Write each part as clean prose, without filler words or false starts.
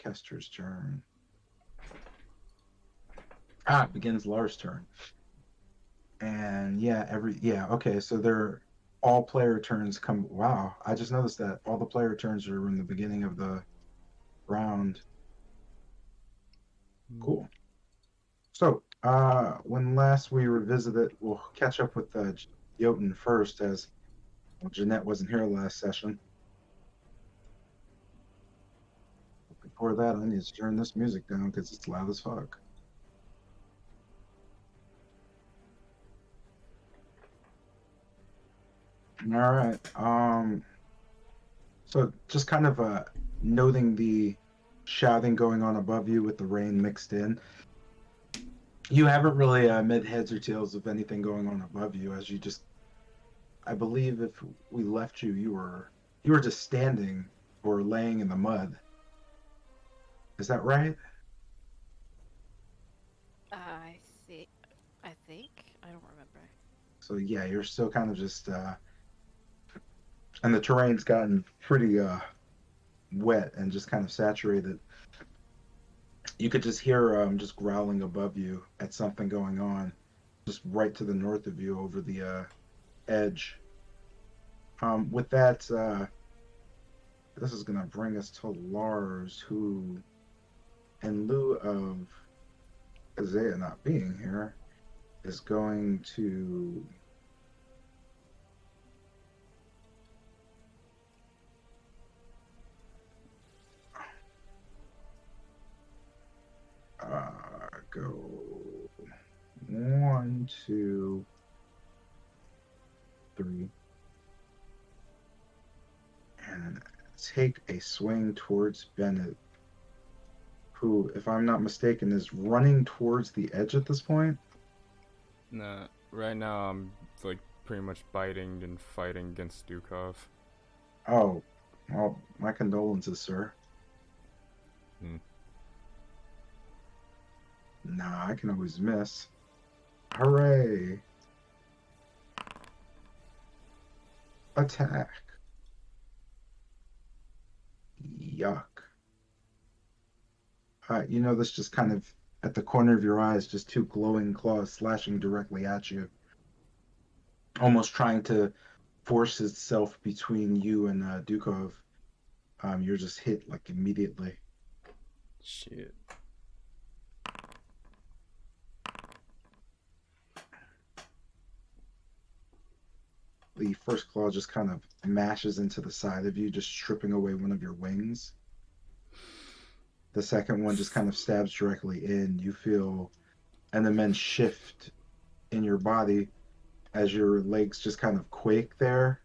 Kester's turn. It begins Lars' turn. And okay, so they're all player turns come. Wow, I just noticed that all the player turns are in the beginning of the round. Cool. So, when last we revisited, we'll catch up with Jotun first, as Jeanette wasn't here last session. Before that, I need to turn this music down because it's loud as fuck. All right. So just kind of noting the shouting going on above you with the rain mixed in. You haven't really made heads or tails of anything going on above you, as you just. I believe if we left you, you were just standing or laying in the mud. Is that right? I see. I think I don't remember. So yeah, you're still kind of just. And the terrain's gotten pretty wet and just kind of saturated. You could just hear just growling above you at something going on, just right to the north of you over the edge. With that, this is going to bring us to Lars, who, in lieu of Isaiah not being here, is going to. Go 1, 2, 3, and take a swing towards Bennett, who, if I'm not mistaken, is running towards the edge at this point. Nah, right now I'm like pretty much biting and fighting against Dukov. Oh, well, my condolences, sir. Nah, I can always miss. Hooray! Attack. Yuck. You notice just kind of at the corner of your eyes, just two glowing claws slashing directly at you, almost trying to force itself between you and Dukov. You're just hit like immediately. Shit. The first claw just kind of mashes into the side of you, just stripping away one of your wings. The second one just kind of stabs directly in. You feel an immense shift in your body as your legs just kind of quake there.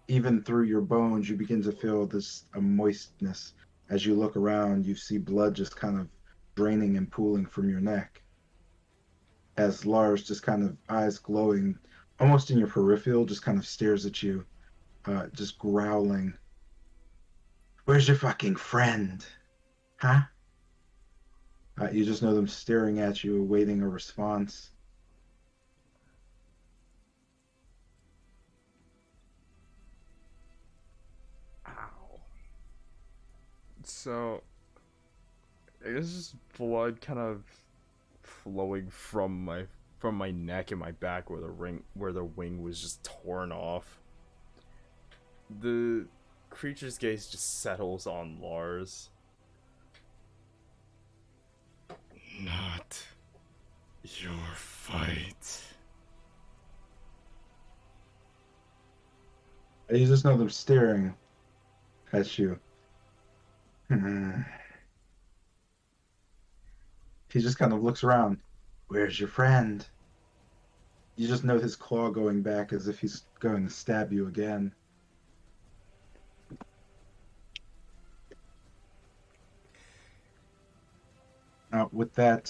Even through your bones, you begin to feel this moistness. As you look around, you see blood just kind of draining and pooling from your neck. As Lars, just kind of eyes glowing, almost in your peripheral, just kind of stares at you, just growling. Where's your fucking friend? Huh? You just know them staring at you, awaiting a response. Ow. So, it's just blood kind of flowing from my neck and my back where the wing was just torn off. The creature's gaze just settles on Lars. Not your fight. You just know them staring at you. He just kind of looks around. Where's your friend? You just know his claw going back as if he's going to stab you again. With that,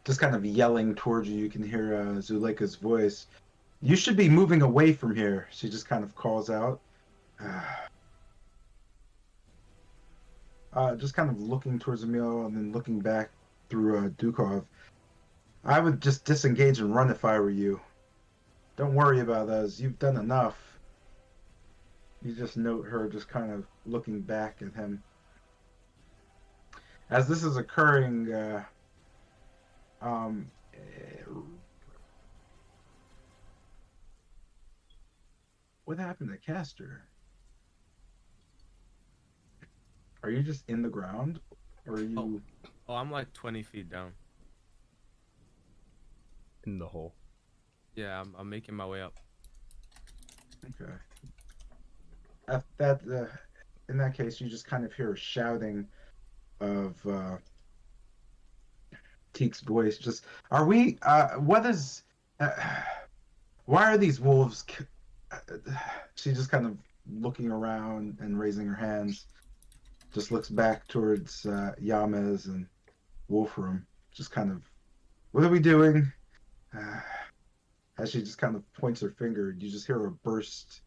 just kind of yelling towards you, you can hear Zuleika's voice. You should be moving away from here, she just kind of calls out. Just kind of looking towards Emil and then looking back through Dukov. I would just disengage and run if I were you. Don't worry about us. You've done enough. You just note her just kind of looking back at him. As this is occurring, what happened to Castor? Are you just in the ground? Or are Oh, you... oh, I'm like 20 feet down. In the hole. Yeah, I'm making my way up. Okay. At that, in that case, you just kind of hear a shouting of Teek's voice. Just, are we, what is, uh, why are these wolves... She just kind of looking around and raising her hands. Just looks back towards Yamez and Wolfram. Just kind of, what are we doing? Uh, as she just kind of points her finger, you just hear a burst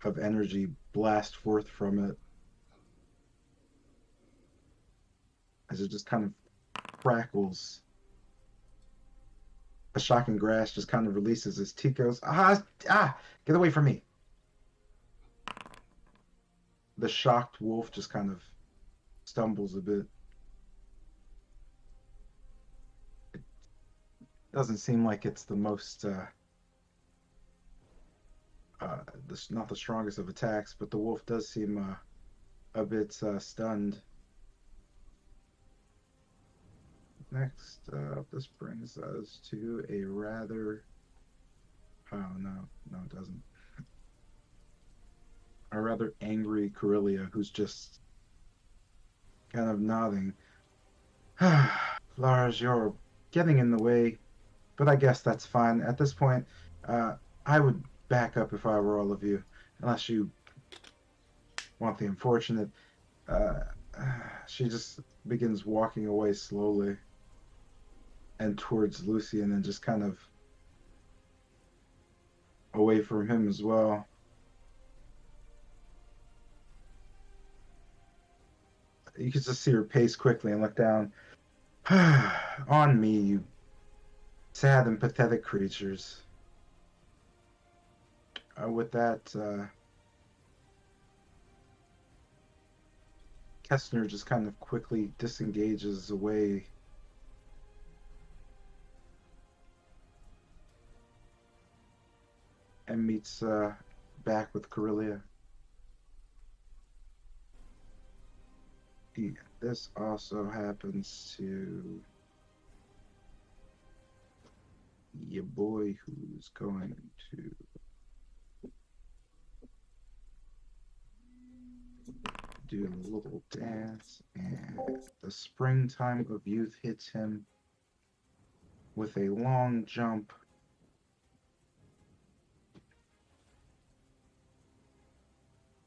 of energy blast forth from it as it just kind of crackles. A shocking grass just kind of releases as Teek goes, get away from me. The shocked wolf just kind of stumbles a bit. It doesn't seem like it's the most, not the strongest of attacks, but the wolf does seem a bit stunned. Next up, this brings us to a rather... Oh, no, it doesn't. A rather angry Corellia who's just kind of nodding. Lars, you're getting in the way, but I guess that's fine. At this point, I would back up if I were all of you, unless you want the unfortunate. Uh, she just begins walking away slowly and towards Lucian and just kind of away from him as well. You can just see her pace quickly and look down. On me, you sad and pathetic creatures. With that, Kestner just kind of quickly disengages away. And meets back with Corellia. This also happens to your boy who's going to do a little dance, and the springtime of youth hits him with a long jump.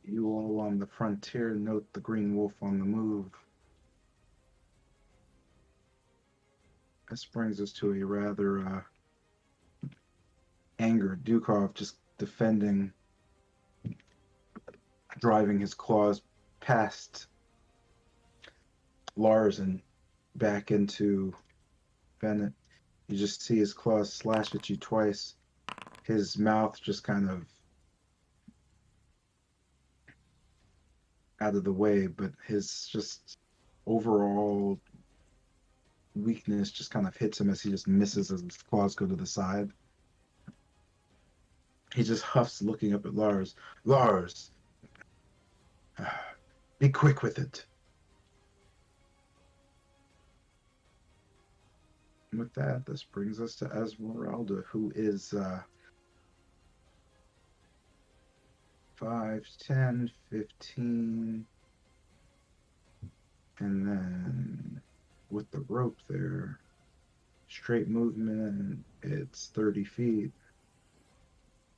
You all on the frontier note the green wolf on the move. This brings us to a rather angered Dukov just defending, driving his claws past Lars and back into Bennett. You just see his claws slash at you twice. His mouth just kind of out of the way, but his just overall weakness just kind of hits him as he just misses as his claws go to the side. He just huffs, looking up at Lars. Lars, be quick with it. With that, this brings us to Esmeralda, who is 5, 10, 15, and then with the rope there, straight movement, it's 30 feet.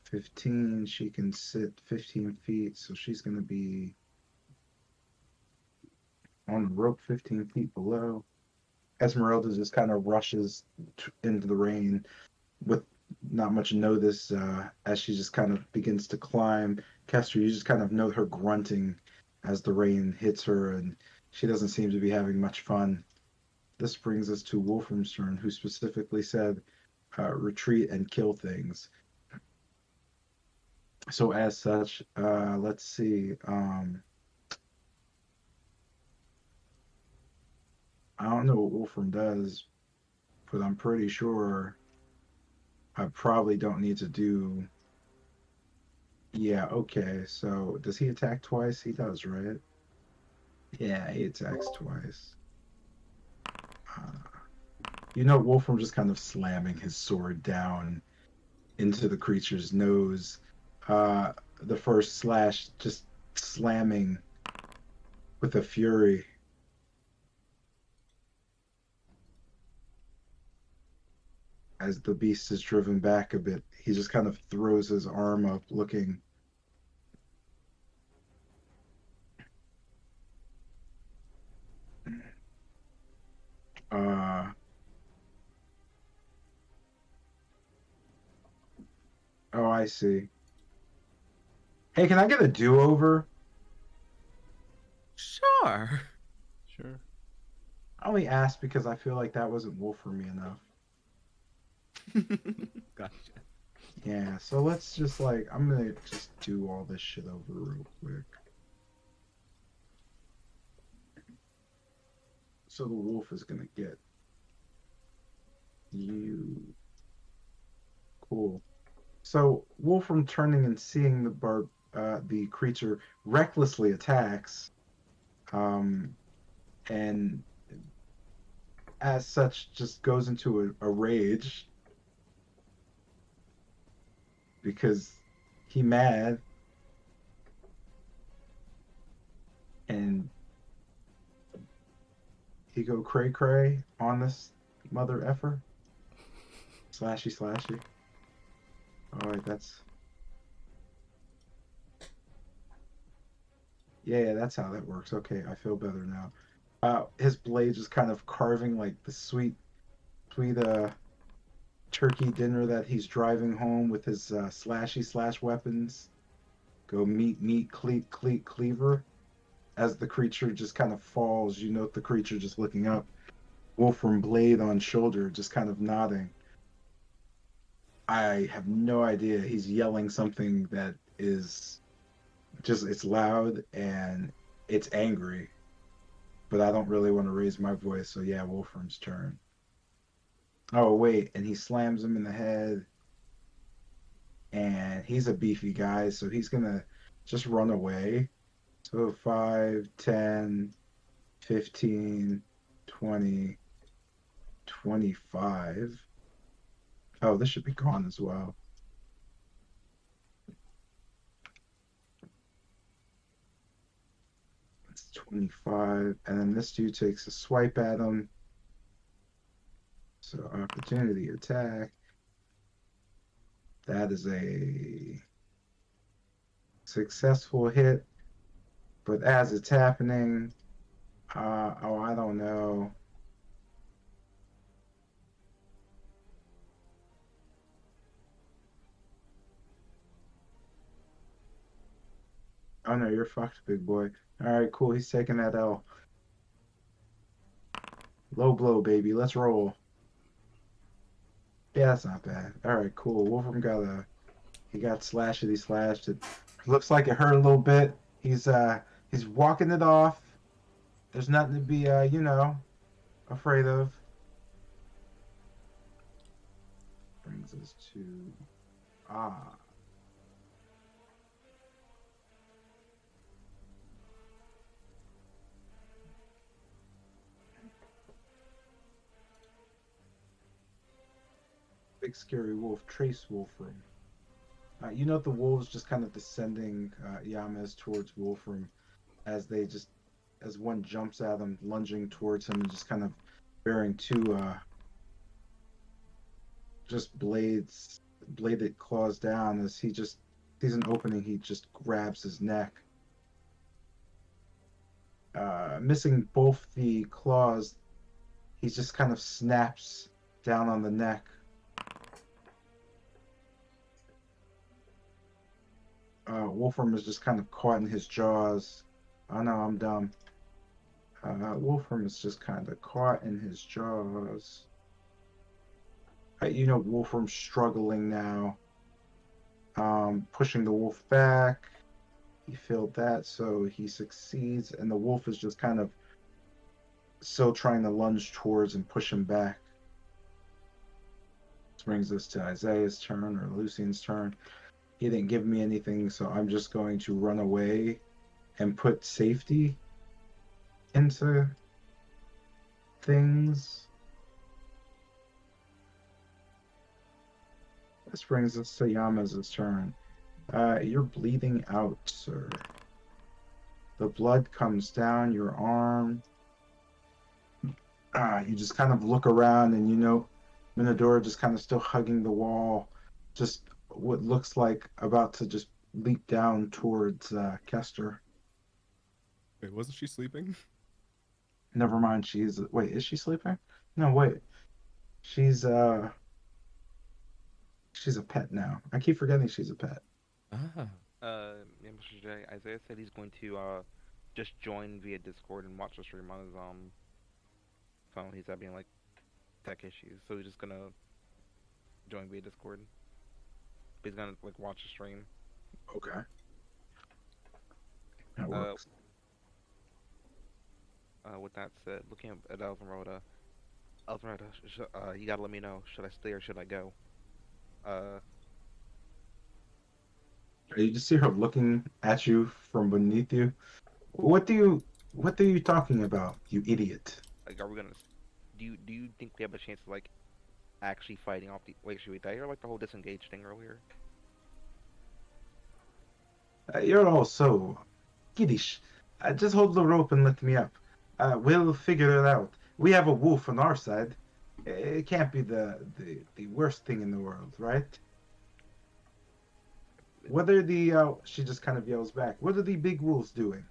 15, she can sit 15 feet, so she's going to be on the rope 15 feet below. Esmeralda just kind of rushes into the rain with not much notice as she just kind of begins to climb. Kester, you just kind of note her grunting as the rain hits her, and she doesn't seem to be having much fun. This brings us to Wolfram's turn, who specifically said, retreat and kill things. So as such, let's see. I don't know what Wolfram does, but I'm pretty sure I probably don't need to do. Yeah, okay. So does he attack twice? He does, right? Yeah, he attacks twice. Uh, Wolfram just kind of slamming his sword down into the creature's nose. Uh, the first slash just slamming with a fury. As the beast is driven back a bit, he just kind of throws his arm up, looking. Uh, oh, I see. Hey, can I get a do-over? Sure. Sure. I only asked because I feel like that wasn't wolf for me enough. Gotcha. Yeah, so let's just I'm gonna just do all this shit over real quick. So the wolf is gonna get you. Cool. So Wolfram turning and seeing the creature recklessly attacks, um, and as such just goes into a rage because he mad and he go cray cray on this mother effer. Slashy slashy. All right, yeah, that's how that works. Okay, I feel better now. His blade just kind of carving like the sweet turkey dinner that he's driving home with his slashy slash weapons. Go meat cleat cleaver. As the creature just kind of falls, you note the creature just looking up. Wolfram blade on shoulder, just kind of nodding. I have no idea. He's yelling something that is just it's loud and it's angry, but I don't really want to raise my voice. So yeah, Wolfram's turn. Oh wait, and he slams him in the head, and he's a beefy guy, so he's gonna just run away. So 5, 10, 15, 20, 25. Oh, this should be gone as well. It's 25, and then this dude takes a swipe at him. So opportunity attack. That is a successful hit, but as it's happening, oh, I don't know. Oh no, you're fucked, big boy. All right, cool. He's taking that L. Low blow, baby. Let's roll. Yeah, that's not bad. All right, cool. Wolfram he got slashed. It looks like it hurt a little bit. He's walking it off. There's nothing to be afraid of. Brings us to ah. Big scary wolf, Trace Wolfram. You note the wolves just kind of descending Yamez towards Wolfram as as one jumps at him, lunging towards him, and just kind of bearing two just bladed claws down. As he just sees an opening, he just grabs his neck. Missing both the claws, he just kind of snaps down on the neck. Wolfram is just kind of caught in his jaws. Oh no, I'm dumb. Wolfram is just kind of caught in his jaws. Wolfram's struggling now. pushing the wolf back. He failed that, so he succeeds, and the wolf is just kind of still trying to lunge towards and push him back. This brings us to Isaiah's turn, or Lucian's turn. He didn't give me anything, so I'm just going to run away and put safety into things. This brings us to Yama's turn. You're bleeding out, sir. The blood comes down your arm. You just kind of look around, and Minadora just kind of still hugging the wall, just what looks like about to just leap down towards Kester. Wait, wasn't she sleeping? Never mind, wait, is she sleeping? No, wait. She's a pet now. I keep forgetting she's a pet. Ah. Yeah, Mr. J, Isaiah said he's going to just join via Discord and watch the stream on his phone. He's having like tech issues, so he's just gonna join via Discord. He's gonna like watch the stream. Okay. That works. With that said, looking at Elvenroda, you gotta let me know. Should I stay or should I go? You just see her looking at you from beneath you. What are you talking about, you idiot? Like, are we gonna? Do you think we have a chance to like actually fighting off the? Wait, should we? Did I hear like the whole disengage thing earlier? You're all so kiddish. Just hold the rope and let me up. We'll figure it out. We have a wolf on our side. It can't be the worst thing in the world, right? What are she just kind of yells back. What are the big wolves doing?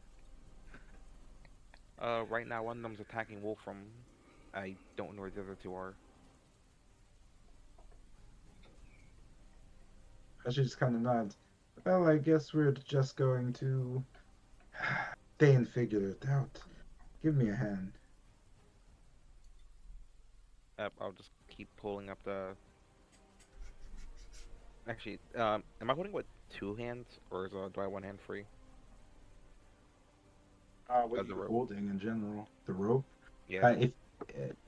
Right now one of them's attacking Wolfram. I don't know where the other two are. She just kind of nods. Well, I guess we're just going to stay and figure it out. Give me a hand. I'll just keep pulling up the. Actually, am I holding with two hands, or do I have one hand free? What The you're rope. holding in general, the rope. Yeah. If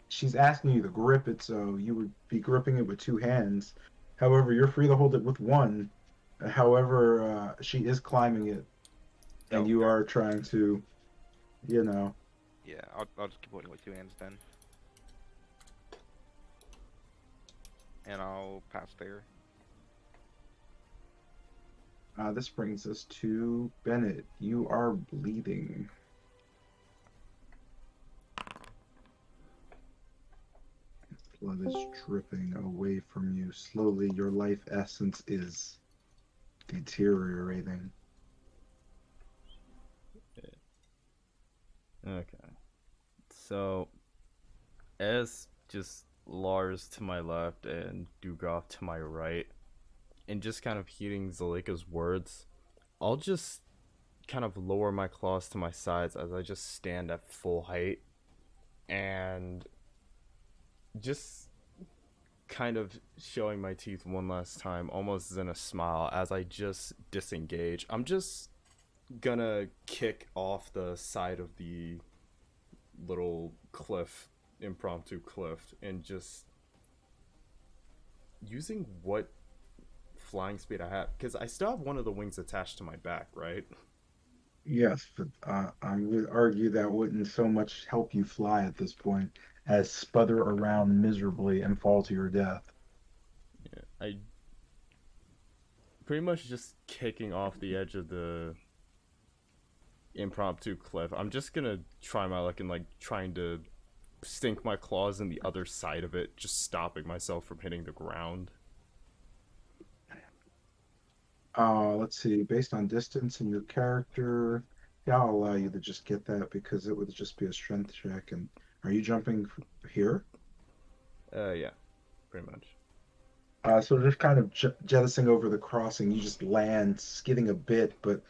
she's asking you to grip it, so you would be gripping it with two hands. However, you're free to hold it with one. However, she is climbing it, and you are trying to, Yeah, I'll just keep holding with two hands then. And I'll pass there. This brings us to Bennett. You are bleeding. Blood is dripping away from you. Slowly, your life essence is deteriorating. Okay. So, as just Lars to my left and Dugov to my right, and just kind of hearing Zalika's words, I'll just kind of lower my claws to my sides as I just stand at full height and just kind of showing my teeth one last time, almost in a smile, as I just disengage. I'm just gonna kick off the side of the little impromptu cliff, and just using what flying speed I have, because I still have one of the wings attached to my back, right? Yes, but I would argue that wouldn't so much help you fly at this point as sputter around miserably and fall to your death. Yeah, I pretty much just kicking off the edge of the impromptu cliff. I'm just gonna try my luck and like trying to sink my claws in the other side of it, just stopping myself from hitting the ground. Let's see. Based on distance and your character, yeah, I'll allow you to just get that because it would just be a strength check. And are you jumping here? Yeah, pretty much. So just kind of jettisoning over the crossing, you just land, skidding a bit, but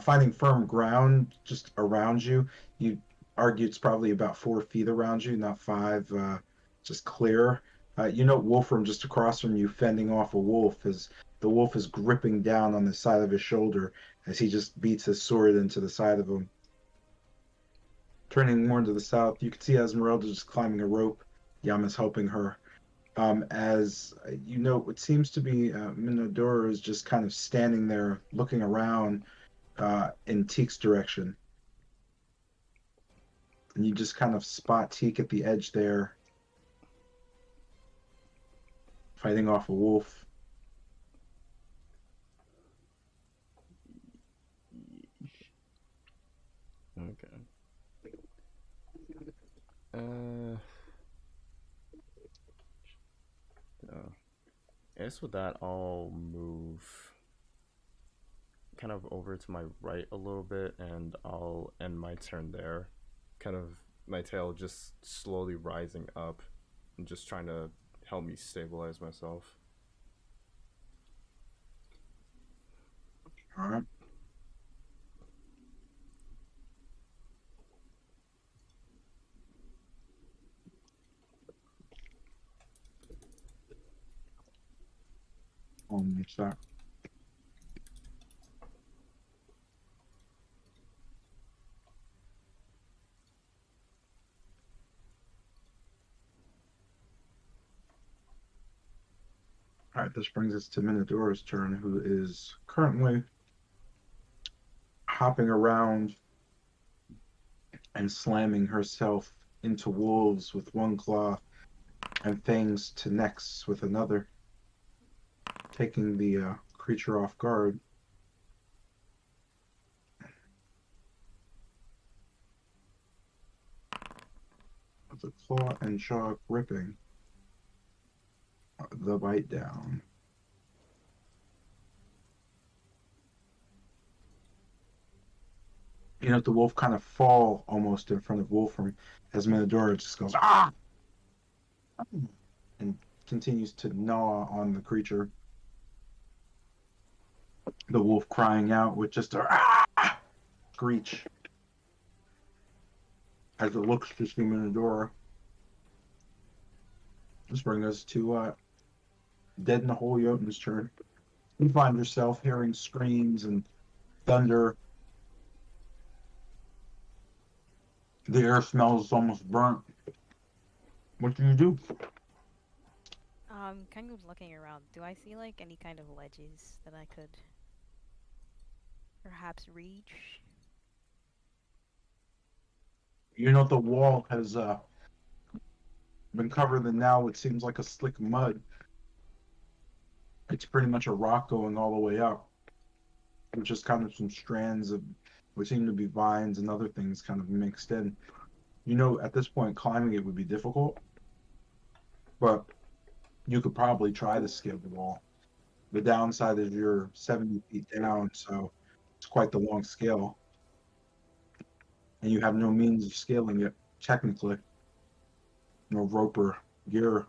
finding firm ground just around you. You argue it's probably about 4 feet around you, not 5, just clear. Wolfram just across from you, fending off a wolf, has The wolf is gripping down on the side of his shoulder as he just beats his sword into the side of him. Turning more to the south, you can see Esmeralda just climbing a rope. Yama's helping her. As you know, what seems to be Minodoro is just kind of standing there looking around in Teek's direction. And you just kind of spot Teek at the edge there, fighting off a wolf. Okay. Uh, I guess with that, I'll move kind of over to my right a little bit, and I'll end my turn there. Kind of my tail just slowly rising up, and just trying to help me stabilize myself. All right. What's that? All right, this brings us to Minodora's turn, who is currently hopping around and slamming herself into wolves with one claw and fangs to necks with another, taking the creature off guard. With the claw and jaw gripping the bite down. You know, the wolf kind of fall almost in front of Wolfram as Minodora just goes, ah! And continues to gnaw on the creature. The wolf crying out with just a ah! Screech as it looks to see Minodora. This brings us to Dead in the Hole Jotun's turn. You find yourself hearing screams and thunder. The air smells almost burnt. What do you do? Kind of looking around. Do I see like any kind of ledges that I could perhaps reach? You know the wall has been covered in now what seems like a slick mud. It's pretty much a rock going all the way up, with just kind of some strands of what seem to be vines and other things kind of mixed in. You know, at this point, climbing it would be difficult, but you could probably try to scale the wall. The downside is you're 70 feet down, so it's quite the long scale, and you have no means of scaling it technically. No rope or gear.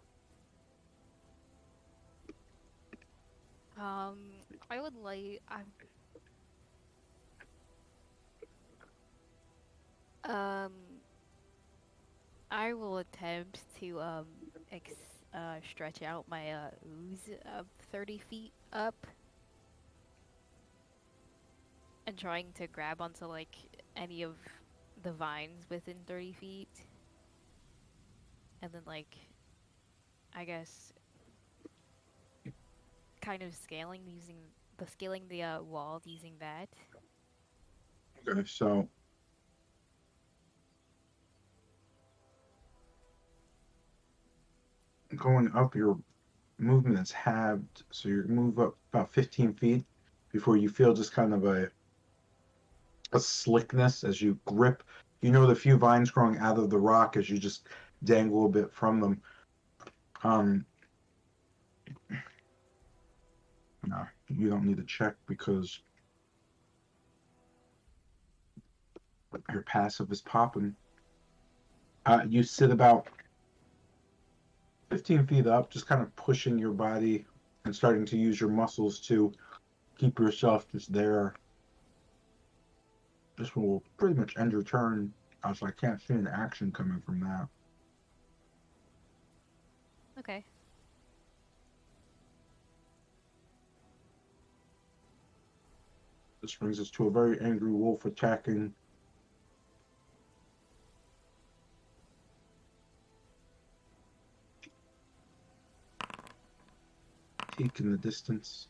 Um, I would like um I will attempt to stretch out my ooze 30 feet up and trying to grab onto like any of the vines within 30 feet. And then like I guess kind of scaling the wall using that. Okay, so going up, your movement is halved, so you move up about 15 feet before you feel just kind of a slickness as you grip. You know the few vines growing out of the rock as you just dangle a bit from them. Um, no, you don't need to check because your passive is popping. You sit about 15 feet up, just kind of pushing your body and starting to use your muscles to keep yourself just there. This will pretty much end your turn, as I can't see an action coming from that. Okay. This brings us to a very angry wolf attacking. Peak in the distance.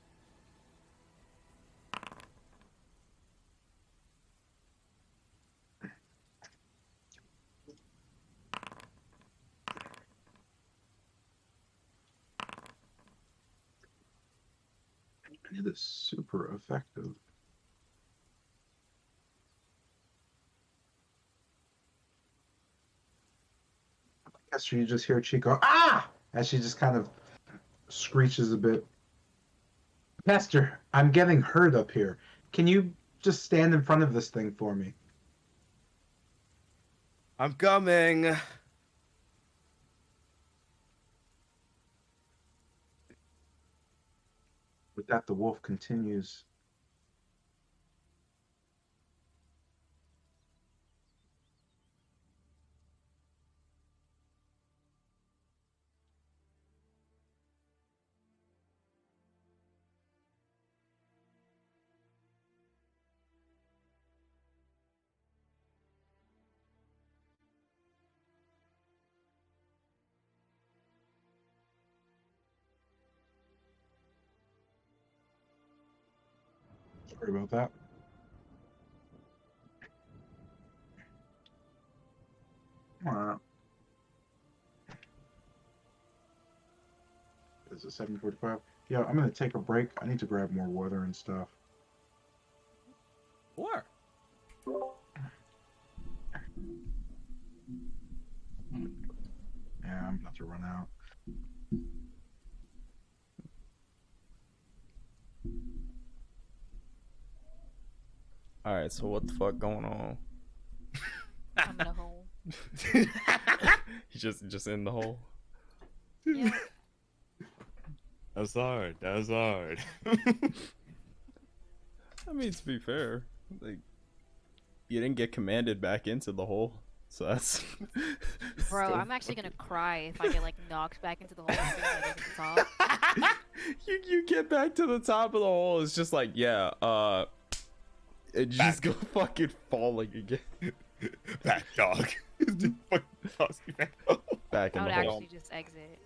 And it is super effective. I guess you just hear Chico, ah! As she just kind of screeches a bit. Master, I'm getting hurt up here. Can you just stand in front of this thing for me? I'm coming. With that, the wolf continues. Sorry about that. Is it 7:45? Yeah, I'm gonna take a break. I need to grab more water and stuff. Or Yeah, I'm about to run out. Alright, so what the fuck going on? I'm in a hole. He's just in the hole. Yeah. That's hard. That's hard. I mean, to be fair, like, you didn't get commanded back into the hole, so that's. Bro, still I'm actually fucking- gonna cry if I get like knocked back into the hole as soon as I get to the top. you get back to the top of the hole, it's just like, yeah, and you just go fucking falling again. Back dog. Just fucking toss you back. Back I in would the hole. actually just exit.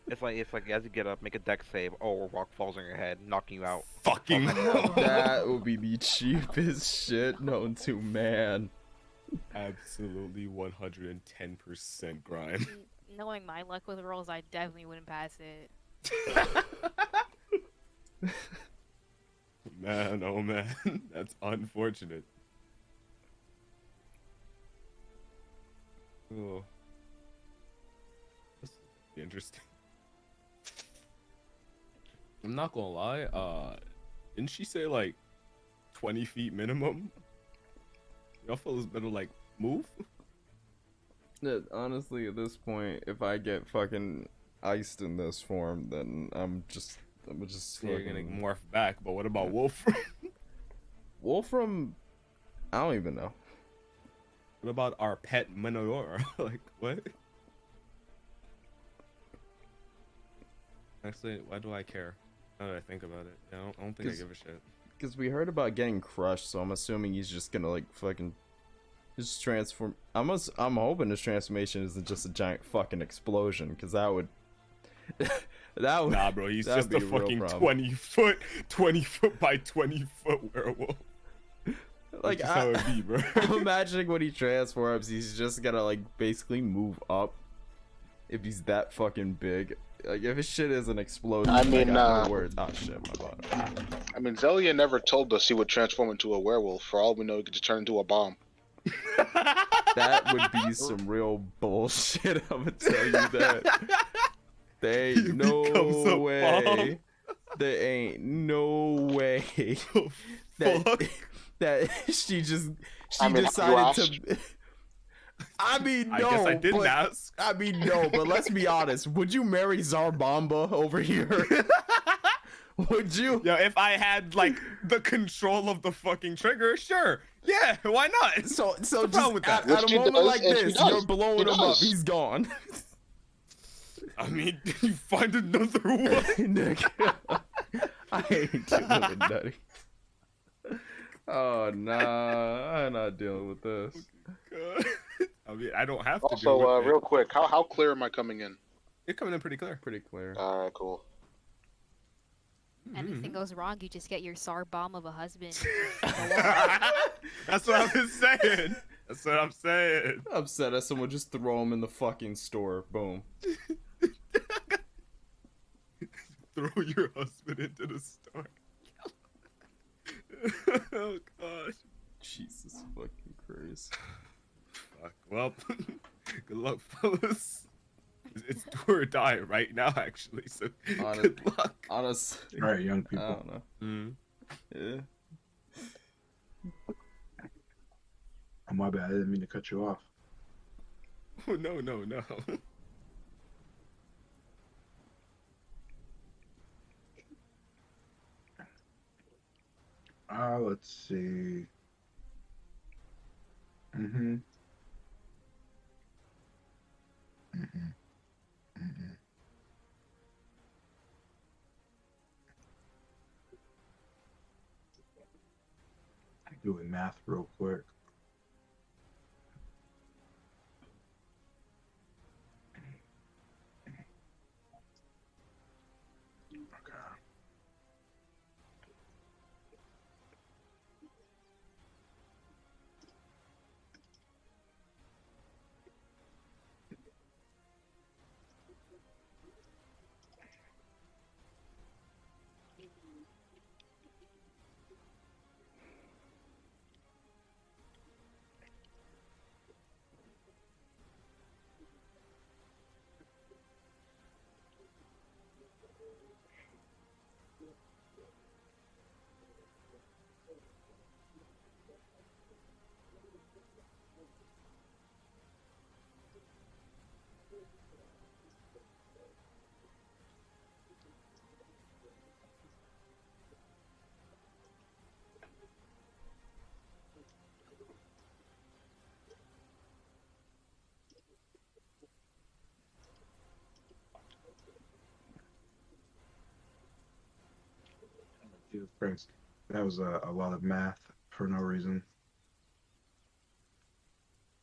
It's like as you get up, make a deck save. Oh, a rock falls on your head, knocking you out. Fucking hell. That would be the cheapest shit known to man. Absolutely 110% grime. Knowing my luck with rolls, I definitely wouldn't pass it. Man, oh man. That's unfortunate. Oh. This is interesting. I'm not gonna lie, didn't she say like 20 feet minimum? Y'all fellas better like move? Honestly, at this point, if I get fucking iced in this form, then I'm just You're gonna fucking... morph back, but what about Wolf? Wolfram, I don't even know. What about our pet Minotaur? Like, what? Actually, why do I care? Now that I think about it, I don't think I give a shit. Because we heard about getting crushed, so I'm assuming he's just gonna like fucking just transform. I'm hoping his transformation isn't just a giant fucking explosion, because that would that would Nah, bro, he's that'd just a be real fucking problem. 20 foot by 20 foot werewolf. Like, That's just how it be, bro. I'm imagining when he transforms, he's just gonna like basically move up. If he's that fucking big, like if his shit isn't exploding, I mean, word. Oh shit, my bad. I mean, Zelia never told us he would transform into a werewolf. For all we know, he could just turn into a bomb. That would be some real bullshit. I'm gonna tell you that. There ain't He becomes no a way. bomb. There ain't no way that Fuck. that she I mean, have you decided asked? to. I mean, no. I guess I didn't but, ask. I mean, no, but let's be honest. Would you marry Zarbamba over here? Would you? Yo, if I had like the control of the fucking trigger, sure. Yeah, why not? So What's the just problem with that? at Which a he moment does, like and he this, does. you're blowing He him up. does. He's gone. I mean, you find another one. Nick, I ain't doing it, Nutty. Oh nah, I'm not dealing with this. God. I mean, I don't have to deal Also, with it. real quick, how clear am I coming in? You're coming in pretty clear. Pretty clear. All right, cool. Anything Mhm. goes wrong, you just get your SAR bomb of a husband. That's what I was saying. That's what I'm saying. Upset as someone just throw him in the fucking store. Boom. Throw your husband into the store. Oh gosh. Jesus fucking Christ. Fuck. Well, good luck, fellas. It's do or die right now, actually. So good luck. Honestly, All right, young I people. don't know. Mm. Yeah. Oh, my bad. I didn't mean to cut you off. Oh, no, no, no. Let's see. Mm-hmm. Mm-hmm. Mm-hmm. Doing math real quick. Okay. Jesus Christ. That was a lot of math for no reason.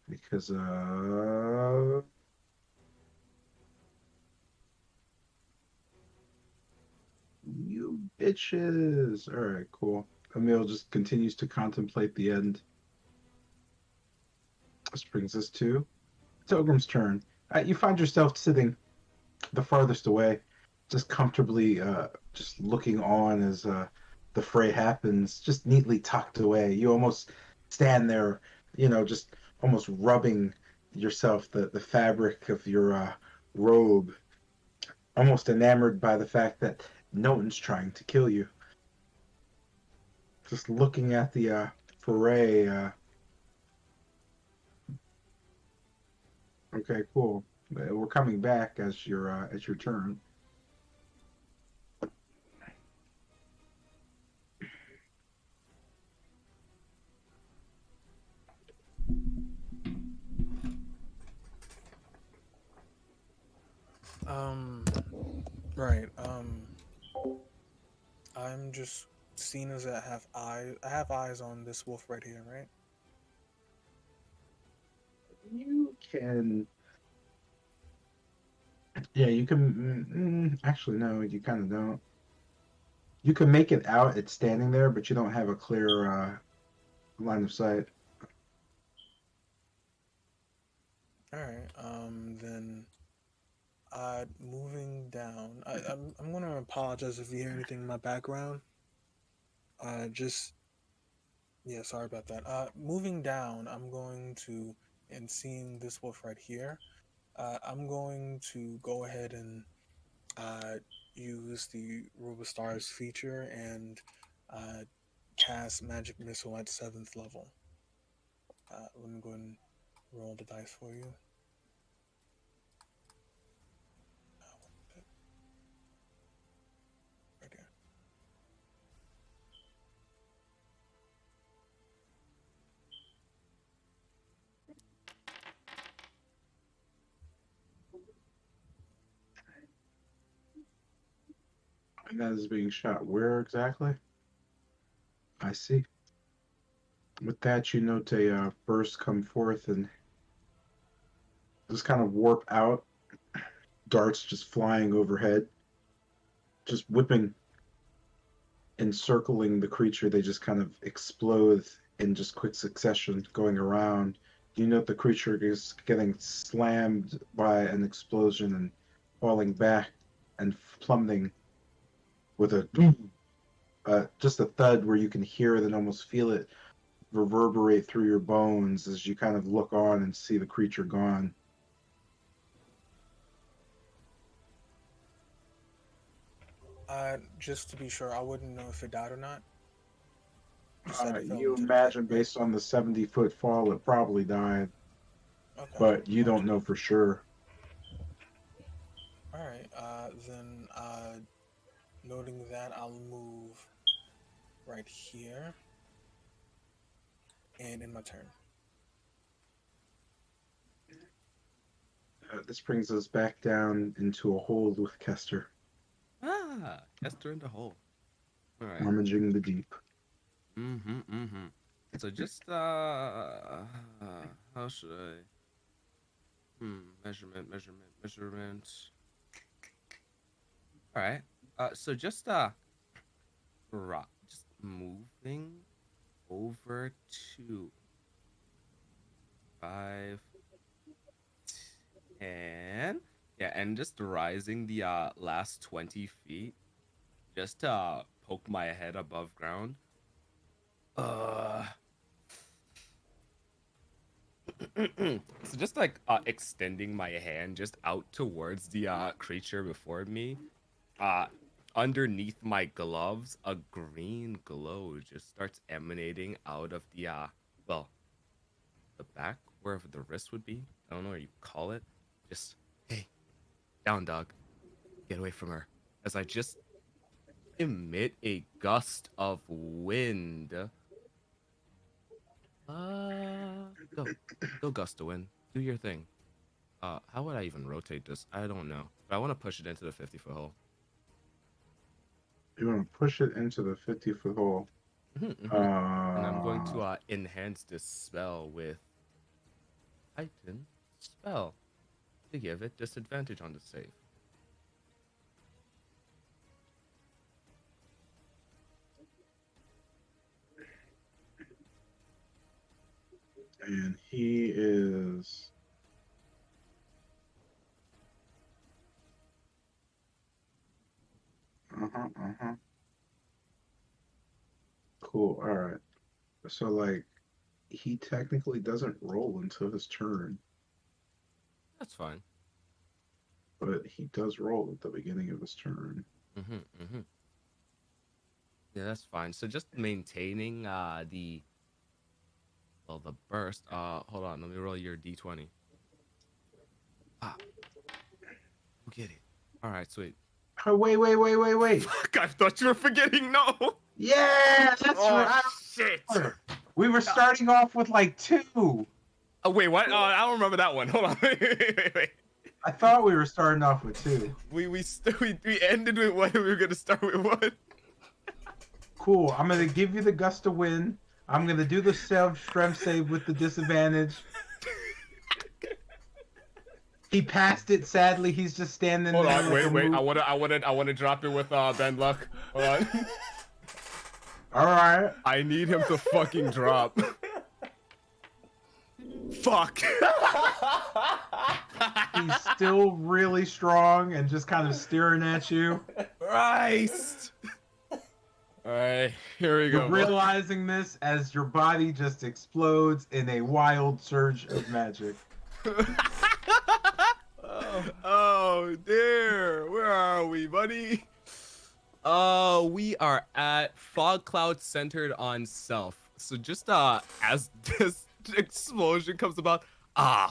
Because, you bitches. All right, cool. Emil just continues to contemplate the end. This brings us to Pilgrim's turn. You find yourself sitting the farthest away, just comfortably, just looking on as the fray happens, just neatly tucked away. You almost stand there, just almost rubbing yourself, the fabric of your robe, almost enamored by the fact that no one's trying to kill you. Just looking at the foray. Okay, cool. We're coming back as your turn. Um, right. I'm just seeing as I have eyes. I have eyes on this wolf right here, right? You can, yeah, you can. Actually, no, you kind of don't. You can make it out. It's standing there, but you don't have a clear line of sight. All right. Then, moving down. I'm gonna apologize if you hear anything in my background. Just yeah, sorry about that. Moving down, I'm going to and seeing this wolf right here. I'm going to go ahead and uh, use the Robostars feature and uh, cast Magic Missile at 7th level. Let me go and roll the dice for you. Right here. And that is being shot where exactly? I see. With that, you note a burst come forth and just kind of warp out. Darts just flying overhead, just whipping, encircling the creature. They just kind of explode in just quick succession, going around. You note the creature is getting slammed by an explosion and falling back and plummeting with a just a thud where you can hear it and almost feel it reverberate through your bones as you kind of look on and see the creature gone. Just to be sure, I wouldn't know if it died or not. Just that it fell You into the pit, imagine right? based on the 70-foot fall, it probably died, Okay. but you don't Gotcha. know for sure. All right. Then, noting that, I'll move right here, and in my turn. This brings us back down into a hole with Kester, Ah, Esther in the hole. All right. rummaging the deep. So just how should I? Measurement. All right. So just just moving over to 5, 10. Yeah, and just rising the last 20 feet, just to poke my head above ground. Uh. So just like extending my hand just out towards the creature before me. Uh Underneath my gloves, a green glow just starts emanating out of the well, the back where the wrist would be. I don't know what you call it. Just hey, down dog. Get away from her. As I just emit a gust of wind. Go. Go gust of wind. Do your thing. How would I even rotate this? I don't know. But I want to push it into the 50-foot hole. You want to push it into the 50-foot hole. And I'm going to enhance this spell with heightened spell to give it disadvantage on the save. And he is... Cool, alright. So, like, he technically doesn't roll until his turn, That's fine. but he does roll at the beginning of his turn. Yeah, that's fine. So just maintaining the burst. Hold on, let me roll your d20. Go get it. All right, sweet. Oh, wait. Fuck, I thought you were forgetting. No. Yeah, that's right. Shit. We were starting off with like 2. Oh wait, what? I don't remember that one. Hold on. Wait. I thought we were starting off with 2. We ended with what? We were gonna start with what? Cool. I'm gonna give you the gust of wind. I'm gonna do the strength save with the disadvantage. He passed it. Sadly, he's just standing Hold there. on, wait. I wanna drop it with Ben Luck. Hold on. All right. I need him to fucking drop. Fuck. He's still really strong and just kind of staring at you. Christ. Alright, here we go. You're realizing this as your body just explodes in a wild surge of magic. Oh dear, where are we, buddy? We are at fog cloud centered on self. So just as this explosion comes about,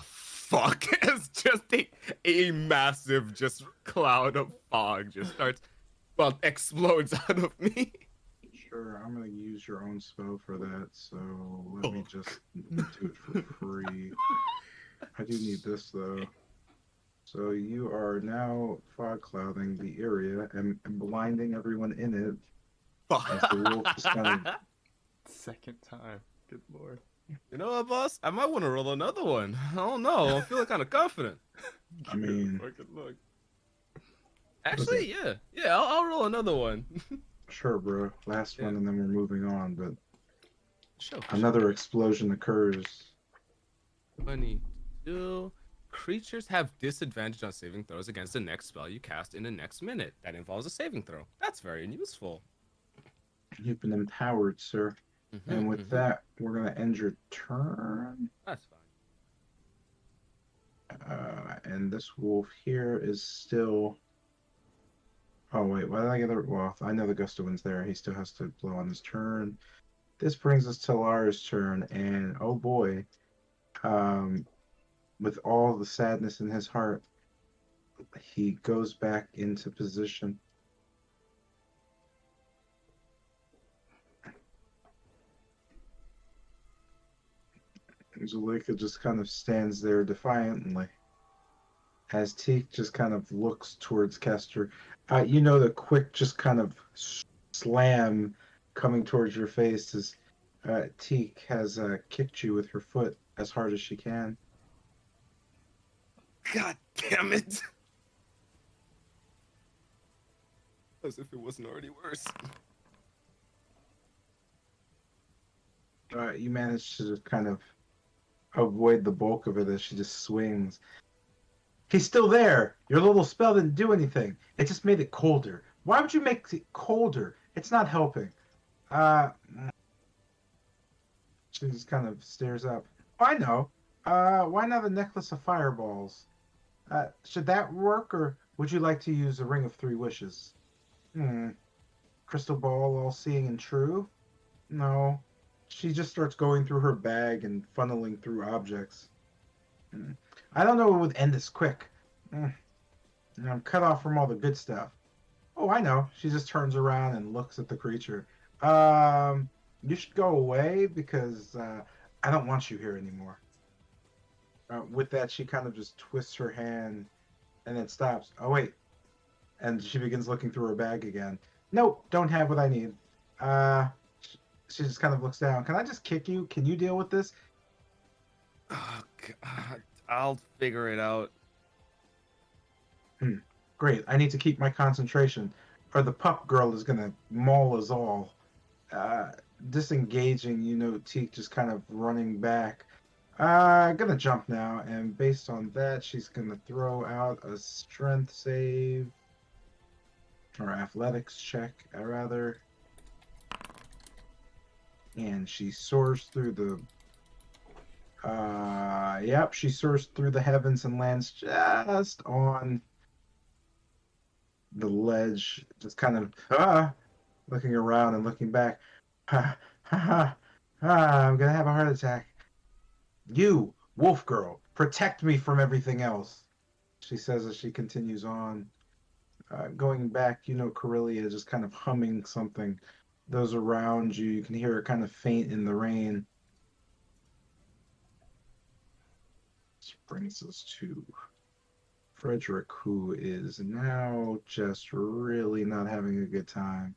fuck, as just a massive just cloud of fog just starts, explodes out of me. Sure, I'm gonna use your own spell for that, so let me just do it for free. I do need this though. So you are now fog clouding the area and blinding everyone in it. Fuck. As the wolf just kind of... Second time. Good lord. You know what, boss? I might want to roll another one. I don't know. I'm feeling kind of confident. I mean, Fucking look. Actually, yeah. I'll roll another one. sure, bro. Last Yeah. one, and then we're moving on. But Sure. another explosion occurs. 22. Creatures have disadvantage on saving throws against the next spell you cast in the next minute. That involves a saving throw. That's very useful. You've been empowered, sir. And with that, we're gonna end your turn. That's fine. And this wolf here is still. Oh wait, why did I get the? Well, I know the gust of wind's there. He still has to blow on his turn. This brings us to Lara's turn, and oh boy, um, with all the sadness in his heart, he goes back into position. Zuleika just kind of stands there defiantly as Teak just kind of looks towards Kester. You know the quick just kind of slam coming towards your face as Teak has kicked you with her foot as hard as she can. God damn it! As if it wasn't already worse. You manage to just kind of avoid the bulk of it as she just swings. He's still there. Your little spell didn't do anything. It just made it colder. Why would you make it colder? It's not helping. She just kind of stares up. Oh, I know. Why not a necklace of fireballs? Should that work, or would you like to use a ring of 3 wishes? Crystal ball, all-seeing and true? No. She just starts going through her bag and funneling through objects. I don't know what would end this quick. I'm cut off from all the good stuff. Oh, I know. She just turns around and looks at the creature. You should go away because I don't want you here anymore. With that, she kind of just twists her hand and then stops. Oh, wait. And she begins looking through her bag again. Nope, don't have what I need. She just kind of looks down. Can I just kick you? Can you deal with this? Oh, God. I'll figure it out. Great. I need to keep my concentration, or the pup girl is going to maul us all. Disengaging, Teak just kind of running back. Gonna jump now, and based on that, she's gonna throw out a strength save. Or athletics check, rather. And she soars through the... Yep, she soars through the heavens and lands just on the ledge, just kind of looking around and looking back. I'm gonna have a heart attack. You, wolf girl, protect me from everything else, she says as she continues on. Going back, Corellia just kind of humming something. Those around you, you can hear her kind of faint in the rain. This brings us to Frederick, who is now just really not having a good time.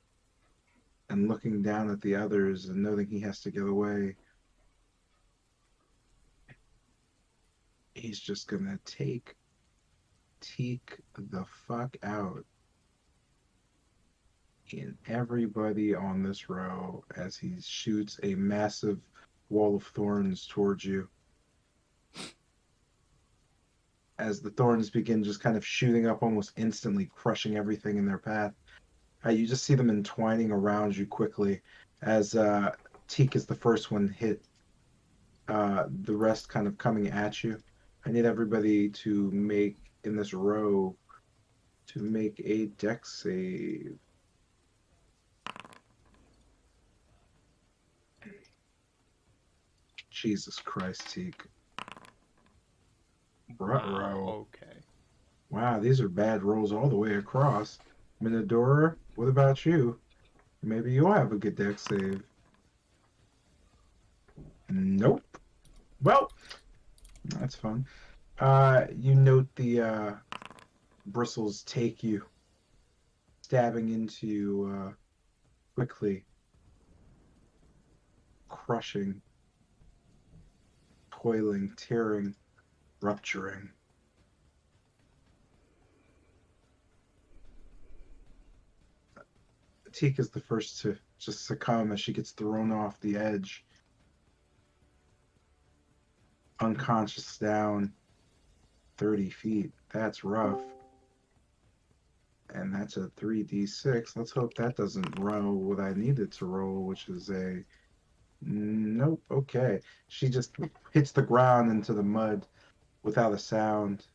And looking down at the others and knowing he has to get away. He's just gonna take the fuck out in everybody on this row as he shoots a massive wall of thorns towards you. As the thorns begin just kind of shooting up almost instantly, crushing everything in their path. You just see them entwining around you quickly as Teak is the first one hit. The rest kind of coming at you. I need everybody to make, in this row, to make a dex save. Jesus Christ, Teak. Ruh-roh. Okay. Wow, these are bad rolls all the way across. Minadora, what about you? Maybe you'll have a good dex save. Nope. Well, that's fun. You note the bristles take you, stabbing into you quickly, crushing recoiling, tearing, rupturing. Teak is the first to just succumb as she gets thrown off the edge, unconscious down 30 feet. That's rough. And that's a 3d6. Let's hope that doesn't roll what I needed to roll, which is a... Nope. Okay. She just hits the ground into the mud without a sound.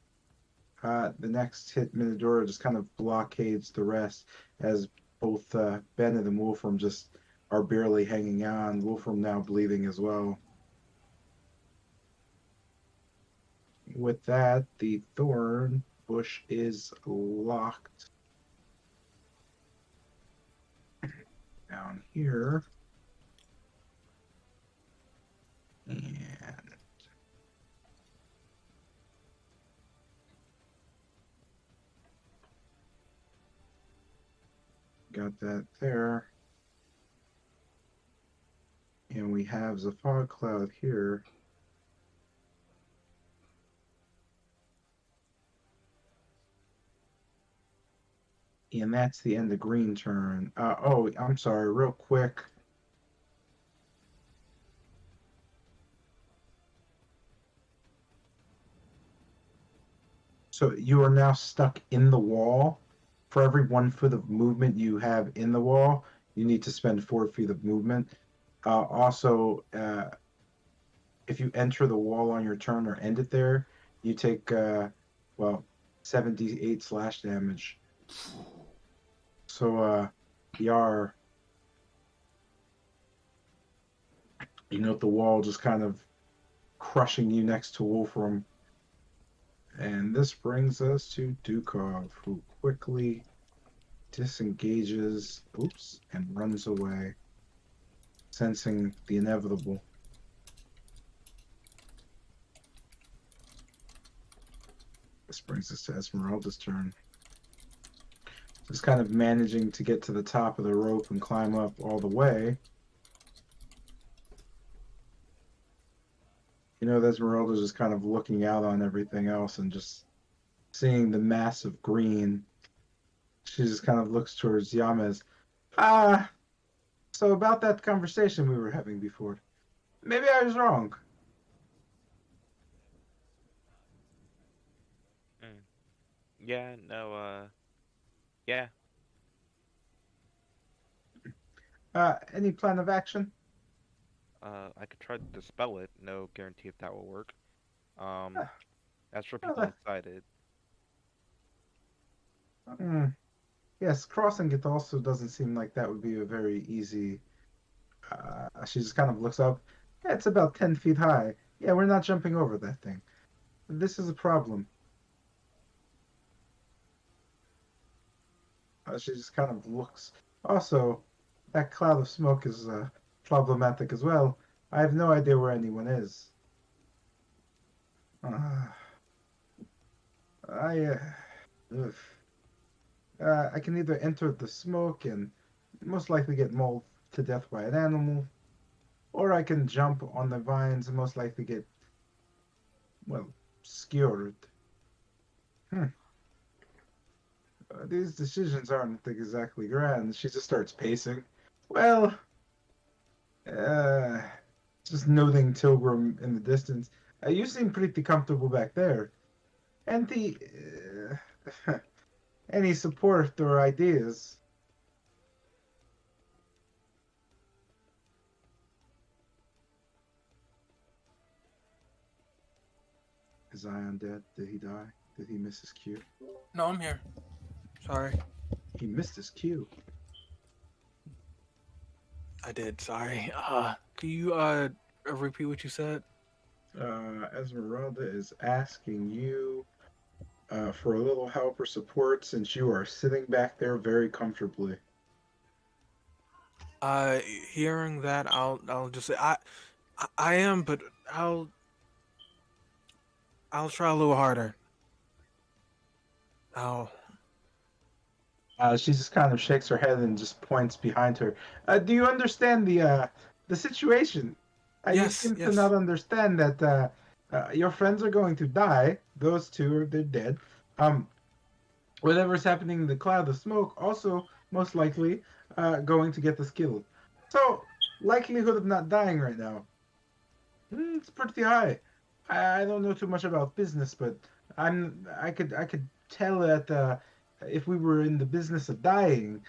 The next hit, Minadora just kind of blockades the rest as both Bennett and Wolfram just are barely hanging on. Wolfram now bleeding as well. With that, the thorn bush is locked. Down here. And got that there. And we have the fog cloud here. And that's the end of green turn. Oh, I'm sorry, real quick. So you are now stuck in the wall. For every 1 foot of movement you have in the wall, you need to spend 4 feet of movement. Also, if you enter the wall on your turn or end it there, you take, 78 slash damage. So, Yar, you note the wall just kind of crushing you next to Wolfram. And this brings us to Dukov, who quickly disengages, and runs away, sensing the inevitable. This brings us to Esmeralda's turn. Just kind of managing to get to the top of the rope and climb up all the way. You know, Esmeralda's just kind of looking out on everything else and just seeing the mass of green. She just kind of looks towards Yamez. So about that conversation we were having before. Maybe I was wrong. Yeah, no, yeah. Any plan of action? I could try to dispel it. No guarantee if that will work. Ah, As for people well, inside it, yes, crossing it also doesn't seem like that would be a very easy. She just kind of looks up. Yeah, it's about 10 feet high. Yeah, we're not jumping over that thing. This is a problem. She just kind of looks. Also, that cloud of smoke is problematic as well. I have no idea where anyone is. I can either enter the smoke and most likely get mauled to death by an animal, or I can jump on the vines and most likely get, well, skewered. These decisions aren't exactly grand. She just starts pacing. Well, just noting Tilgrim in the distance. You seem pretty comfortable back there. And any support or ideas? Is Ion dead? Did he die? Did he miss his cue? No, I'm here. Sorry. He missed his cue. I did, sorry. Can you repeat what you said? Esmeralda is asking you for a little help or support since you are sitting back there very comfortably. Hearing that, I'll just say I am, but I'll try a little harder. She just kind of shakes her head and just points behind her. Do you understand the situation? You Yes, seem to yes. not understand that your friends are going to die. Those two, they're dead. Um, whatever's happening in the cloud of smoke, also most likely going to get us killed. So, likelihood of not dying right now, it's pretty high. I don't know too much about business, but I could tell that if we were in the business of dying,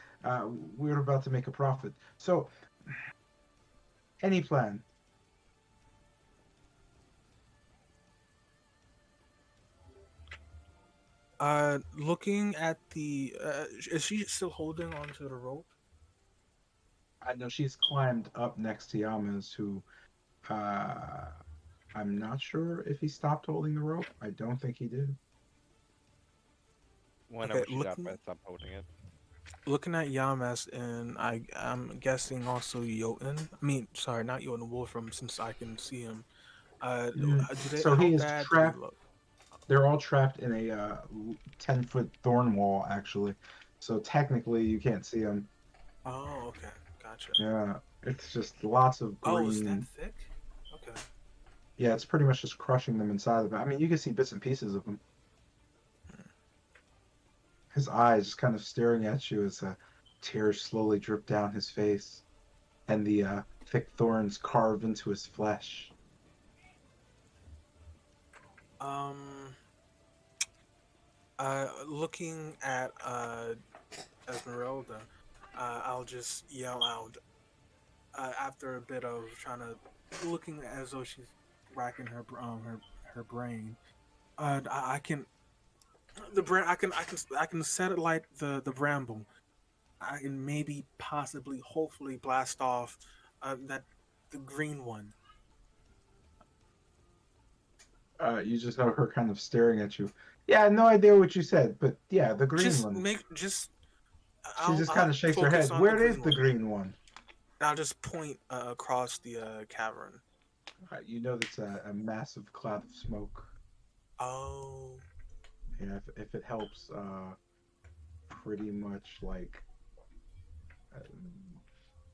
we were about to make a profit. So, any plan? Looking at the, is she still holding onto the rope? I know she's climbed up next to Yamas, who uh, I'm not sure if he stopped holding the rope. I don't think he did. Whenever she got Looking by, stop holding it. looking at Yamas, and I'm guessing also Jotun. I mean, sorry, not Jotun, Wolfram, since I can see him. Do they? So How he is bad do they trapped. look? They're all trapped in a 10-foot thorn wall, actually. So technically, you can't see them. Oh, okay, gotcha. Yeah, it's just lots of Oh, is that green. thick? Okay. Yeah, it's pretty much just crushing them inside of it. I mean, you can see bits and pieces of him. His eyes just kind of staring at you as tears slowly drip down his face, and the thick thorns carve into his flesh. Um, looking at Esmeralda, I'll just yell out. After a bit of trying to, looking as though she's racking her brain. I can the brand I can satellite the bramble. I can maybe possibly hopefully blast off that the green one. You just have her kind of staring at you. Yeah, no idea what you said, but yeah, the green one. Just She just kind I'll of shakes her focus head. on the Where is green the one. green one? I'll just point across the cavern. You know that's a massive cloud of smoke. Oh. Yeah, if it helps, pretty much like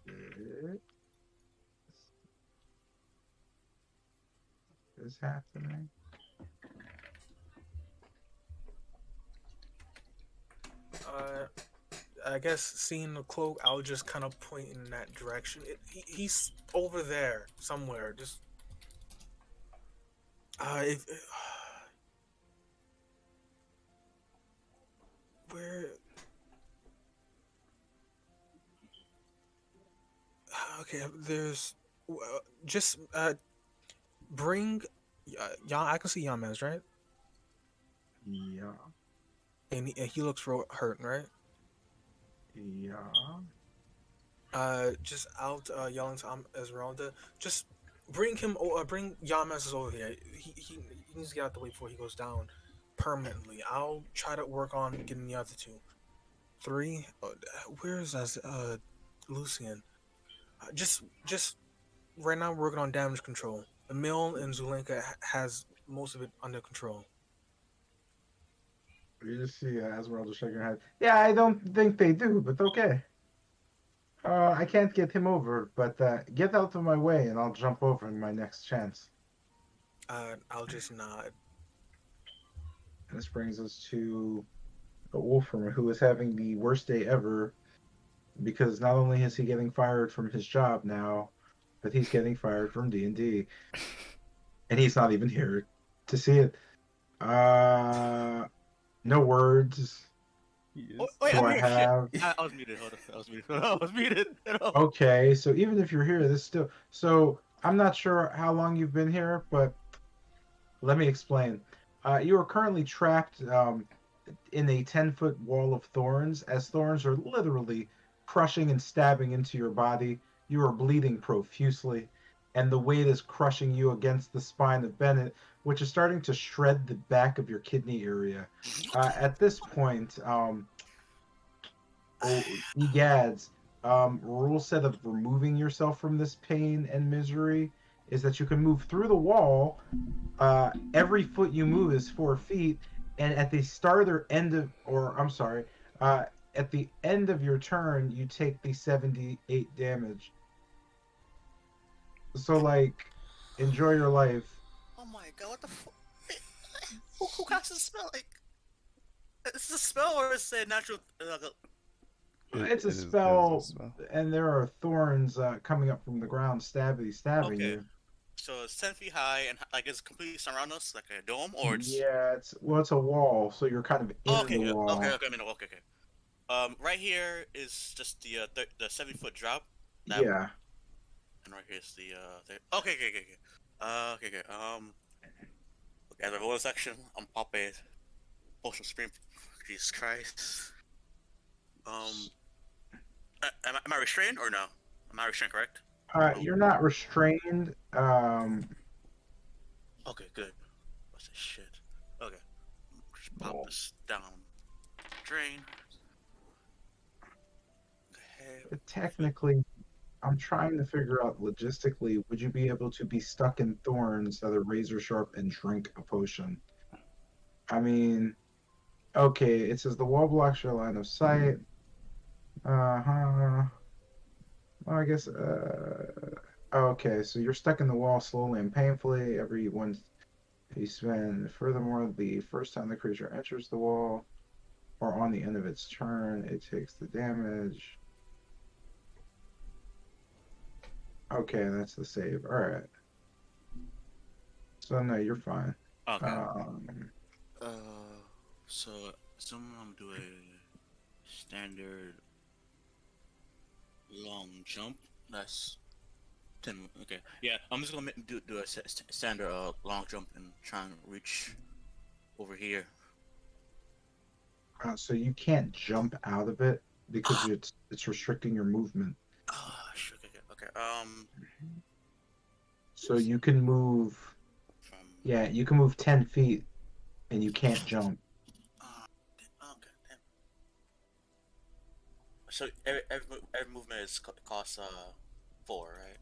this is happening. Uh, I guess seeing the cloak, I'll just kind of point in that direction. He's over there somewhere. Just if where? Okay, there's just bring. I can see Yamez, right? Yeah, And he looks hurt, right? yeah. Just out yelling to Esmeralda. Just bring him. Bring Yamez over here. He needs to get out the way before he goes down permanently. I'll try to work on getting the other two. Three. Where is Lucian? Just right now, we're working on damage control. Emil and Zulenka has most of it under control. You just see Esmeralda shaking her head. Yeah, I don't think they do, but okay. I can't get him over, but get out of my way and I'll jump over in my next chance. I'll just nod. And this brings us to a Wolfram who is having the worst day ever because not only is he getting fired from his job now, but he's getting fired from D&D. And he's not even here to see it. No words. Yes. Wait, Do I'm I here. have? Shit. I was muted. Hold on. I was muted. I was muted. Okay, so even if you're here, this still. So I'm not sure how long you've been here, but let me explain. You are currently trapped in a 10-foot wall of thorns, as thorns are literally crushing and stabbing into your body. You are bleeding profusely, and the weight is crushing you against the spine of Bennett, which is starting to shred the back of your kidney area. At this point, egads, rule set of removing yourself from this pain and misery is that you can move through the wall. Every foot you move is 4 feet, and at the start or end of, or I'm sorry, at the end of your turn, you take the 78 damage. So, like, Enjoy your life. Oh my god, what the fuck? Who casts a spell? Like, is this a spell or is it natural? It's a it is a spell, spell. and there are thorns coming up from the ground, stabbing Okay, you. so it's 10 feet high and like it's completely surround us like a dome, or it's Yeah, it's a wall, so you're kind of oh, in okay, the okay, wall. okay. I mean, okay, okay. Right here is just the 7 foot drop. That Yeah. and right here's the okay, okay, okay, okay. Okay, okay. Okay, as a bonus action, I'm popping potion stream. Jesus Christ. Um, am I restrained or no? Am I restrained, correct? No. You're not restrained. Okay, good. What's this shit? Okay, just pop Well, this down. Drain. Okay. technically, I'm trying to figure out logistically, would you be able to be stuck in thorns that are razor sharp and drink a potion? I mean, okay, it says the wall blocks your line of sight. Uh-huh. Well, I guess, okay, so you're stuck in the wall slowly and painfully every one you spend. Furthermore, the first time the creature enters the wall or on the end of its turn, it takes the damage. Okay, that's the save. All right. So no, you're fine. Okay. Um, Uh, so I'm do a standard long jump. That's 10. Okay. Yeah, I'm just gonna do a standard long jump and try and reach over here. so you can't jump out of it because it's restricting your movement. Ah, sure. Okay, okay. So you can move. From Yeah, you can move 10 feet, and you can't jump. okay. Damn. So every movement is costs 4, right?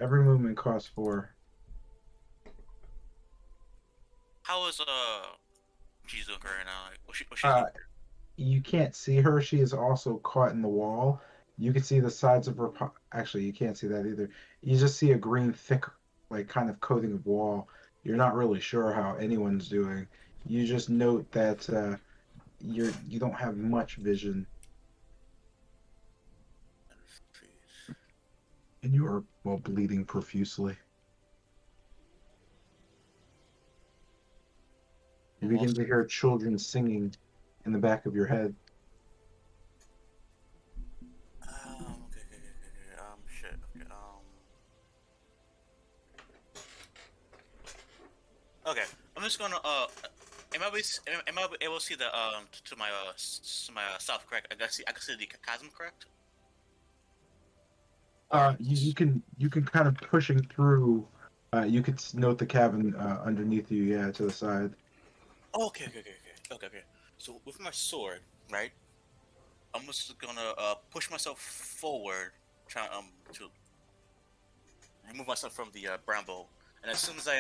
Every movement costs 4. How is she's doing right now? Like, what she's Uh, doing? you can't see her. She is also caught in the wall. You can see the sides of her. Actually, you can't see that either. You just see a green, thick, like kind of coating of wall. You're not really sure how anyone's doing. You just note that you don't have much vision, and you are well bleeding profusely. You begin to hear children singing in the back of your head. Okay, okay, okay, okay. Shit. Okay. Okay. I'm just gonna am I able to see the to my to my south, correct? I can see the chasm, correct? Or You can kind of pushing through. You could note the cabin underneath you, yeah, to the side. okay, okay, okay, okay, okay, okay. So with my sword, right? I'm just gonna push myself forward, trying to remove myself from the bramble, and as soon as I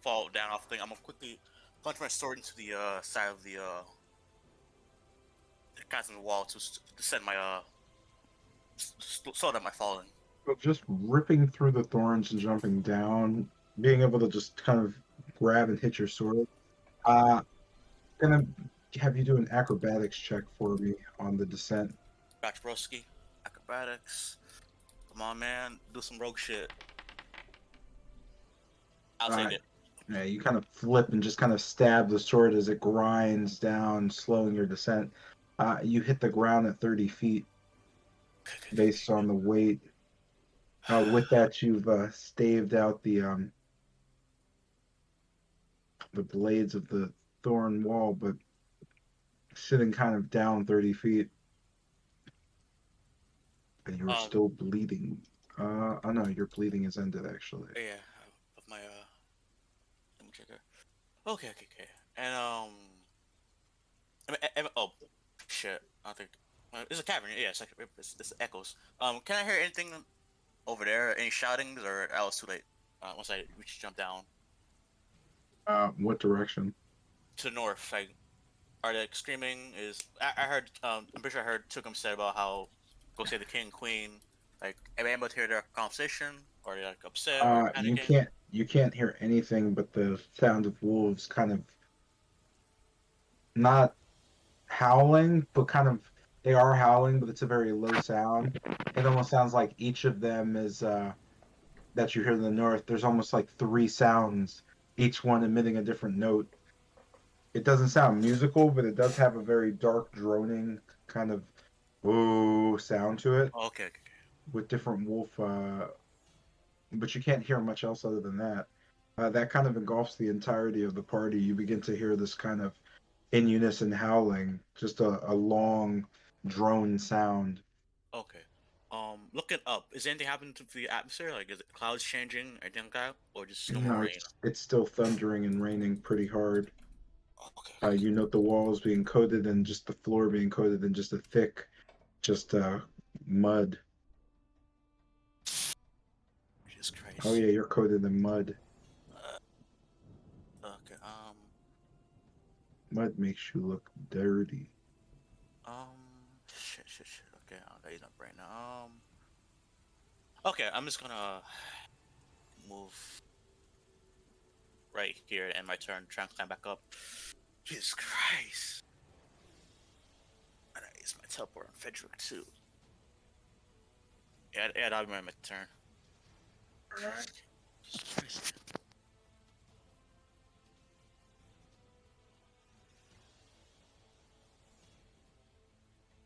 fall down off the thing, I'm gonna quickly punch my sword into the side of the chasm wall to send my slow down my falling. But just ripping through the thorns and jumping down, being able to just kind of grab and hit your sword. Uh, gonna have you do an acrobatics check for me on the descent. Gotcha, broski. Acrobatics. Come on, man. Do some rogue shit. I'll Uh, take it. yeah, you kind of flip and just kind of stab the sword as it grinds down, slowing your descent. You hit the ground at 30 feet based on the weight. With that, you've staved out the blades of the thorn wall, but sitting kind of down 30 feet, and you're Um, still bleeding. Oh no, your bleeding is ended actually. yeah. Of my let me check it. Okay, okay, okay. And oh shit. I think it's a cavern. Yeah, it's echoes. Can I hear anything over there? Any shoutings, or I was too late? Once I reach jump down What direction? to the north, like are they screaming? I heard. I'm pretty sure I heard Tukum said about how go say the king, queen, Like, am I able to hear their conversation, or they're like upset or You panicking? can't hear anything but the sound of wolves kind of not howling, but kind of they are howling, but it's a very low sound. It almost sounds like each of them is that you hear in the north. There's almost like three sounds, each one emitting a different note. It doesn't sound musical, but it does have a very dark, droning kind of ooh sound to it Oh, okay, okay, okay. with different wolf. But you can't hear much else other than that. That kind of engulfs the entirety of the party. You begin to hear this kind of in unison howling, just a long drone sound. Okay. Looking up, is anything happening to the atmosphere? Like, is it clouds changing, anything like that, or just no more No, rain? it's still thundering and raining pretty hard. Okay, okay, You note the walls being coated and just the floor being coated in just a thick, just mud. Jesus Oh Christ. yeah, you're coated in mud. Okay. Mud makes you look dirty. Shit. Okay, that is not brain now. Okay, I'm just gonna move right here and my turn, try and climb back up. Jesus Christ. And I use my teleport on Frederick too. Yeah, that'll be my turn. Jesus Christ.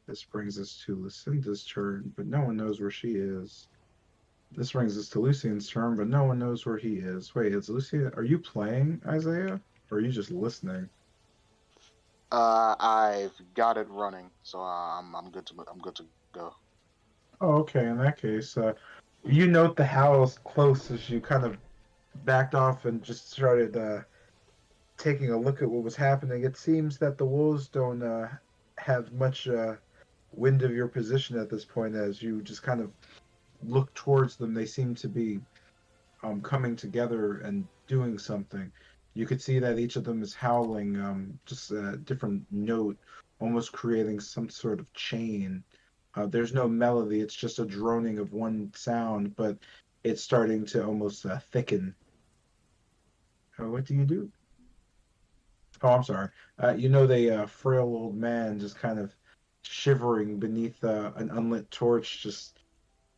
This brings us to Lucinda's turn, but no one knows where she is. This brings us to Lucian's turn, but no one knows where he is. Wait, is Lucian? Are you playing, Isaiah? Or are you just listening? I've got it running, so I'm good to go. Oh, okay. In that case, you note the howls close as you kind of backed off and just started taking a look at what was happening. It seems that the wolves don't have much wind of your position at this point. As you just kind of look towards them, they seem to be coming together and doing something. You could see that each of them is howling just a different note, almost creating some sort of chain. There's no melody, it's just a droning of one sound, but it's starting to almost thicken. What do you do? Oh, I'm sorry. You know, the frail old man just kind of shivering beneath an unlit torch, just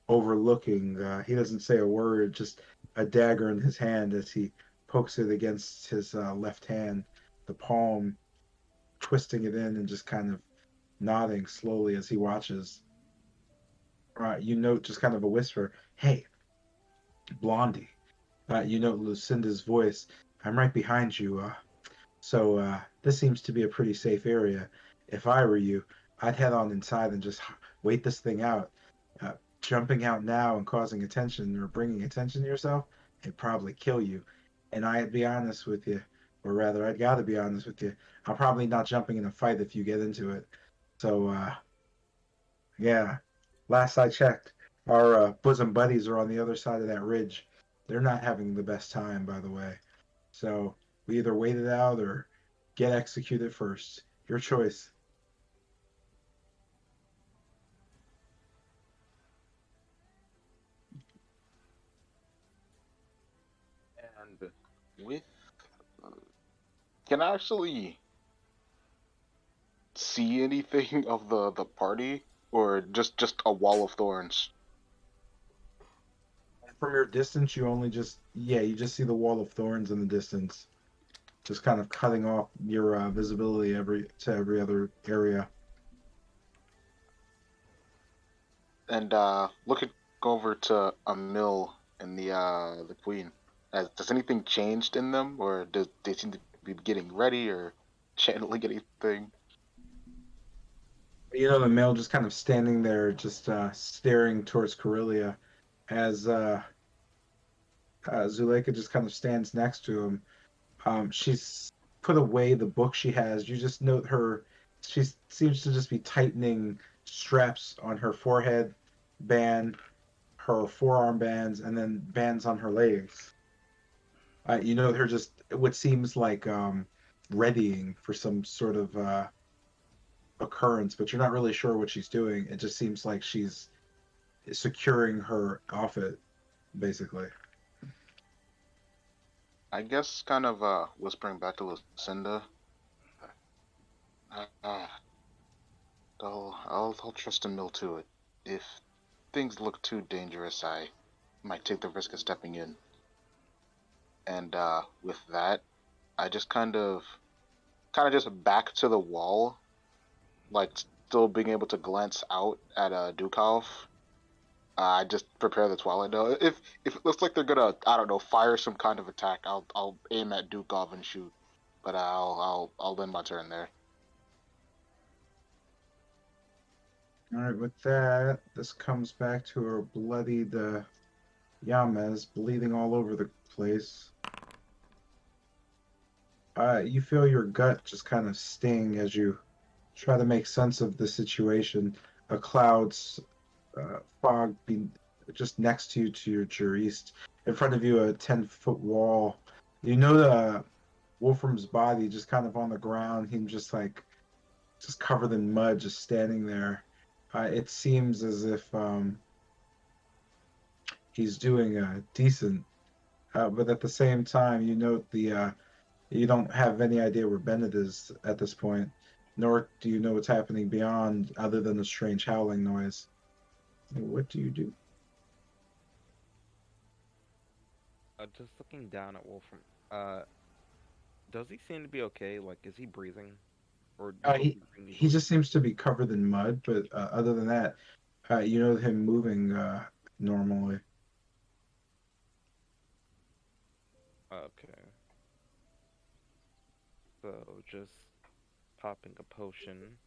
overlooking. He doesn't say a word, just a dagger in his hand as he pokes it against his left hand, the palm, twisting it in and just kind of nodding slowly as he watches. You note just kind of a whisper, "Hey, Blondie." You note Lucinda's voice. "I'm right behind you. So this seems to be a pretty safe area. If I were you, I'd head on inside and just wait this thing out. Uh, Jumping out now and causing attention or bringing attention to yourself, it'd probably kill you. And I'd be honest with you, or rather, I'd gotta be honest with you. I'm probably not jumping in a fight if you get into it. So yeah. Last I checked, our bosom buddies are on the other side of that ridge. They're not having the best time, by the way. So we either wait it out or get executed first. Your choice." And with can I actually see anything of the party, or just a wall of thorns? From your distance, you only just you just see the wall of thorns in the distance, just kind of cutting off your visibility every other area. And looking over to a mill and the queen. Has anything changed in them, or does they seem to be getting ready or channeling anything? You know, the male just kind of standing there, just staring towards Corellia, as Zuleika just kind of stands next to him. She's put away the book she has. You just note her. She seems to just be tightening straps on her forehead band, her forearm bands, and then bands on her legs. You know her just what seems like readying for some sort of occurrence, but you're not really sure what she's doing. It just seems like she's securing her off it, basically. I guess kind of whispering back to Lucinda. Uh, I'll trust Emil to it. If things look too dangerous, I might take the risk of stepping in. And with that, I just kind of just back to the wall, like still being able to glance out at Dukov. I just prepare the Twilight Dove. If it looks like they're gonna, I don't know, fire some kind of attack, I'll aim at Dukov and shoot. But I'll end my turn there. All right, with that, this comes back to her bloodied Yamez, bleeding all over the place. You feel your gut just kind of sting as you try to make sense of the situation. A cloud's fog be just next to your east. In front of you, a 10-foot wall. You know the Wolfram's body just kind of on the ground. Him just covered in mud, just standing there. It seems as if he's doing decent, but at the same time, you note you don't have any idea where Bennett is at this point, nor do you know what's happening beyond, other than the strange howling noise. What do you do? Just looking down at Wolfram. Does he seem to be okay? Like, is he breathing? Or Uh, will he he bring me he bleed? just seems to be covered in mud, but other than that, you know him moving normally. Okay. So, just popping a potion.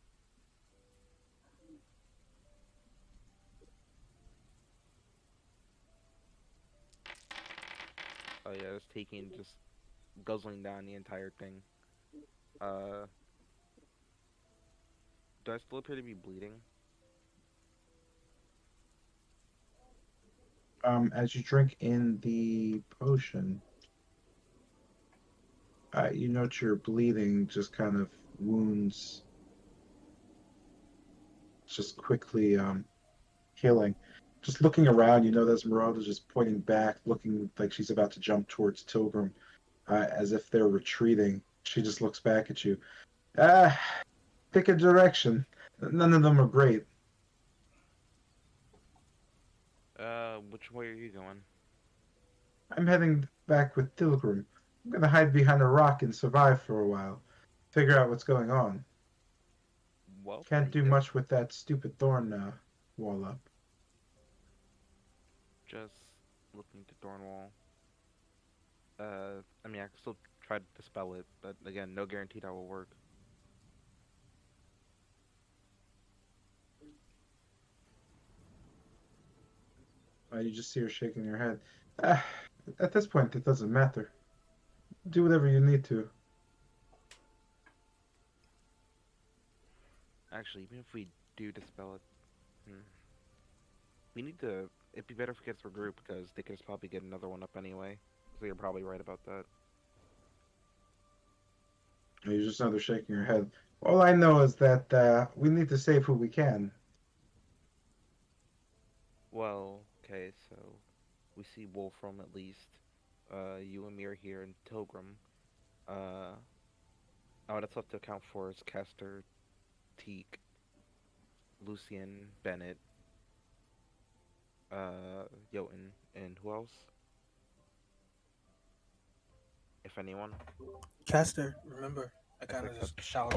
Oh yeah, just guzzling down the entire thing. Uh, do I still appear to be bleeding? As you drink in the potion, you note your bleeding just kind of wounds just quickly healing. Just looking around, you know, Esmeralda's just pointing back, looking like she's about to jump towards Tilgrim, as if they're retreating. She just looks back at you. Ah, pick a direction. None of them are great. Which way are you going? I'm heading back with Tilgrim. I'm gonna hide behind a rock and survive for a while. Figure out what's going on. Well, Can't I do guess much with that stupid thorn wall up. just looking to Thornwall. I mean, I can still try to dispel it, but again, no guarantee that will work. You just see her shaking her head. Ah, at this point, it doesn't matter. Do whatever you need to. Actually, even if we do dispel it, we need to. It'd be better if we get to regroup because they could just probably get another one up anyway. So you're probably right about that. You just know they're shaking her head. All I know is that we need to save who we can. Well, okay, so we see Wolfram at least. You and me are here in Tilgrim. Uh, oh, that's left to account for is Kester, Teak, Lucian, Bennett, Jotun, and who else? If anyone. Caster, remember, I I kind said, of just Kester. shout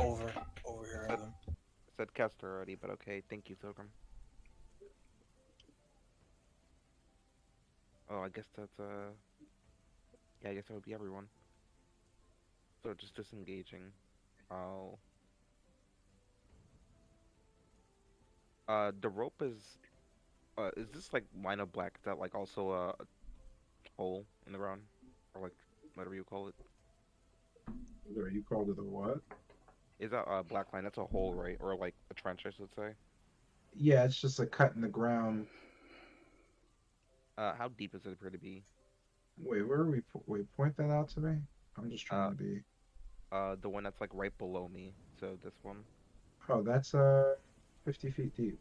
over here at them. I said Kester already, but okay. Thank you, Tilgrim. Oh, I guess that's yeah, I guess that would be everyone. So just disengaging. I'll the rope is this like line of black? Is that like also a hole in the ground? Or like whatever you call it? You called it a what? Is that a black line? That's a hole, right? Or like a trench, I should say. Yeah, it's just a cut in the ground. How deep does it appear to be? Wait, where are we? Wait, point that out to me. I'm just trying Uh, to be. the one that's like right below me. So this one, Oh, that's 50 feet deep.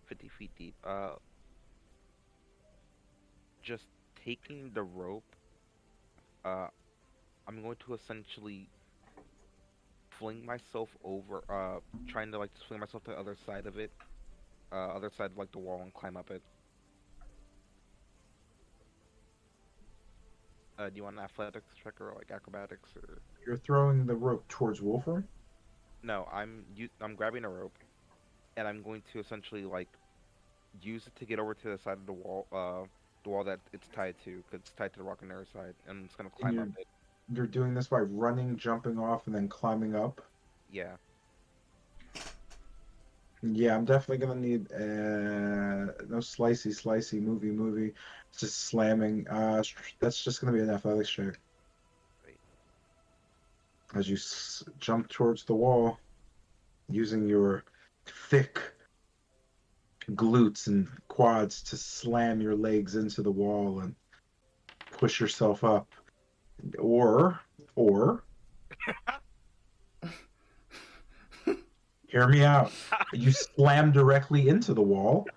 50 feet deep. Just taking the rope. I'm going to essentially fling myself over. Trying to like swing myself to the other side of it. Other side of like the wall and climb up it. Do you want an athletics check or like acrobatics or? You're throwing the rope towards Wolfram? No, I'm grabbing a rope, and I'm going to essentially like use it to get over to the side of the wall that it's tied to, because it's tied to the rock on the other side, and it's gonna And climb up it. you're doing this by running, jumping off, and then climbing up? Yeah. Yeah, I'm definitely gonna need no slicey, movie. It's just slamming. That's just gonna be an athletics check. Right. As you jump towards the wall, using your thick glutes and quads to slam your legs into the wall and push yourself up. Or, hear me out. You slam directly into the wall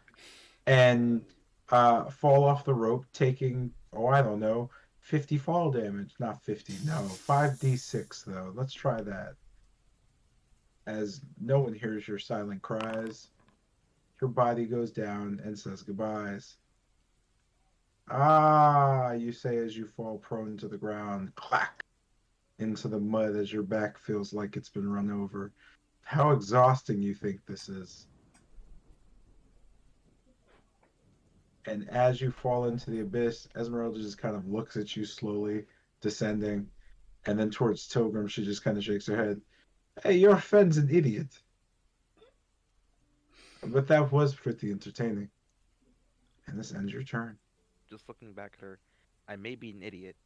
and fall off the rope, taking, I don't know, 50 fall damage. Not 50, no. 5d6, though. Let's try that. As no one hears your silent cries, your body goes down and says goodbyes. Ah, you say as you fall prone to the ground, clack, into the mud as your back feels like it's been run over. How exhausting you think this is. And as you fall into the abyss, Esmeralda just kind of looks at you slowly, descending, and then towards Tilgrim, she just kind of shakes her head. Hey, your friend's an idiot. But that was pretty entertaining. And this ends your turn. Just looking back at her, I may be an idiot,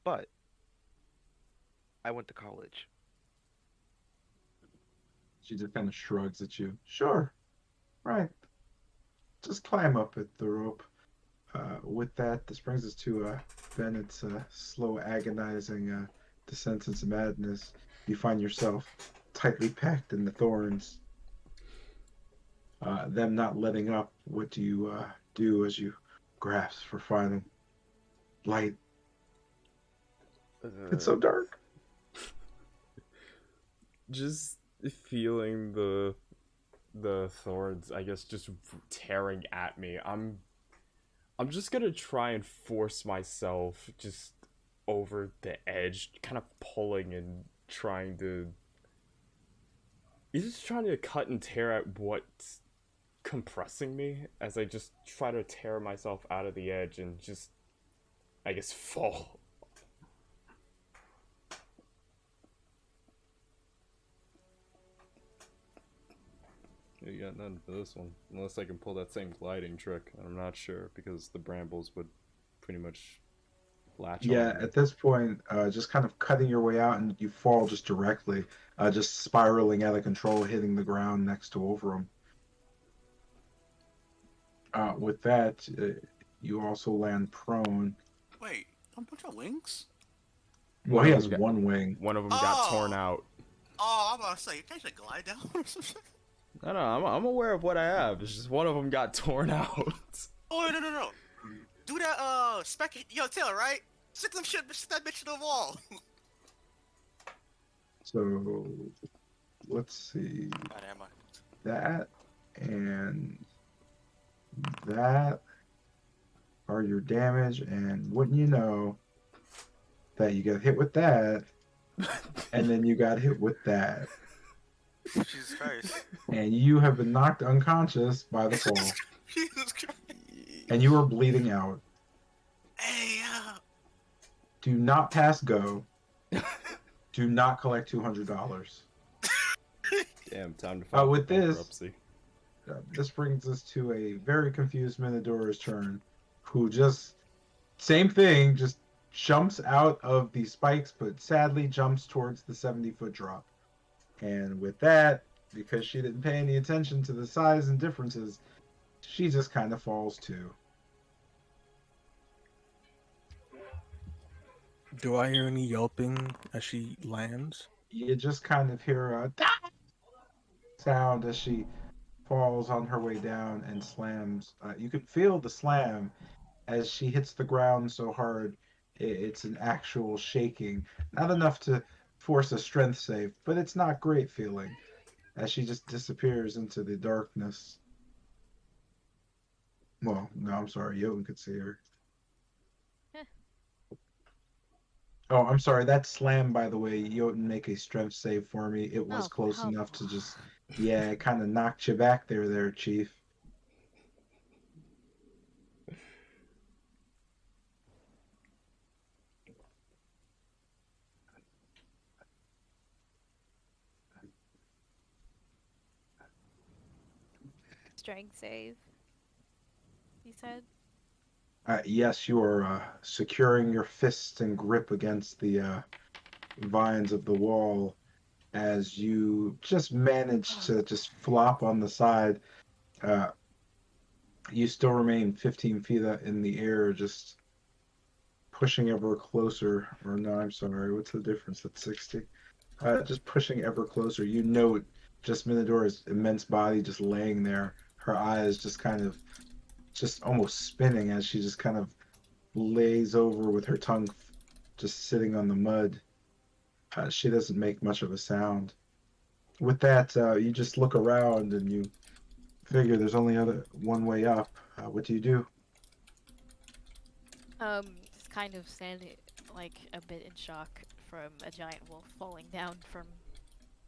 but I went to college. She just kind of shrugs at you. Sure, right. Just climb up at the rope. With that, this brings us to Bennett's slow, agonizing descent into madness. You find yourself tightly packed in the thorns. Them not letting up. What do you do as you grasp for final light? It's so dark. Just feeling the thorns, I guess, just tearing at me. I'm just gonna try and force myself just over the edge, kind of pulling and trying to. He's just trying to cut and tear at what's compressing me as I just try to tear myself out of the edge and just, I guess, fall. You got nothing for this one. Unless I can pull that same gliding trick. I'm not sure, because the brambles would pretty much latch on. Yeah, at this point, just kind of cutting your way out, and you fall just directly, just spiraling out of control, hitting the ground next to Overham. With that, you also land prone. Wait, don't bunch of wings? Well, he has one wing. One of them got torn out. Oh, I'm about to say, you can't just glide down or something. No, I'm aware of what I have. It's just one of them got torn out. Oh, no. Do that, yo, Taylor, right? Stick that bitch to the wall. So, let's see. God, am I? That and that are your damage, and wouldn't you know that you got hit with that, and then you got hit with that. Jesus Christ. And you have been knocked unconscious by the fall. Jesus Christ. And you are bleeding out. Hey, Do not pass go. Do not collect $200. Damn, time to file with bankruptcy. This brings us to a very confused Minodora's turn, who just, same thing, just jumps out of the spikes, but sadly jumps towards the 70-foot drop. And with that, because she didn't pay any attention to the size and differences, she just kind of falls too. Do I hear any yelping as she lands? You just kind of hear a sound as she falls on her way down and slams. You can feel the slam as she hits the ground so hard. It's an actual shaking. Not enough to force a strength save, but it's not great feeling as she just disappears into the darkness. Well, no, I'm sorry. Jotun could see her. Heh. Oh, I'm sorry. That slam, by the way, Jotun make a strength save for me. It was Oh, close help. enough to just, yeah, it kind of knocked you back there, Chief. Strength save, you said? Yes, you are securing your fists and grip against the vines of the wall as you just manage to just flop on the side. Uh, you still remain 15 feet in the air, just pushing ever closer. Or no, I'm sorry. What's the difference at 60? Just pushing ever closer. You note just Minodora's immense body just laying there, her eyes just kind of just almost spinning as she just kind of lays over with her tongue just sitting on the mud. She doesn't make much of a sound. With that, you just look around and you figure there's only other one way up. What do you do? Just kind of standing like a bit in shock from a giant wolf falling down from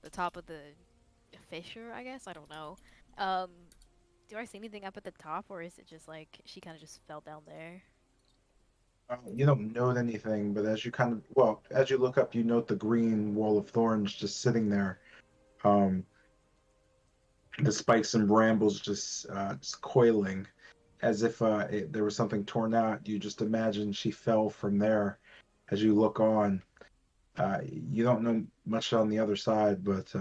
the top of the fissure, I guess. I don't know. Um, do I see anything up at the top, or is it just like she kind of just fell down there? You don't note anything, but as you kind of, well, as you look up, you note the green wall of thorns just sitting there. Um, the spikes and brambles just coiling, as if there was something torn out. You just imagine she fell from there. As you look on, you don't know much on the other side, but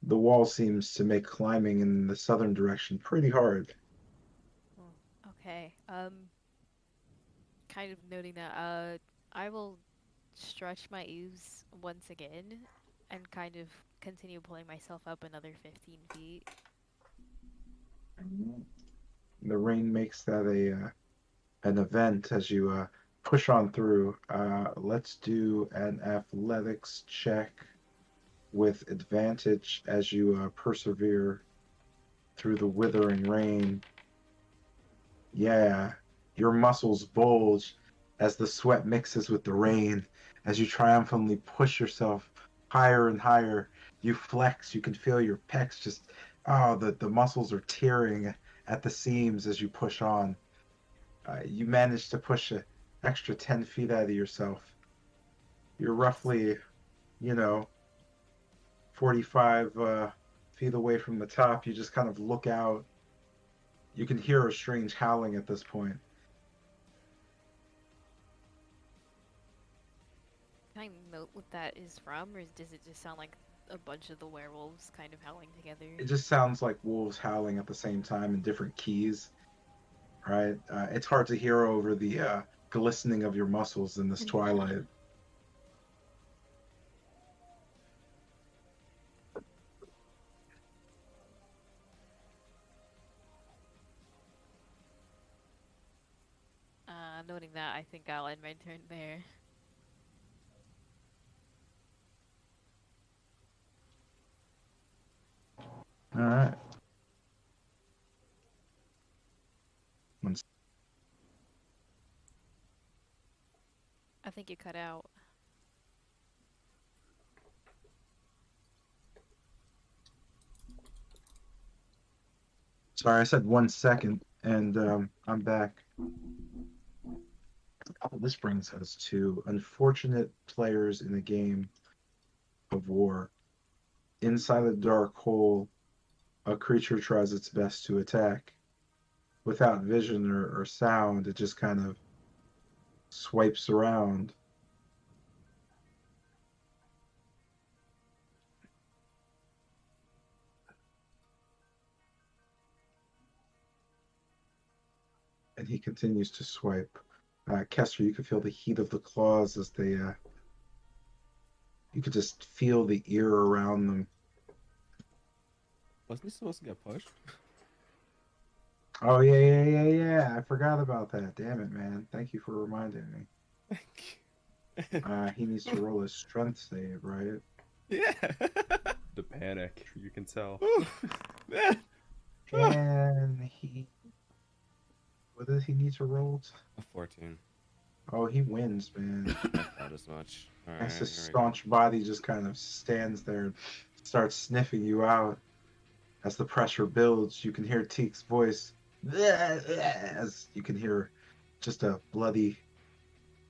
the wall seems to make climbing in the southern direction pretty hard. Oh, okay. Kind of noting that. I will stretch my eaves once again and kind of continue pulling myself up another 15 feet. The rain makes that a an event as you push on through. Let's do an athletics check with advantage as you persevere through the withering rain. Yeah, your muscles bulge as the sweat mixes with the rain. As you triumphantly push yourself higher and higher, you flex. You can feel your pecs just, oh, the muscles are tearing at the seams as you push on. You manage to push an extra 10 feet out of yourself. You're roughly, you know, 45 feet away from the top. You just kind of look out. You can hear a strange howling at this point. Can I note what that is from, or does it just sound like a bunch of the werewolves kind of howling together? It just sounds like wolves howling at the same time in different keys, right? It's hard to hear over the glistening of your muscles in this twilight. Noting that, I think I'll end my turn there. All right. I think you cut out. Sorry, I said 1 second, and I'm back. Oh, this brings us to unfortunate players in a game of war. Inside a dark hole, a creature tries its best to attack. Without vision or sound, it just kind of swipes around. And he continues to swipe. Kester, you can feel the heat of the claws as they, you could just feel the ear around them. Wasn't he supposed to get pushed? Oh yeah. I forgot about that. Damn it, man. Thank you for reminding me. He needs to roll his strength save, right? Yeah. The panic, you can tell. Man. And what does he need to roll? A 14. Oh, he wins, man. I thought as much. Alright, As his here we go. staunch body just kind of stands there and starts sniffing you out. As the pressure builds, you can hear Teek's voice. As you can hear just a bloody,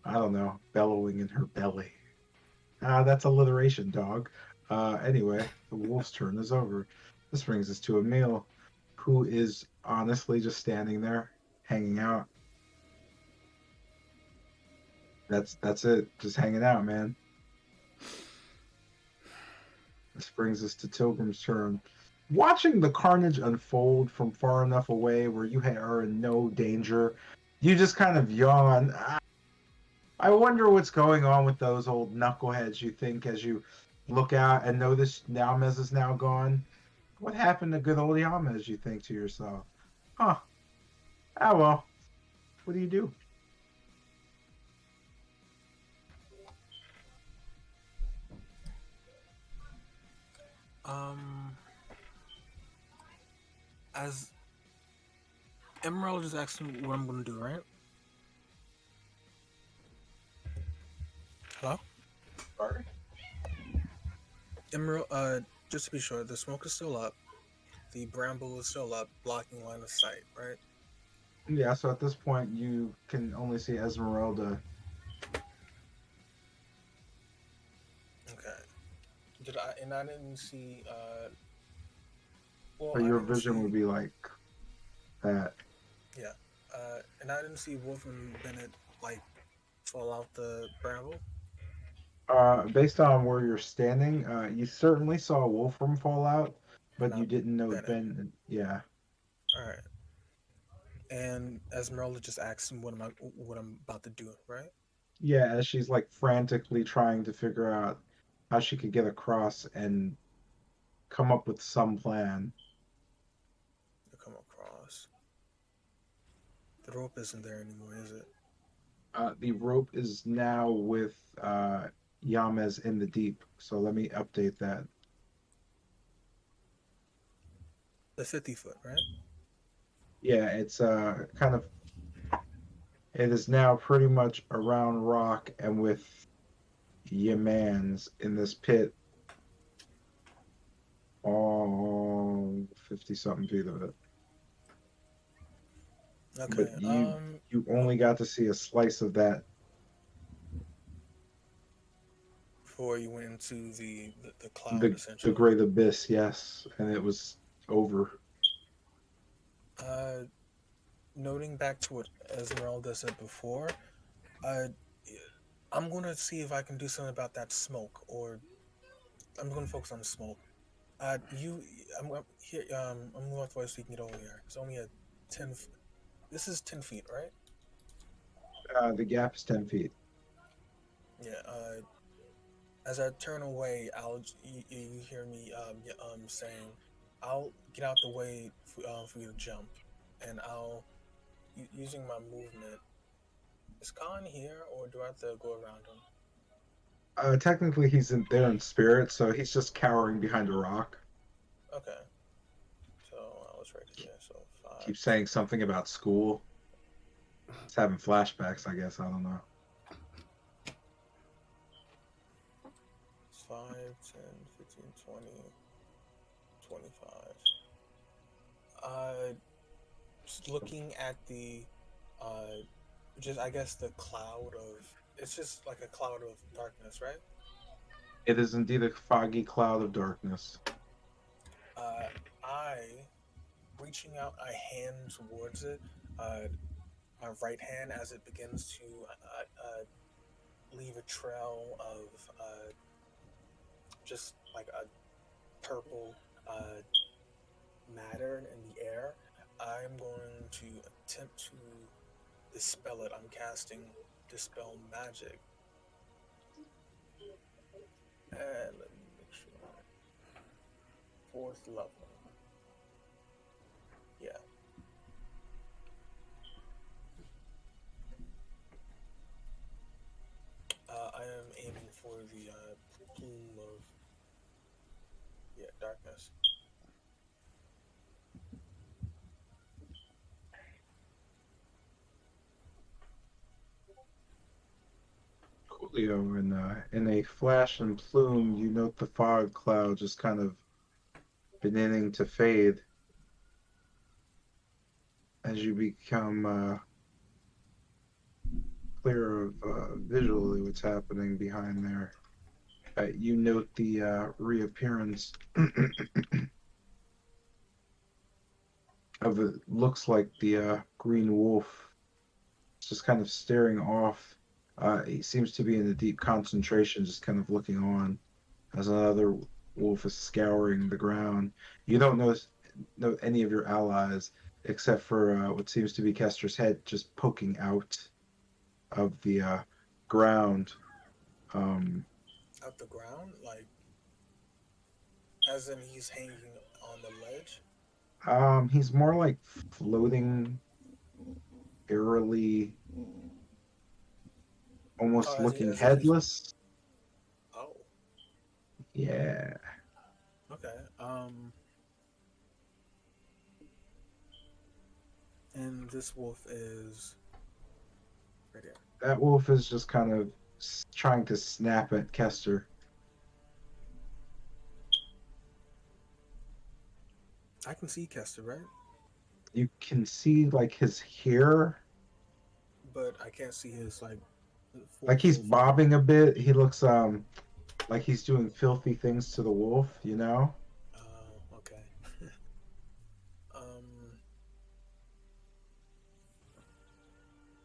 I don't know, bellowing in her belly. That's alliteration, dog. Anyway, the wolf's turn is over. This brings us to Emil, who is honestly just standing there, hanging out. That's it. Just hanging out, man. This brings us to Tilgrim's turn. Watching the carnage unfold from far enough away where you are in no danger, you just kind of yawn. I wonder what's going on with those old knuckleheads, you think, as you look out and notice Yamez is now gone. What happened to good old Yamez, you think to yourself? Huh. Ah, well. What do you do? As Emerald is asking what I'm gonna do, right? Hello? Sorry? Emerald, just to be sure, the smoke is still up. The bramble is still up, blocking line of sight, right? Yeah, so at this point, you can only see Esmeralda. Okay. I didn't see, well, But I your didn't vision see, would be like that. yeah. And I didn't see Wolf and Bennett, like, fall out the bramble. Based on where you're standing, you certainly saw Wolfram fall out, but Not you didn't know Bennett. Ben. Yeah. Alright. And Esmeralda just asked him what I'm about to do, right? Yeah, as she's like frantically trying to figure out how she could get across and come up with some plan. To come across. The rope isn't there anymore, is it? The rope is now with Yamez in the deep, so let me update that. The 50-foot, right? Yeah, it's kind of. It is now pretty much around rock and with Yamans in this pit. All 50 something feet of it. Okay. But you only got to see a slice of that. Before you went into the cloud, The essentially. great abyss, yes, and it was over. Noting back to what Esmeralda said before, I'm going to see if I can do something about that smoke, or I'm going to focus on the smoke. I'm here. I'm moving off the way so you can get over here. It's only a 10. This is 10 feet, right? The gap is 10 feet. Yeah. As I turn away, you hear me saying, "I'll get out the way for you to jump, and using my movement." Is Khan here, or do I have to go around him? Technically, he's there in spirit, so he's just cowering behind a rock. Okay. So I was right here. So 5. Keeps saying something about school. He's having flashbacks, I guess. I don't know. 5, 10, 15, 20, 25. Just looking at the, just I guess the cloud of, it's just like a cloud of darkness, right? It is indeed a foggy cloud of darkness. I, reaching out a hand towards it, my right hand as it begins to leave a trail of just like a purple matter in the air. I'm going to attempt to dispel it. I'm casting Dispel Magic. And let me make sure. 4th level. Yeah. I am aiming for the plume of darkness. Coolio, in a flash and plume, you note the fog cloud just kind of beginning to fade as you become clear of visually what's happening behind there. You note the reappearance of it looks like the green wolf just kind of staring off. He seems to be in a deep concentration, just kind of looking on as another wolf is scouring the ground. You don't know any of your allies except for what seems to be Kester's head just poking out of the ground. Um, Out the ground, like as in he's hanging on the ledge. he's more like floating eerily, Oh, almost as he, looking as if he's. headless. Oh, Yeah, okay. And this wolf is right here. that wolf is just kind of trying to snap at Kester. I can see Kester, right? You can see like his hair, But I can't see his like he's full form. bobbing a bit. He looks like he's doing filthy things to the wolf, you know? Okay. um.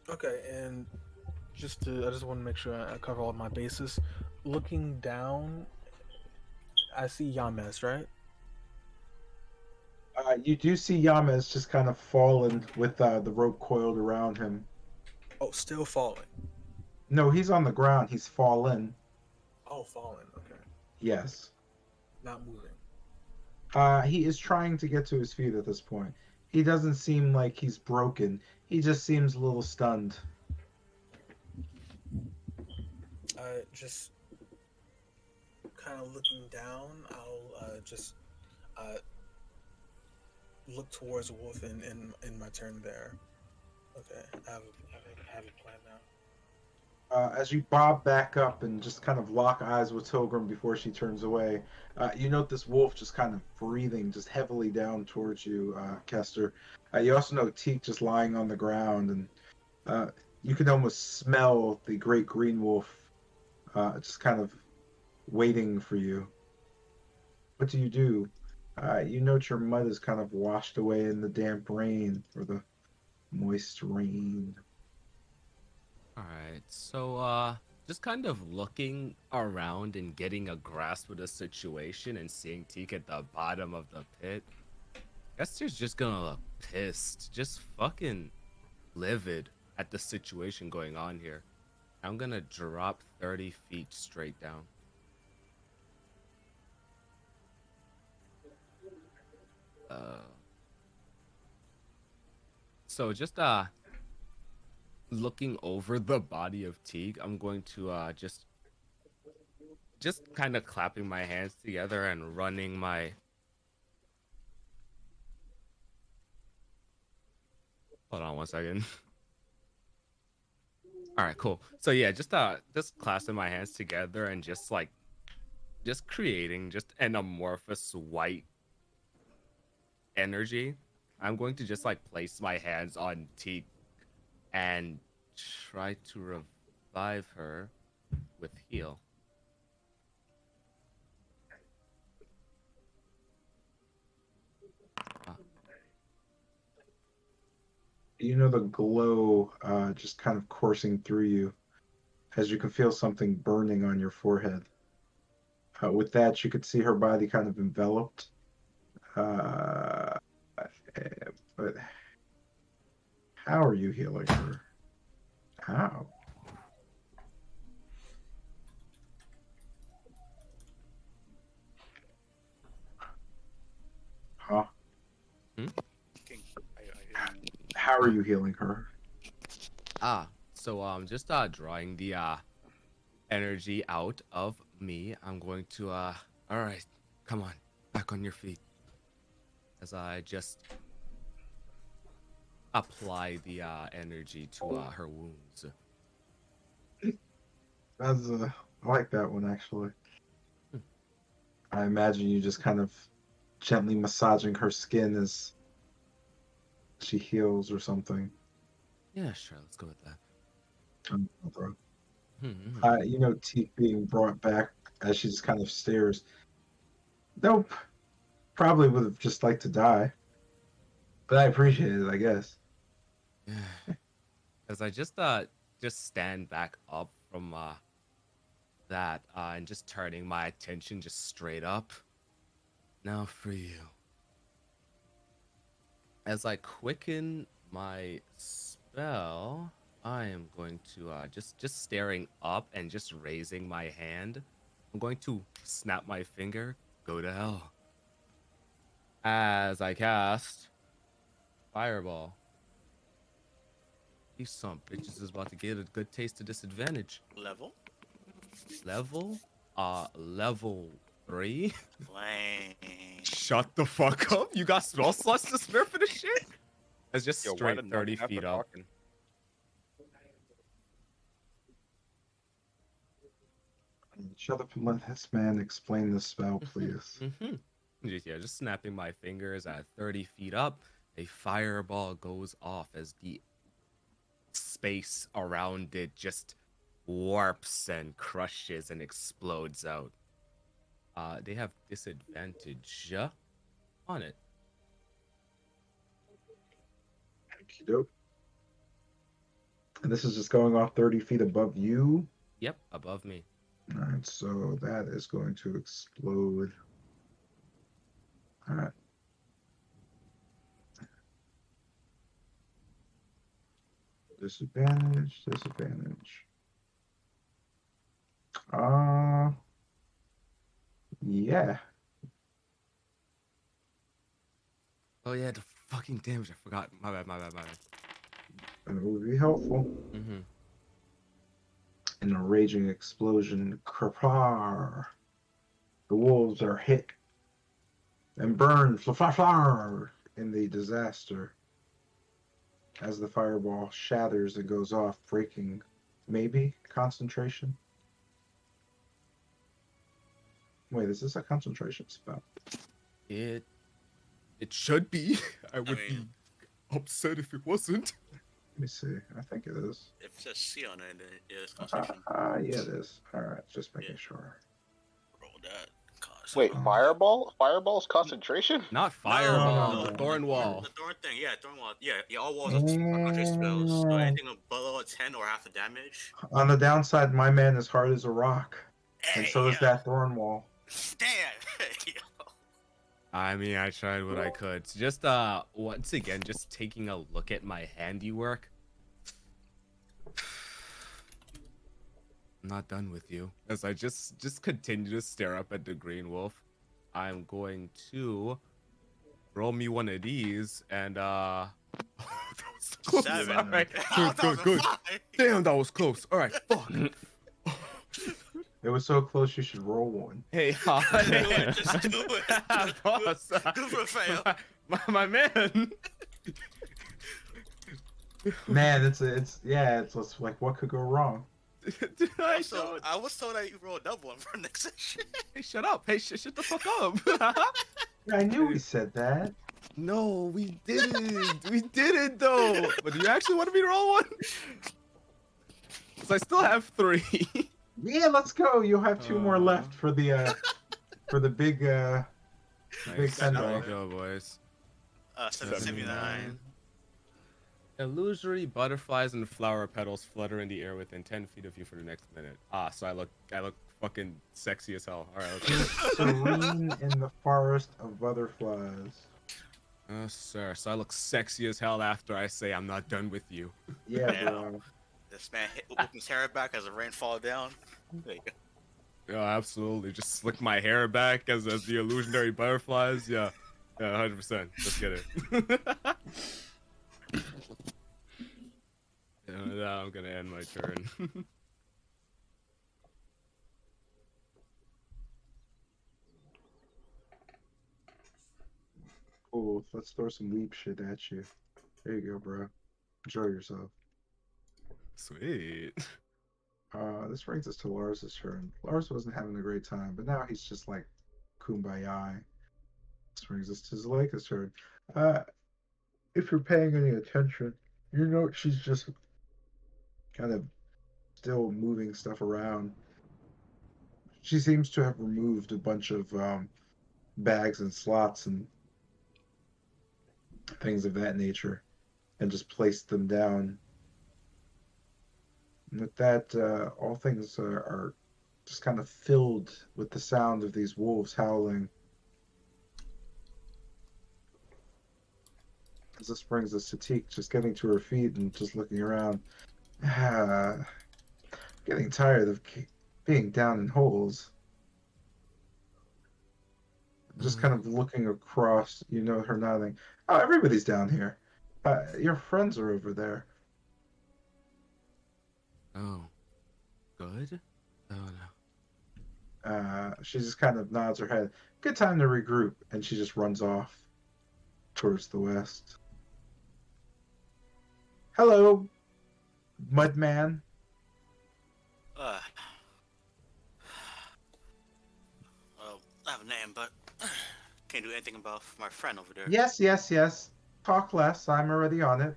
Okay, and I just want to make sure I cover all my bases. Looking down, I see Yames, right? You do see Yamas just kind of fallen with the rope coiled around him. Oh, still falling. No, he's on the ground. He's fallen. Oh, falling. Okay, Yes. not moving. He is trying to get to his feet at this point. He doesn't seem like he's broken. He just seems a little stunned. Just kind of looking down. I'll just uh, look towards Wolf in my turn there. Okay, I have a plan now. As you bob back up and just kind of lock eyes with Pilgrim before she turns away, you note this wolf just kind of breathing just heavily down towards you, Kester. You also know Teak just lying on the ground, and you can almost smell the great green wolf just kind of waiting for you. What do you do? You note your mud is kind of washed away in the damp rain or the moist rain. Alright, so just kind of looking around and getting a grasp of the situation and seeing Teak at the bottom of the pit. Esther's just gonna look pissed, just fucking livid at the situation going on here. I'm gonna drop 30 feet straight down. So just looking over the body of Teague, I'm going to just kind of clapping my hands together and running my. Hold on one second. All right, cool. So yeah, just clasping my hands together and just creating just an amorphous white energy. I'm going to just like place my hands on Teague and try to revive her with heal. You know the glow just kind of coursing through you as you can feel something burning on your forehead. With that, you could see her body kind of enveloped. Uh, but how are you healing her? How? Huh? Hmm? are you healing her? So just drawing the energy out of me. I'm going to all right, come on, back on your feet. As I just apply the energy to her wounds. That's I like that one actually. Hmm. I imagine you just kind of gently massaging her skin as she heals or something. Yeah, sure, let's go with that. Bro. Hmm. You know, teeth being brought back as she just kind of stares. Nope. Probably would have just liked to die. But I appreciate it, I guess. As I just stand back up from that and just turning my attention just straight up. Now for you. As I quicken my spell, I am going to just staring up and just raising my hand. I'm going to snap my finger, go to hell. As I cast Fireball. These some bitches is about to get a good taste of disadvantage. Level? Level 3. Flame. Shut the fuck up. You got spell slots to spare for this shit? It's just Yo, why straight the 30 knife feet after up. talking? Shut up and let this man explain the spell, please. Just snapping my fingers at 30 feet up. A fireball goes off as the space around it just warps and crushes and explodes out. They have disadvantage on it. Okie doke. And this is just going off 30 feet above you. Yep, above me. All right, so that is going to explode. All right. Disadvantage, disadvantage. Yeah. Oh yeah, the fucking damage. I forgot. My bad. And it would be helpful. In a raging explosion, krapar. The wolves are hit and burned in the disaster as the fireball shatters and goes off, breaking maybe concentration. Wait, is this a concentration spell? It should be. I would be upset if it wasn't. Let me see. I think it is. If it says C on it, then it is concentration. Yeah, it is. All right, just making sure. Roll that. Wait, fireball? Fireball's concentration? Not fireball, No. the thorn wall. The thorn thing, yeah, thorn wall. Yeah, all walls are concentration spells. So anything below a 10 or half the damage. On the downside, my man is hard as a rock, and Hey, so is that thorn wall. Damn! I mean, I tried what I could. So just once again, just taking a look at my handiwork. I'm not done with you. As I just continue to stare up at the green wolf, I'm going to roll me one of these and that was close. 7. All right, good. Damn, that was close. All right, fuck. It was so close you should roll one. Hey, Just do it. boss. Good for a fail. My man. Man, it's like what could go wrong? I was told that you rolled a double one for next session. Hey, shut up. Hey, shut the fuck up. Yeah, I knew we said that. No, we didn't. We didn't, though. But do you actually want me to roll one? Because I still have 3. Yeah, let's go. You'll have 2 more left for the big big send There off. we go, boys. 779. Illusory butterflies and flower petals flutter in the air within 10 feet of you for the next minute. So I look fucking sexy as hell. All right, let's go. Serene in the forest of butterflies. Oh, sir. So I look sexy as hell after I say I'm not done with you. Yeah, Yeah. bro. This man whipped his hair back as the rain fall down. There you go. Yeah, absolutely. Just slick my hair back as the illusionary butterflies. Yeah, 100%. Let's get it. Now I'm gonna end my turn. Cool. Let's throw some leap shit at you. There you go, bro. Enjoy yourself. Sweet. This brings us to Lars's turn. Lars wasn't having a great time, but now he's just like kumbaya. This brings us to Zuleika's turn. Uh, if you're paying any attention, you know she's just kind of still moving stuff around. She seems to have removed a bunch of bags and slots and things of that nature and just placed them down. And with that, all things are just kind of filled with the sound of these wolves howling. As this brings us to Teak just getting to her feet and just looking around. Getting tired of being down in holes. Just kind of looking across, you know, her nodding. Oh, everybody's down here. Your friends are over there. Oh, good? Oh no. She just kind of nods her head. Good time to regroup, and she just runs off towards the west. Hello, Mudman. Well, I have a name, but can't do anything about my friend over there. Yes. Talk less. I'm already on it.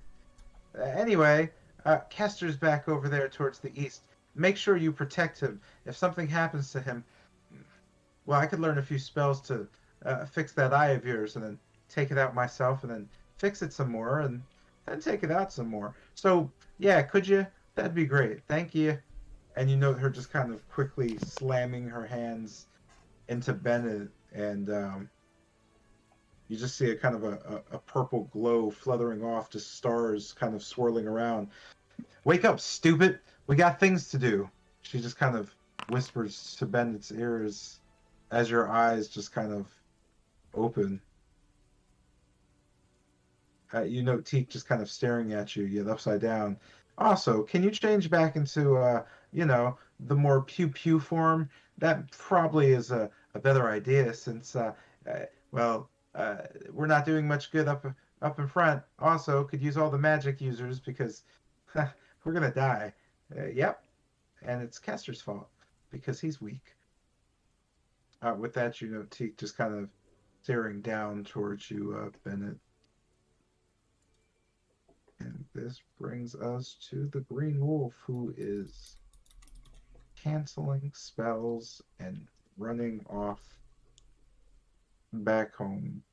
Anyway, Kester's back over there towards the east. Make sure you protect him. If something happens to him, well, I could learn a few spells to fix that eye of yours and then take it out myself and then fix it some more and then take it out some more. So, yeah, could you? That'd be great. Thank you. And you note her just kind of quickly slamming her hands into Bennett, and you just see a kind of a purple glow fluttering off, just stars kind of swirling around. Wake up, stupid! We got things to do. She just kind of whispers to Bennett's ears as your eyes just kind of open. You know Teak just kind of staring at you, yet upside down. Also, can you change back into, the more pew-pew form? That probably is a better idea since, well, we're not doing much good up in front. Also, could use all the magic users because we're gonna die. Yep, and it's Kester's fault because he's weak. With that, you know Teak just kind of staring down towards you, Bennett. And this brings us to the Green Wolf, who is canceling spells and running off back home.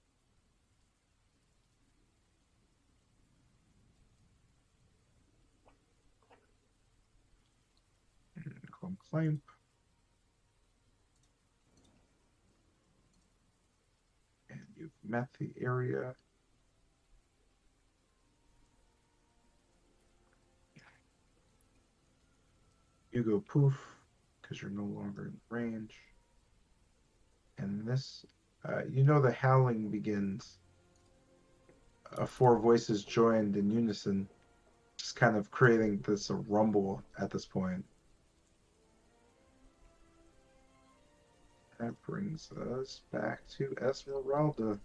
Clump clamp. And you've met the area. You go poof, because you're no longer in range. And this, you know the howling begins. Four voices joined in unison, just kind of creating this rumble at this point. That brings us back to Esmeralda,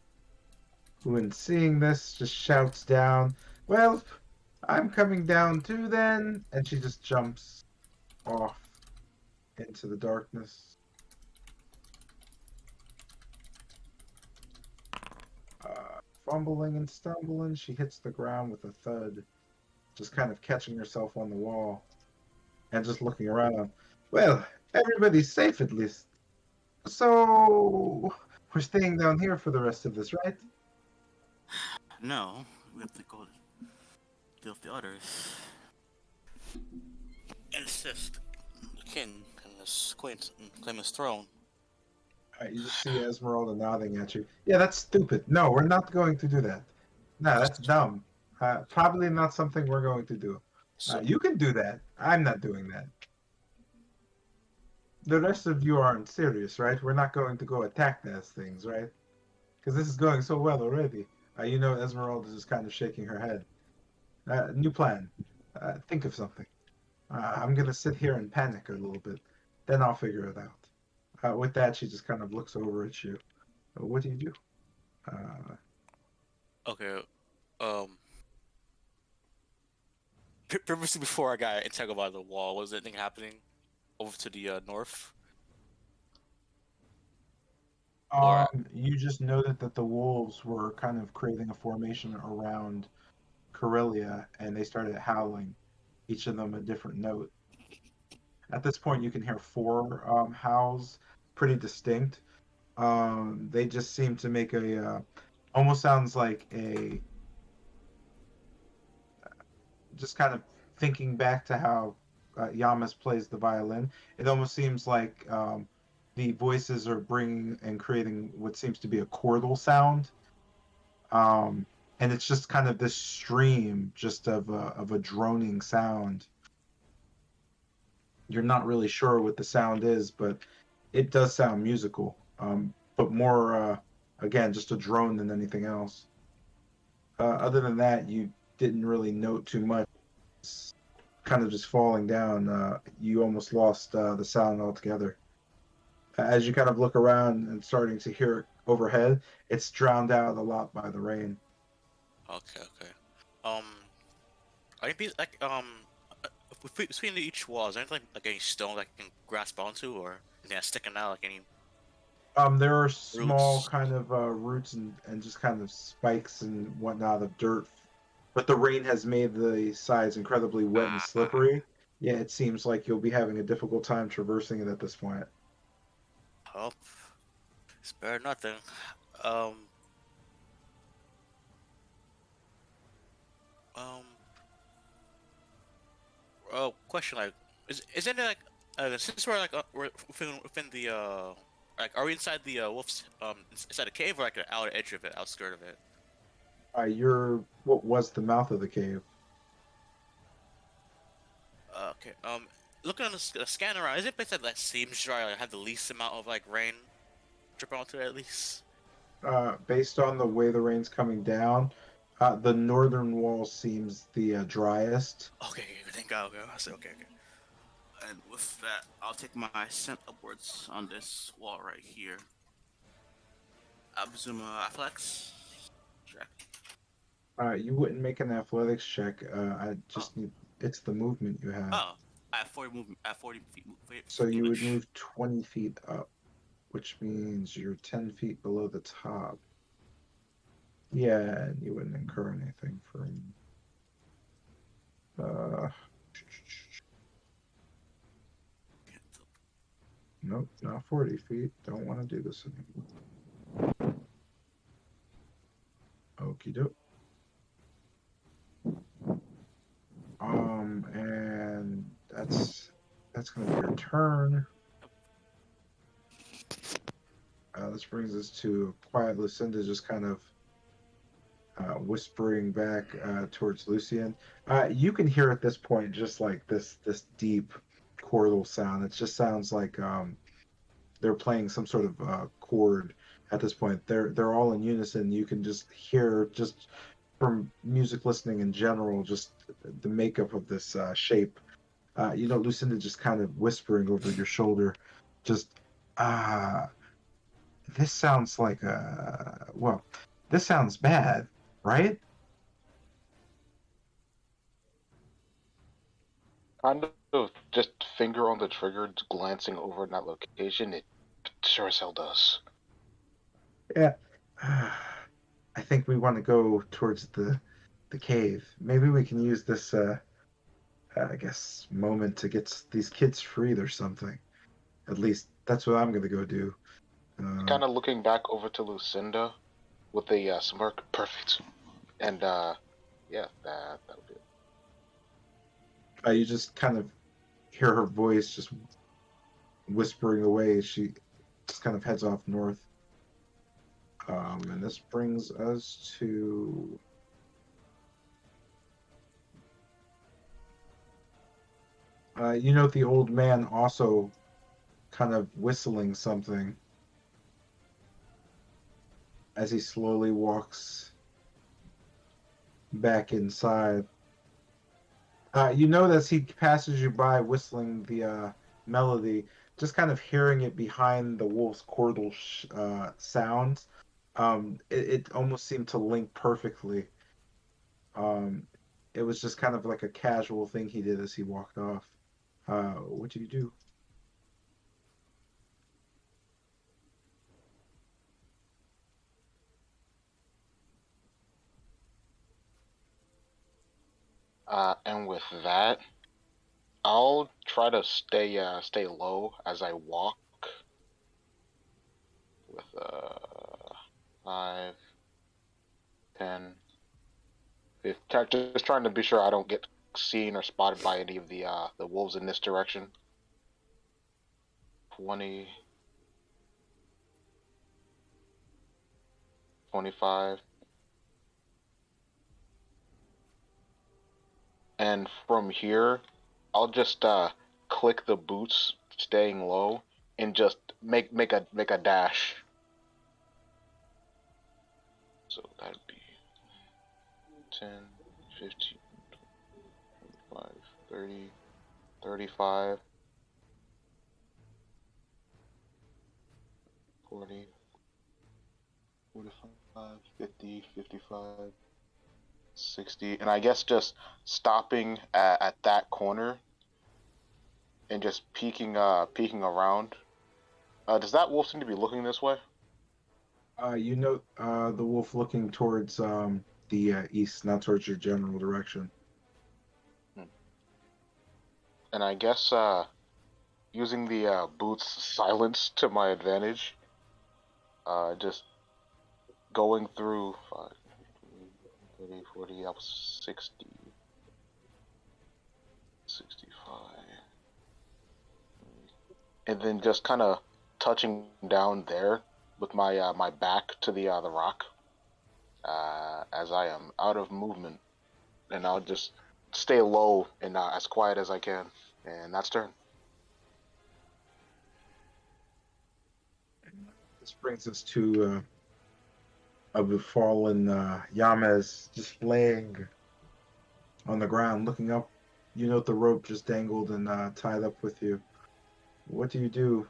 who in seeing this just shouts down, well, I'm coming down too then, and she just jumps off into the darkness. Fumbling and stumbling, she hits the ground with a thud, just kind of catching herself on the wall and just looking around. Well, everybody's safe at least. So, we're staying down here for the rest of this, right? No, we have to go deal with the others. Insist the king and his queen claim his throne. You just see Esmeralda nodding at you. Yeah, that's stupid. No, we're not going to do that. No, that's dumb. Probably not something we're going to do. You can do that. I'm not doing that. The rest of you aren't serious, right? We're not going to go attack those things, right? Because this is going so well already. You know Esmeralda is just kind of shaking her head. New plan. Think of something. I'm gonna sit here and panic a little bit, then I'll figure it out. With that, she just kind of looks over at you. What do you do? Uh, Okay. Um. Previously, before I got entangled by the wall, was anything happening over to the north? Or you just noted that the wolves were kind of creating a formation around Corellia, and they started howling, each of them a different note. At this point, you can hear four howls, pretty distinct. They just seem to make almost sounds like just kind of thinking back to how Yamas plays the violin. It almost seems like the voices are bringing and creating what seems to be a chordal sound. Um, and it's just kind of this stream just of a droning sound. You're not really sure what the sound is, but it does sound musical. But more, again, just a drone than anything else. Other than that, you didn't really note too much. It's kind of just falling down. You almost lost the sound altogether. As you kind of look around and starting to hear it overhead, it's drowned out a lot by the rain. okay, okay. Um, are you like between each wall? Is there anything like any stone that I can grasp onto, or anything that's sticking out, like any There are small roots? kind of roots and just kind of spikes and whatnot of dirt, but the rain has made the sides incredibly wet and Ah, slippery. Yeah, it seems like you'll be having a difficult time traversing it at this point. oh, spare nothing. Um, um. Oh, question like, isn't it like since we're like we're within the like are we inside the wolf's inside a cave or like the outer edge of it, outskirt of it? What was the mouth of the cave? Okay. Looking on the scan around, is it place that seems dry, like have the least amount of like rain drip onto it at least? Based on the way the rain's coming down, the northern wall seems the driest. Okay, okay, thank God. Okay, I said okay, okay. And with that, I'll take my scent upwards on this wall right here. I presume athletics check. You wouldn't make an athletics check. I Oh, just need it's the movement you have. oh, I have 40 movement. I have 40 So feet you would movement. move 20 feet up, which means you're 10 feet below the top. Yeah, and you wouldn't incur anything from. Uh, nope, not 40 feet. Don't want to do this anymore. Okie doke. And that's gonna be your turn. This brings us to quiet Lucinda, just kind of whispering back towards Lucian. You can hear at this point just like this deep chordal sound. It just sounds like they're playing some sort of chord at this point. They're all in unison. You can just hear just from music listening in general, just the makeup of this shape. Lucinda just kind of whispering over your shoulder, just ah, this sounds like this sounds bad, right? Kind of just finger on the trigger, glancing over in that location. It sure as hell does. Yeah. I think we want to go towards the cave. Maybe we can use this I guess moment to get these kids freed or something. At least that's what I'm gonna go do. Kind of looking back over to Lucinda with a smirk. Perfect. And yeah, that would be it. You just kind of hear her voice just whispering away. She just kind of heads off north. And this brings us to the old man also kind of whistling something as he slowly walks back inside. You notice he passes you by whistling the melody, just kind of hearing it behind the wolf's chordal sounds. It almost seemed to link perfectly. Um, it was just kind of like a casual thing he did as he walked off. What do you do? And with that, I'll try to stay low as I walk with 5, 10, 15. Just trying to be sure I don't get seen or spotted by any of the wolves in this direction. 20, 25. And from here, I'll just click the boots, staying low, and just make a dash. So that'd be 10, 15, 25, 30, 35, 40, 45, 50, 55, 60, and I guess just stopping at that corner and just peeking around. Does that wolf seem to be looking this way? You note the wolf looking towards the east, not towards your general direction. And I guess using the boots silence to my advantage, just going through 5, 30, 40, up 60, 65, and then just kind of touching down there with my back to the rock, as I am out of movement, and I'll just stay low and as quiet as I can, and that's turn. This brings us to a befallen Yamez just laying on the ground, looking up. You note the rope just dangled and tied up with you. What do you do?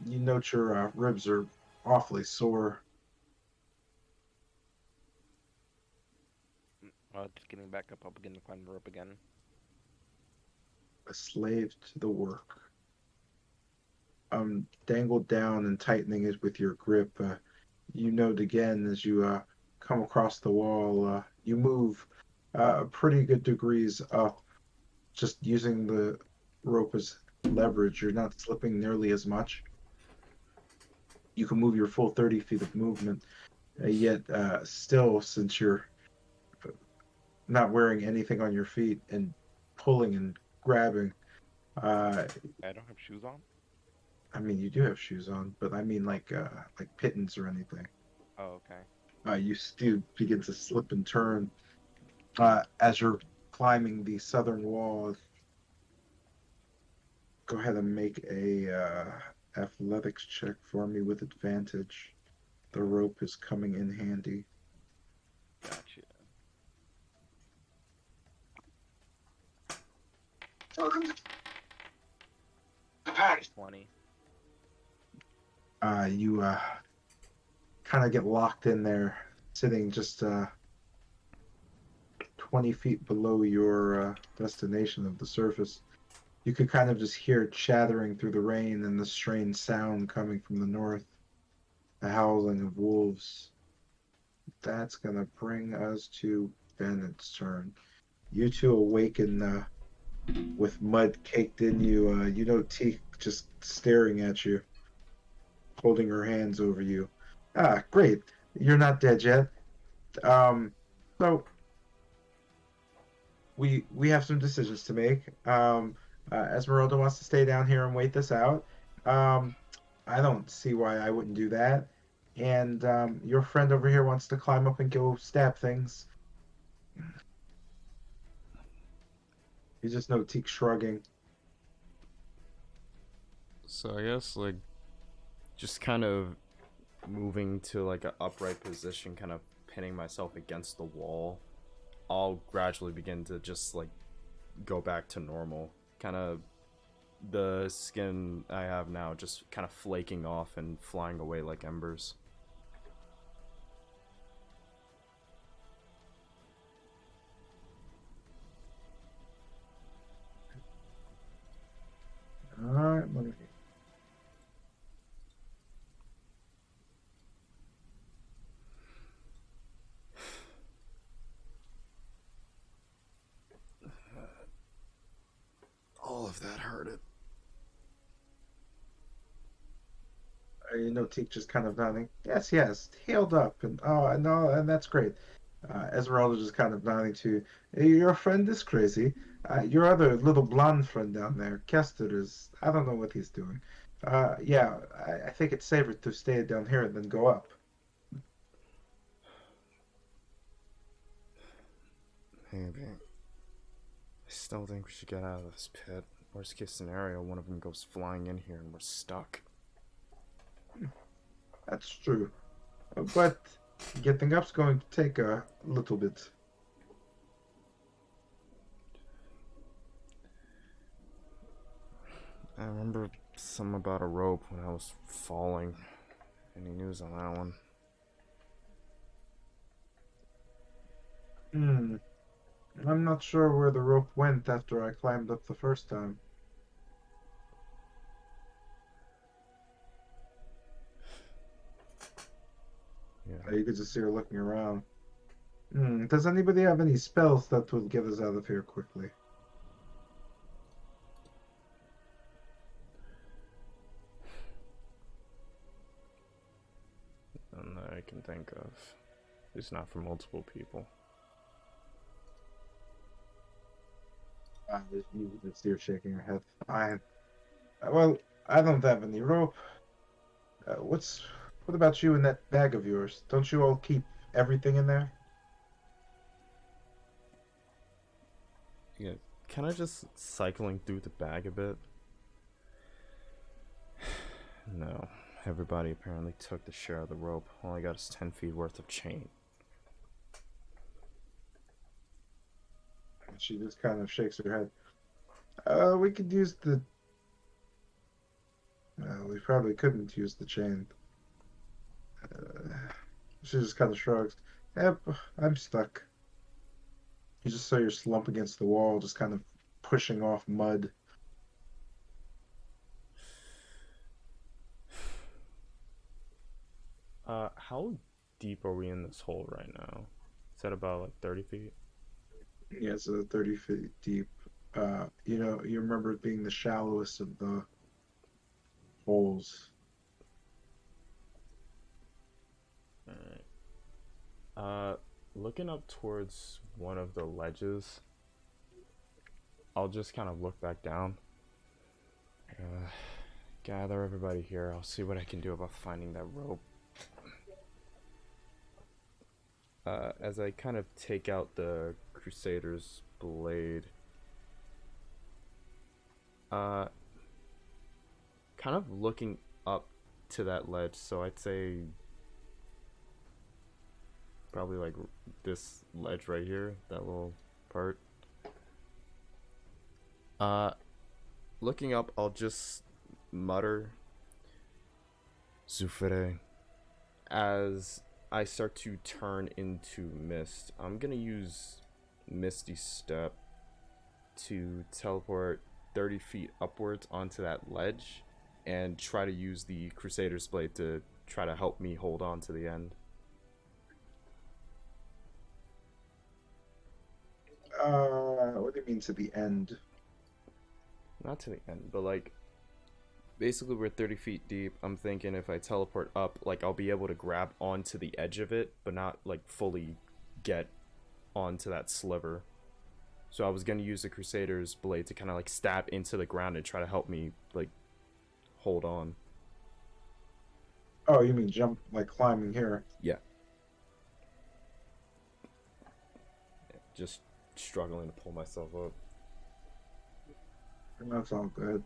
You note your ribs are awfully sore. Just getting back up, I'll begin to climb the rope again. A slave to the work. Dangled down and tightening it with your grip. You note again as you come across the wall. You move pretty good degrees up, just using the rope as leverage. You're not slipping nearly as much. You can move your full 30 feet of movement, yet still, since you're not wearing anything on your feet and pulling and grabbing. I don't have shoes on. I mean, you do have shoes on, but I mean like pittance or anything. Oh, okay. You still begin to slip and turn as you're climbing the southern wall. Go ahead and make a athletics check for me with advantage. The rope is coming in handy. Gotcha. 20. You kind of get locked in there, sitting just 20 feet below your destination of the surface. You could kind of just hear it chattering through the rain and the strange sound coming from the north, the howling of wolves. That's going to bring us to Bennett's turn. You two awaken with mud caked in you. You know Teak just staring at you, holding her hands over you. Ah, great. You're not dead yet. So we have some decisions to make. Esmeralda wants to stay down here and wait this out. I don't see why I wouldn't do that. And your friend over here wants to climb up and go stab things. You just know Teak shrugging. So I guess like just kind of moving to like an upright position, kind of pinning myself against the wall. I'll gradually begin to just like go back to normal. Kind of the skin I have now just kind of flaking off and flying away like embers. All right, All of that hurted. Teak just kind of nodding. Yes, yes, healed up, and oh, no, and that's great. Esmeralda just kind of nodding to, hey, your friend is crazy. Your other little blonde friend down there, Kester, is, I don't know what he's doing. Yeah, I think it's safer to stay down here than go up. Maybe. I still think we should get out of this pit. Worst case scenario, one of them goes flying in here and we're stuck. That's true. But getting up's going to take a little bit. I remember something about a rope when I was falling. Any news on that one? I'm not sure where the rope went after I climbed up the first time. Yeah. You could just see her looking around. Does anybody have any spells that will get us out of here quickly? None that I can think of. At least not for multiple people. You can see her shaking her head. Well, I don't have any rope. What about you in that bag of yours? Don't you all keep everything in there? Yeah, kind of just cycling through the bag a bit. No, everybody apparently took the share of the rope. All I got is 10 feet worth of chain. She just kind of shakes her head. We could use the... we probably couldn't use the chain. She just kind of shrugs. Yep, I'm stuck. You just saw your slump against the wall, just kind of pushing off mud. How deep are we in this hole right now? Is that about like 30 feet? Yeah, it's 30 feet deep. You remember it being the shallowest of the holes. Alright. Looking up towards one of the ledges, I'll just kind of look back down. Gather everybody here. I'll see what I can do about finding that rope. As I kind of take out the Crusader's blade, kind of looking up to that ledge, so I'd say probably like this ledge right here, that little part. Looking up, I'll just mutter Zufere as I start to turn into mist. I'm gonna use Misty Step to teleport 30 feet upwards onto that ledge and try to use the Crusader's Blade to try to help me hold on to the end. What do you mean to the end? Not to the end, but like basically we're 30 feet deep. I'm thinking if I teleport up, like I'll be able to grab onto the edge of it, but not like fully get onto that sliver. So I was gonna use the Crusader's Blade to kind of like stab into the ground and try to help me like hold on. Oh, you mean jump, like climbing here? Yeah. Just struggling to pull myself up. That's all good.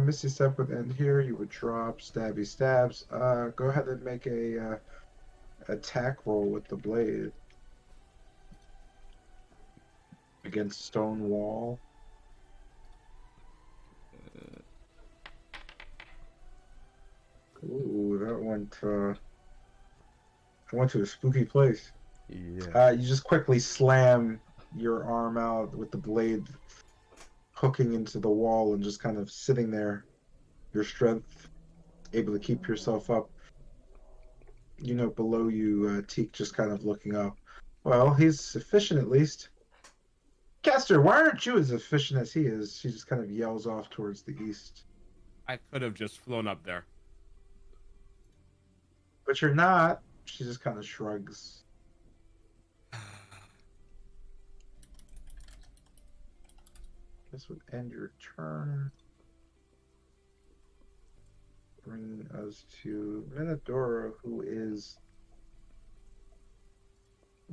Misty Step would end here. You would drop stabby stabs. Go ahead and make a attack roll with the blade. against stone wall. Ooh, that went to a spooky place. Yeah. You just quickly slam your arm out with the blade hooking into the wall and just kind of sitting there. Your strength, able to keep yourself up. You know, below you, Teak just kind of looking up. Well, he's efficient at least. Castor, why aren't you as efficient as he is? She just kind of yells off towards the east. I could have just flown up there. But you're not. She just kind of shrugs. This would end your turn. Bringing us to Minadora, who is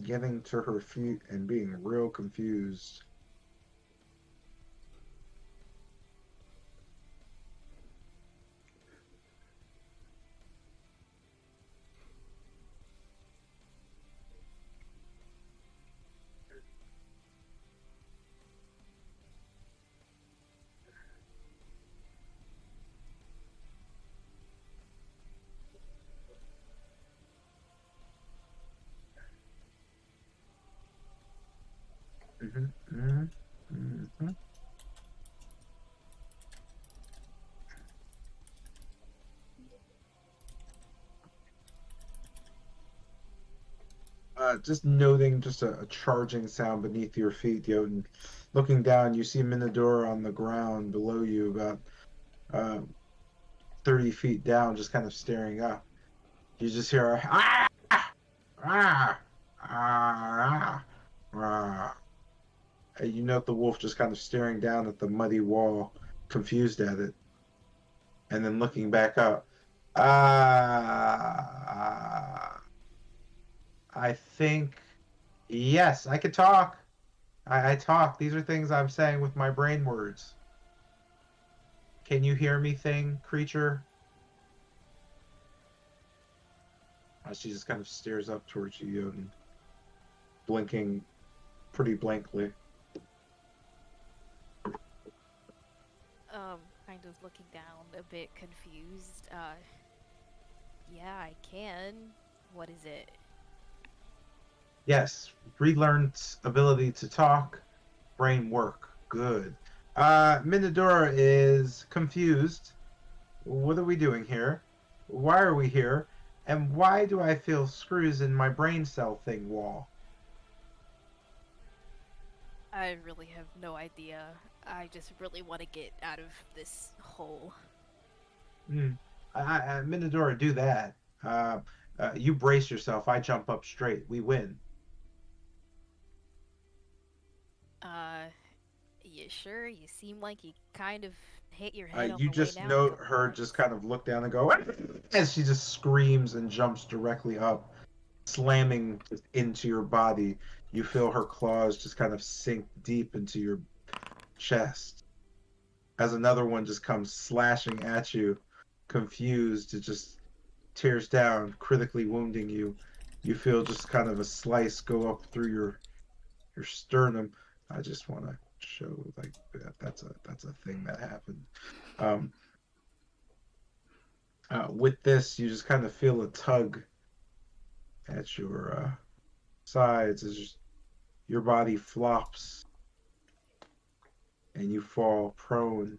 getting to her feet and being real confused. Just noting just a charging sound beneath your feet, Jotun. Looking down, you see Minadora on the ground below you, about 30 feet down, just kind of staring up. You just hear a ah, ah, ah, ah. And you note the wolf just kind of staring down at the muddy wall, confused at it, and then looking back up. I think, yes, I could talk. I talk. These are things I'm saying with my brain words. Can you hear me, creature? She just kind of stares up towards you, Jotun, blinking pretty blankly. Kind of looking down, a bit confused. Yeah, I can. What is it? Yes, relearned ability to talk, brain work. Good. Minadora is confused. What are we doing here? Why are we here? And why do I feel screws in my brain cell thing wall? I really have no idea. I just really want to get out of this hole. Minadora, do that. You brace yourself. I jump up straight. We win. You sure? You seem like you kind of hit your head on You the way just down a note couple her times. just kind of look down and go, as she just screams and jumps directly up, slamming into your body. You feel her claws just kind of sink deep into your chest. As another one just comes slashing at you, confused, it just tears down, critically wounding you. You feel just kind of a slice go up through your sternum. I just want to show like that's a thing that happened. With this, you just kind of feel a tug at your sides as your body flops and you fall prone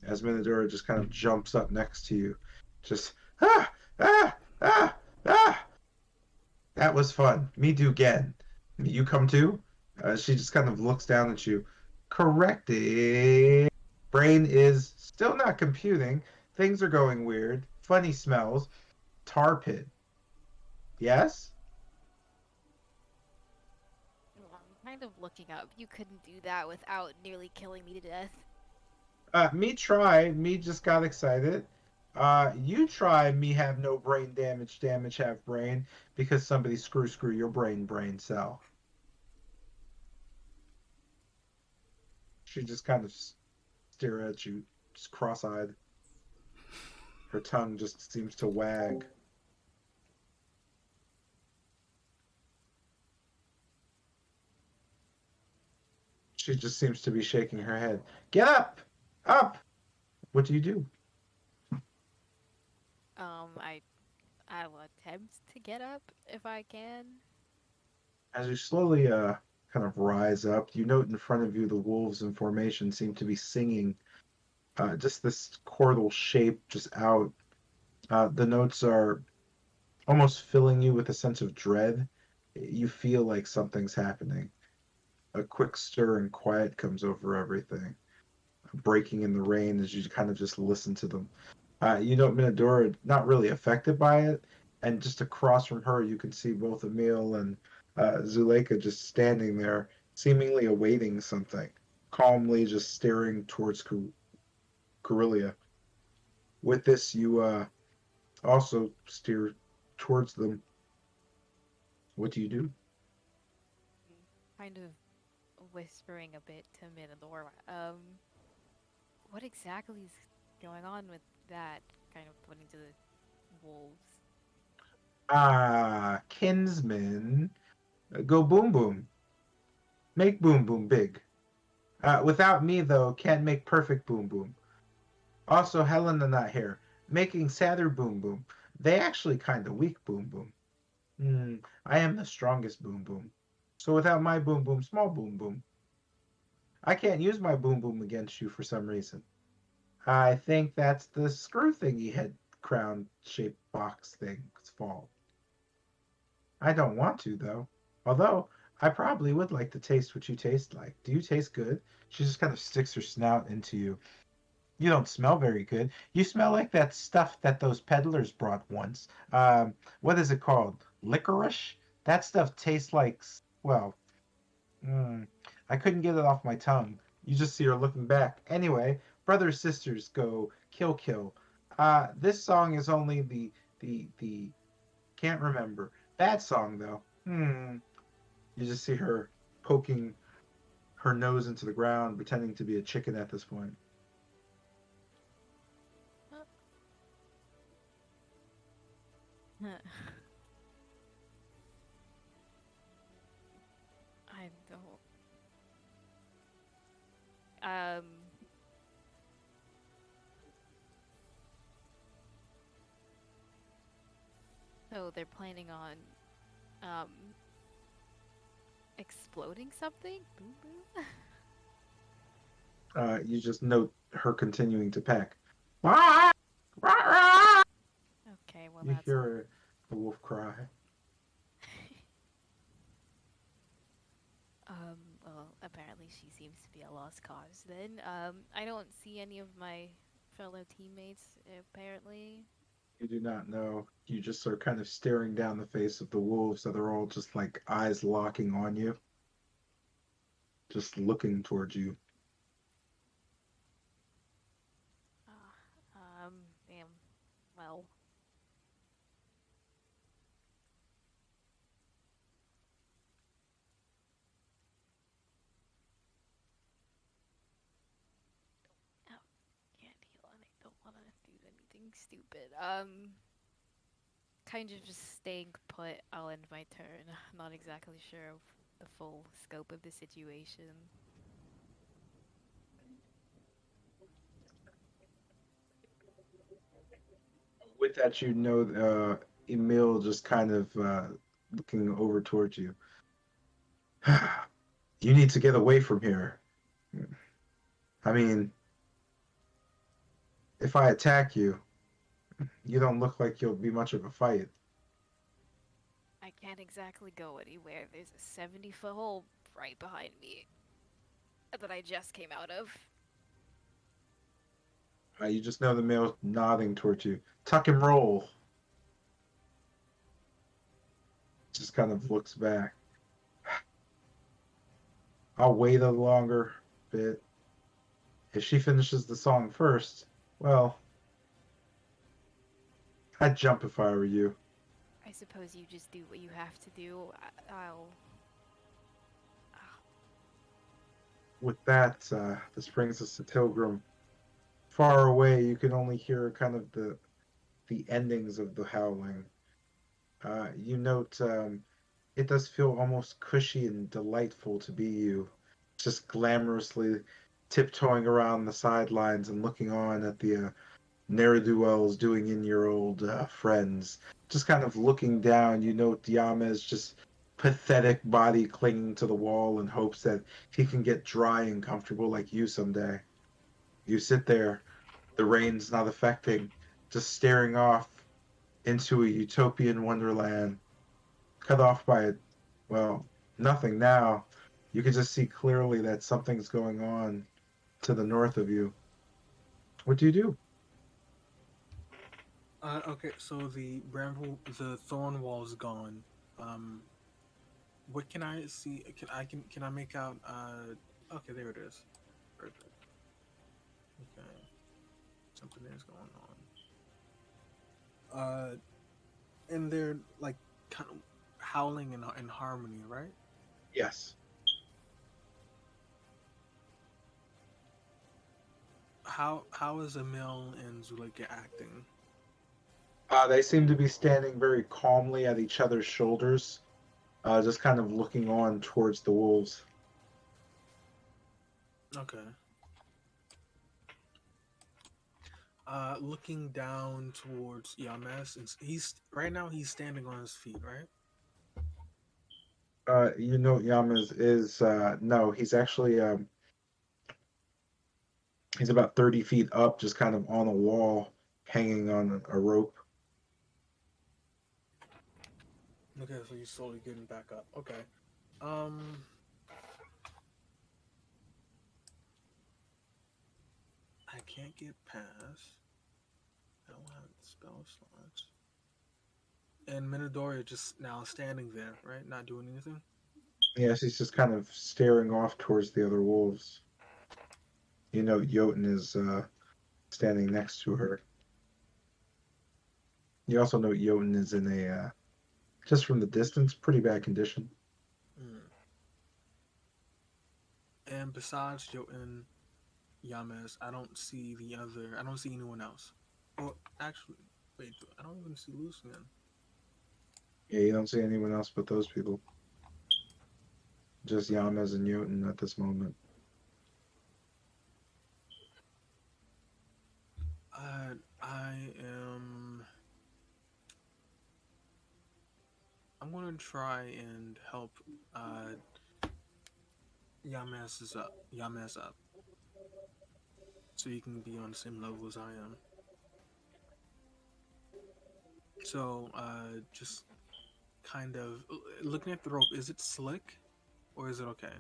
as Minadora just kind of jumps up next to you. Just, ah, ah, ah, ah. That was fun. Me do again. You come too? She just kind of looks down at you. Corrected. Brain is still not computing. Things are going weird. Funny smells. Tar pit. Yes? I'm kind of looking up. You couldn't do that without nearly killing me to death. Me try. Me just got excited. You try. Me have no brain damage. Damage have brain because somebody screw your brain cell. She just kind of stare at you, just cross-eyed. Her tongue just seems to wag. She just seems to be shaking her head. Get up! Up! What do you do? I I'll attempt to get up if I can. As you slowly kind of rise up, you note in front of you the wolves in formation seem to be singing just this chordal shape just out. The notes are almost filling you with a sense of dread. You feel like something's happening. A quick stir and quiet comes over everything, breaking in the rain as you kind of just listen to them. You know, Minadora not really affected by it, and just across from her, you can see both Emil and Zuleika just standing there, seemingly awaiting something, calmly just staring towards Corillia. With this, you also steer towards them. What do you do? Kind of whispering a bit to Minador. What exactly is going on with that? Kind of pointing to the wolves. Kinsman, go boom boom. Make boom boom big. Without me, though, can't make perfect boom boom. Also, Helena not here, making sadder boom boom. They actually kind of weak boom boom. I am the strongest boom boom. So without my boom boom, small boom boom. I can't use my boom boom against you for some reason. I think that's the screw thingy head crown shaped box thing's fault. I don't want to, though. Although, I probably would like to taste what you taste like. Do you taste good? She just kind of sticks her snout into you. You don't smell very good. You smell like that stuff that those peddlers brought once. What is it called? Licorice? That stuff tastes like, well, mm, I couldn't get it off my tongue. You just see her looking back. Anyway, brothers sisters go kill kill. This song is only the can't remember. Bad song though. You just see her poking her nose into the ground, pretending to be a chicken at this point. I don't. Um. So they're planning on um exploding something? Boom boom. You just note her continuing to peck. Rah, rah, rah. Okay, well You that's hear the wolf cry. well, apparently she seems to be a lost cause then. I don't see any of my fellow teammates, apparently. You do not know. You just are kind of staring down the face of the wolves that are all just like eyes locking on you, just looking towards you. Damn. Well, oh, can't heal and I don't want to do anything stupid. Kind of just staying put. I'll end my turn. Not exactly sure of the full scope of the situation. With that, you know, Emil just kind of looking over towards you. You need to get away from here. I mean, if I attack you, you don't look like you'll be much of a fight. I can't exactly go anywhere. There's a 70-foot hole right behind me that I just came out of. You just know the male nodding towards you. Tuck and roll. Just kind of looks back. I'll wait a longer bit. If she finishes the song first, well, I'd jump if I were you. I suppose you just do what you have to do. I'll. With that, this brings us to Tilgrim. Far away, you can only hear kind of the endings of the howling. You note it does feel almost cushy and delightful to be you, just glamorously tiptoeing around the sidelines and looking on at the ne'er-do-wells doing in your old friends. Just kind of looking down, you note Diama's just pathetic body clinging to the wall in hopes that he can get dry and comfortable like you someday. You sit there, the rain's not affecting, just staring off into a utopian wonderland, cut off by, well, nothing now. You can just see clearly that something's going on to the north of you. What do you do? Okay, so the thorn wall's gone. What can I see? Can I make out? Okay, there it is. Perfect. Okay, something is going on. And they're like kind of howling in harmony, right? Yes. How is Emil and Zulika acting? They seem to be standing very calmly at each other's shoulders, just kind of looking on towards the wolves. Okay. Looking down towards Yames, and he's right now he's standing on his feet, right? You know, Yamas is no, he's actually he's about 30 feet up, just kind of on a wall, hanging on a rope. Okay, so he's slowly getting back up. Okay. Um. I can't get past. I don't have the spell slots. And Minodoria just now standing there, right? Not doing anything? Yes, he's just kind of staring off towards the other wolves. You know, Jotun is standing next to her. You also know Jotun is in a, just from the distance, pretty bad condition. Mm. And besides Jotun, Yames, I don't see anyone else. Well, actually, wait, I don't even see Lucian. Yeah, you don't see anyone else but those people. Just Yamas and Jotun at this moment. I am. I'm gonna try and help Yames up, so you can be on the same level as I am. So, just kind of looking at the rope. Is it slick, or is it okay?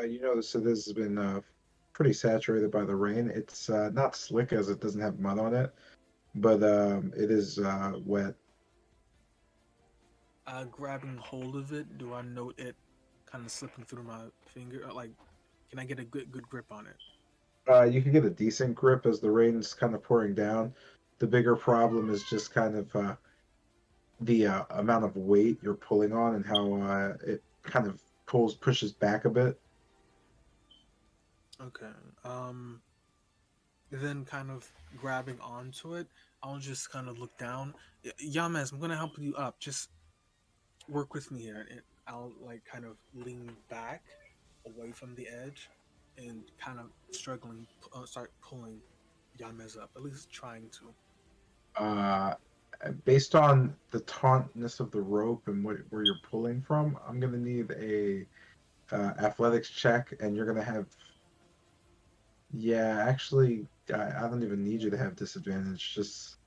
You notice that this has been pretty saturated by the rain. It's not slick as it doesn't have mud on it, but it is wet. Grabbing hold of it, do I note it kind of slipping through my finger? Like, can I get a good grip on it? You can get a decent grip as the rain's kind of pouring down. The bigger problem is just kind of the amount of weight you're pulling on and how it kind of pushes back a bit. Okay. Then kind of grabbing onto it, I'll just kind of look down. Yames, I'm gonna help you up. Just work with me here. And I'll like kind of lean back away from the edge and kind of start pulling Yames up. At least trying to. Based on the tautness of the rope and where you're pulling from, I'm gonna need a athletics check, and you're gonna have. Yeah, actually, I don't even need you to have disadvantage. Just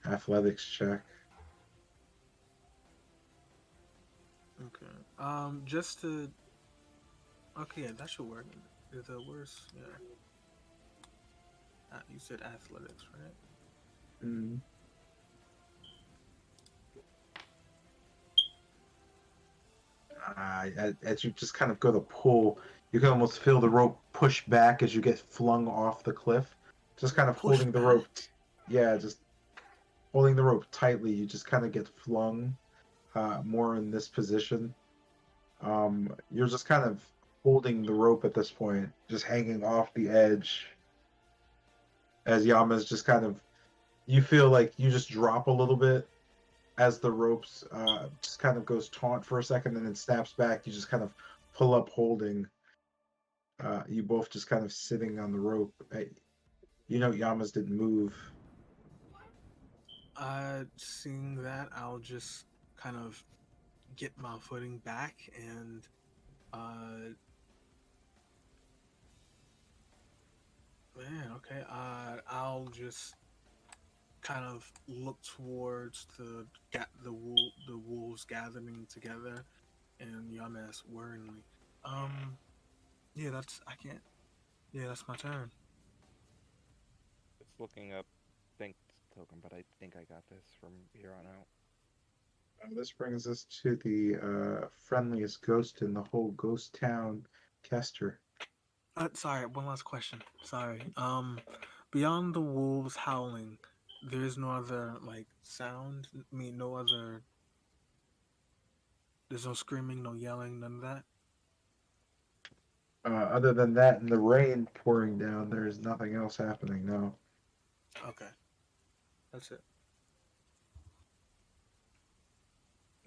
athletics check. Okay. Just to. Okay, yeah, that should work. The worst, yeah. You said athletics, right? Mm. As you just kind of go to pull, you can almost feel the rope push back as you get flung off the cliff. Just kind of Push holding the back? rope. Yeah, just holding the rope tightly. You just kind of get flung more in this position. You're just kind of holding the rope at this point, just hanging off the edge. As Yama's just kind of, you feel like you just drop a little bit as the ropes just kind of goes taut for a second and then snaps back. You just kind of pull up holding. You both just kind of sitting on the rope. You know, Yamas didn't move. Seeing that, I'll just kind of get my footing back and uh man, okay. I'll just kind of look towards the wolves gathering together and Yamas worryingly. Um yeah, that's I can't yeah, that's my turn. It's looking up. Thanks, token, but I think I got this from here on out. This brings us to the friendliest ghost in the whole ghost town, Kester. Sorry, one last question. Sorry. Beyond the wolves howling, there is no other like sound. I mean, no other. There's no screaming, no yelling, none of that. Other than that and the rain pouring down, there is nothing else happening now. Okay, that's it.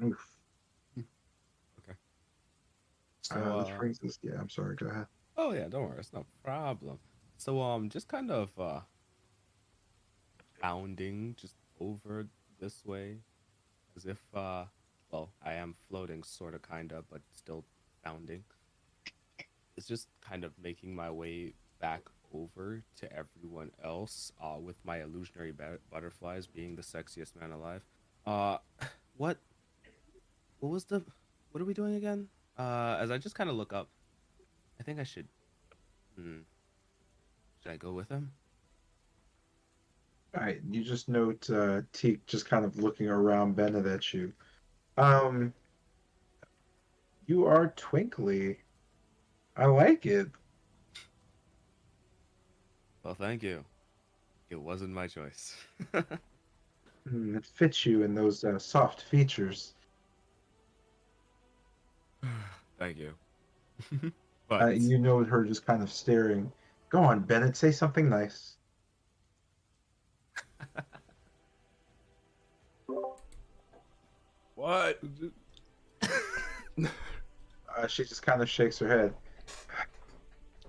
Oof. Okay. So, This brings us. Yeah, I'm sorry. Go ahead. oh yeah, don't worry, it's no problem. So, just kind of bounding just over this way, as if well, I am floating, sorta, kinda, but still bounding. It's just kind of making my way back over to everyone else, with my illusionary butterflies being the sexiest man alive. Uh, what? What was the? What are we doing again? As I just kind of look up, I think I should. Hmm. Should I go with him? All right, you just note Teak just kind of looking around Bennett at you. Um, you are twinkly. I like it. Well, thank you. It wasn't my choice. It fits you in those soft features. Thank you. But You know her just kind of staring. Go on, Bennett, say something nice. What? She just kind of shakes her head.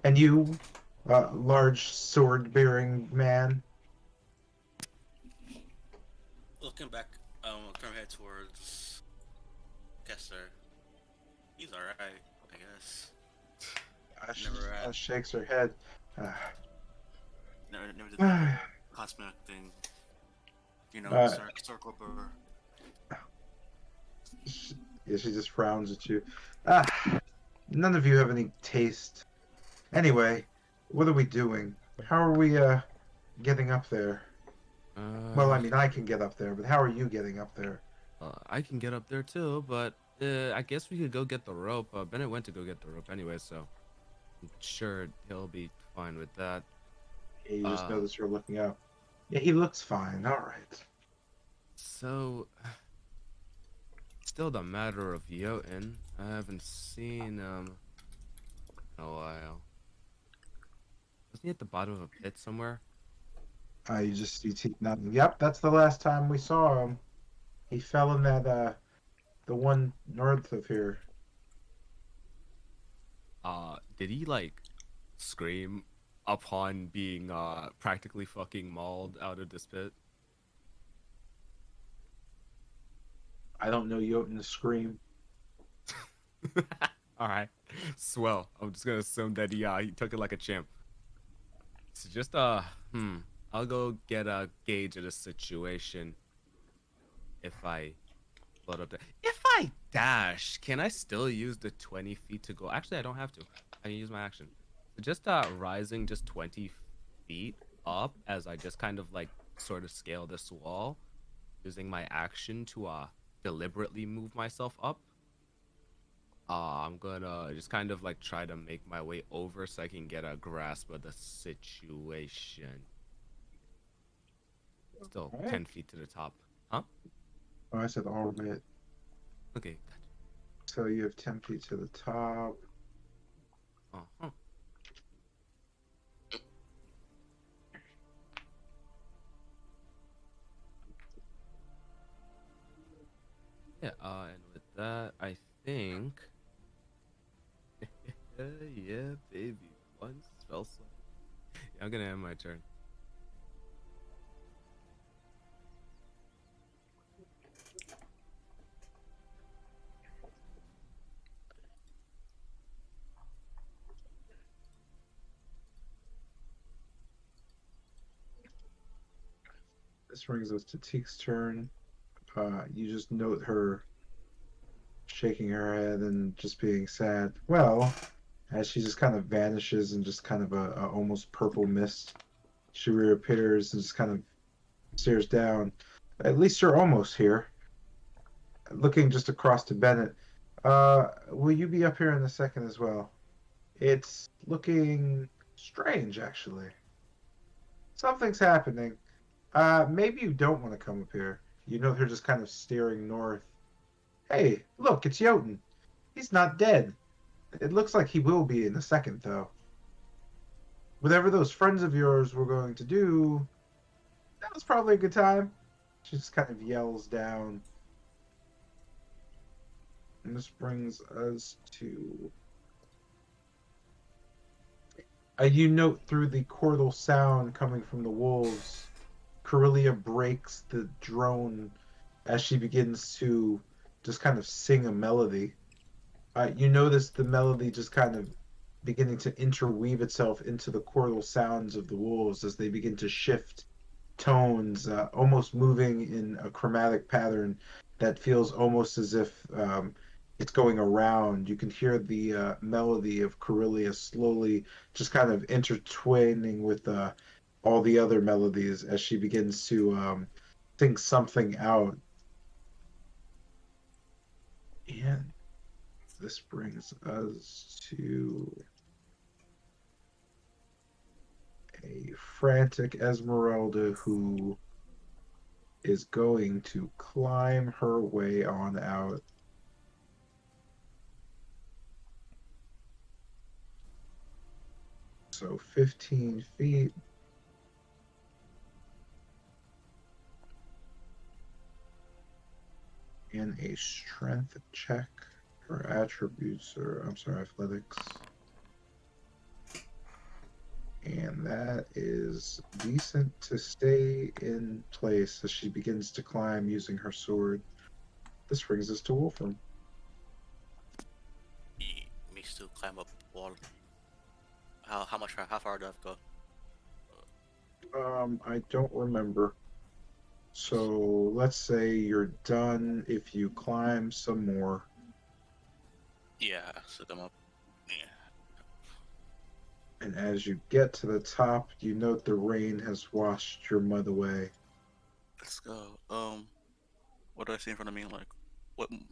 And you, large sword-bearing man, Looking back, turn my head towards Kessler. He's alright, I guess. she Never just had, shakes her head. never did the cosmetic thing. You know, Uh, circle or yeah, she just frowns at you. Ah, none of you have any taste. Anyway, what are we doing? How are we getting up there? Well, I uh, mean, I can get up there, but how are you getting up there? I can get up there too, but I guess we could go get the rope. Bennett went to go get the rope anyway, so I'm sure he'll be fine with that. Yeah, you just Uh, notice you're looking up. Yeah, he looks fine. All right. so still the matter of Jotun. I haven't seen him in a while. Wasn't he at the bottom of a pit somewhere? You just see Teak nothing. Yep, that's the last time we saw him. He fell in that the one north of here. Did he like scream upon being practically fucking mauled out of this pit? I don't know Jotun to scream. All right, swell. I'm just gonna assume that he took it like a champ. So just I'll go get a gauge of the situation. If I load up there, if I dash, can I still use the 20 feet to go? Actually, I don't have to. I can use my action. So just rising just 20 feet up as I just kind of like sort of scale this wall, using my action to deliberately move myself up. I'm gonna just kind of like try to make my way over so I can get a grasp of the situation. Still All right. 10 feet to the top. Huh? Oh, I said all right. Okay, gotcha. So you have 10 feet to the top. Uh-huh. Yeah, and with that, I think... yeah, baby. What? Spell slot? Yeah, I'm gonna end my turn. This brings us to Teek's turn. You just note her shaking her head and just being sad. Well, as she just kind of vanishes in just kind of a almost purple mist, she reappears and just kind of stares down. At least you're almost here. Looking just across to Bennett. Will you be up here in a second as well? It's looking strange, actually. Something's happening. Maybe you don't want to come up here. You know they're just kind of staring north. Hey, look, it's Jotun. He's not dead. It looks like he will be in a second, though. Whatever those friends of yours were going to do, that was probably a good time. She just kind of yells down. And this brings us to... you note through the chordal sound coming from the wolves, Corellia breaks the drone as she begins to just kind of sing a melody. You notice the melody just kind of beginning to interweave itself into the chordal sounds of the wolves as they begin to shift tones, almost moving in a chromatic pattern that feels almost as if it's going around. You can hear the melody of Corellia slowly just kind of intertwining with all the other melodies as she begins to sing something out. And this brings us to a frantic Esmeralda who is going to climb her way on out. So 15 feet. And a strength check. Her attributes are, I'm sorry, athletics. And that is decent to stay in place as she begins to climb using her sword. This brings us to Wolfram. He needs to climb up wall. How far do I have to go? I don't remember. So let's say you're done if you climb some more. Yeah, set them up. Yeah. And as you get to the top, you note the rain has washed your mud away. Let's go. What do I see in front of me? Like,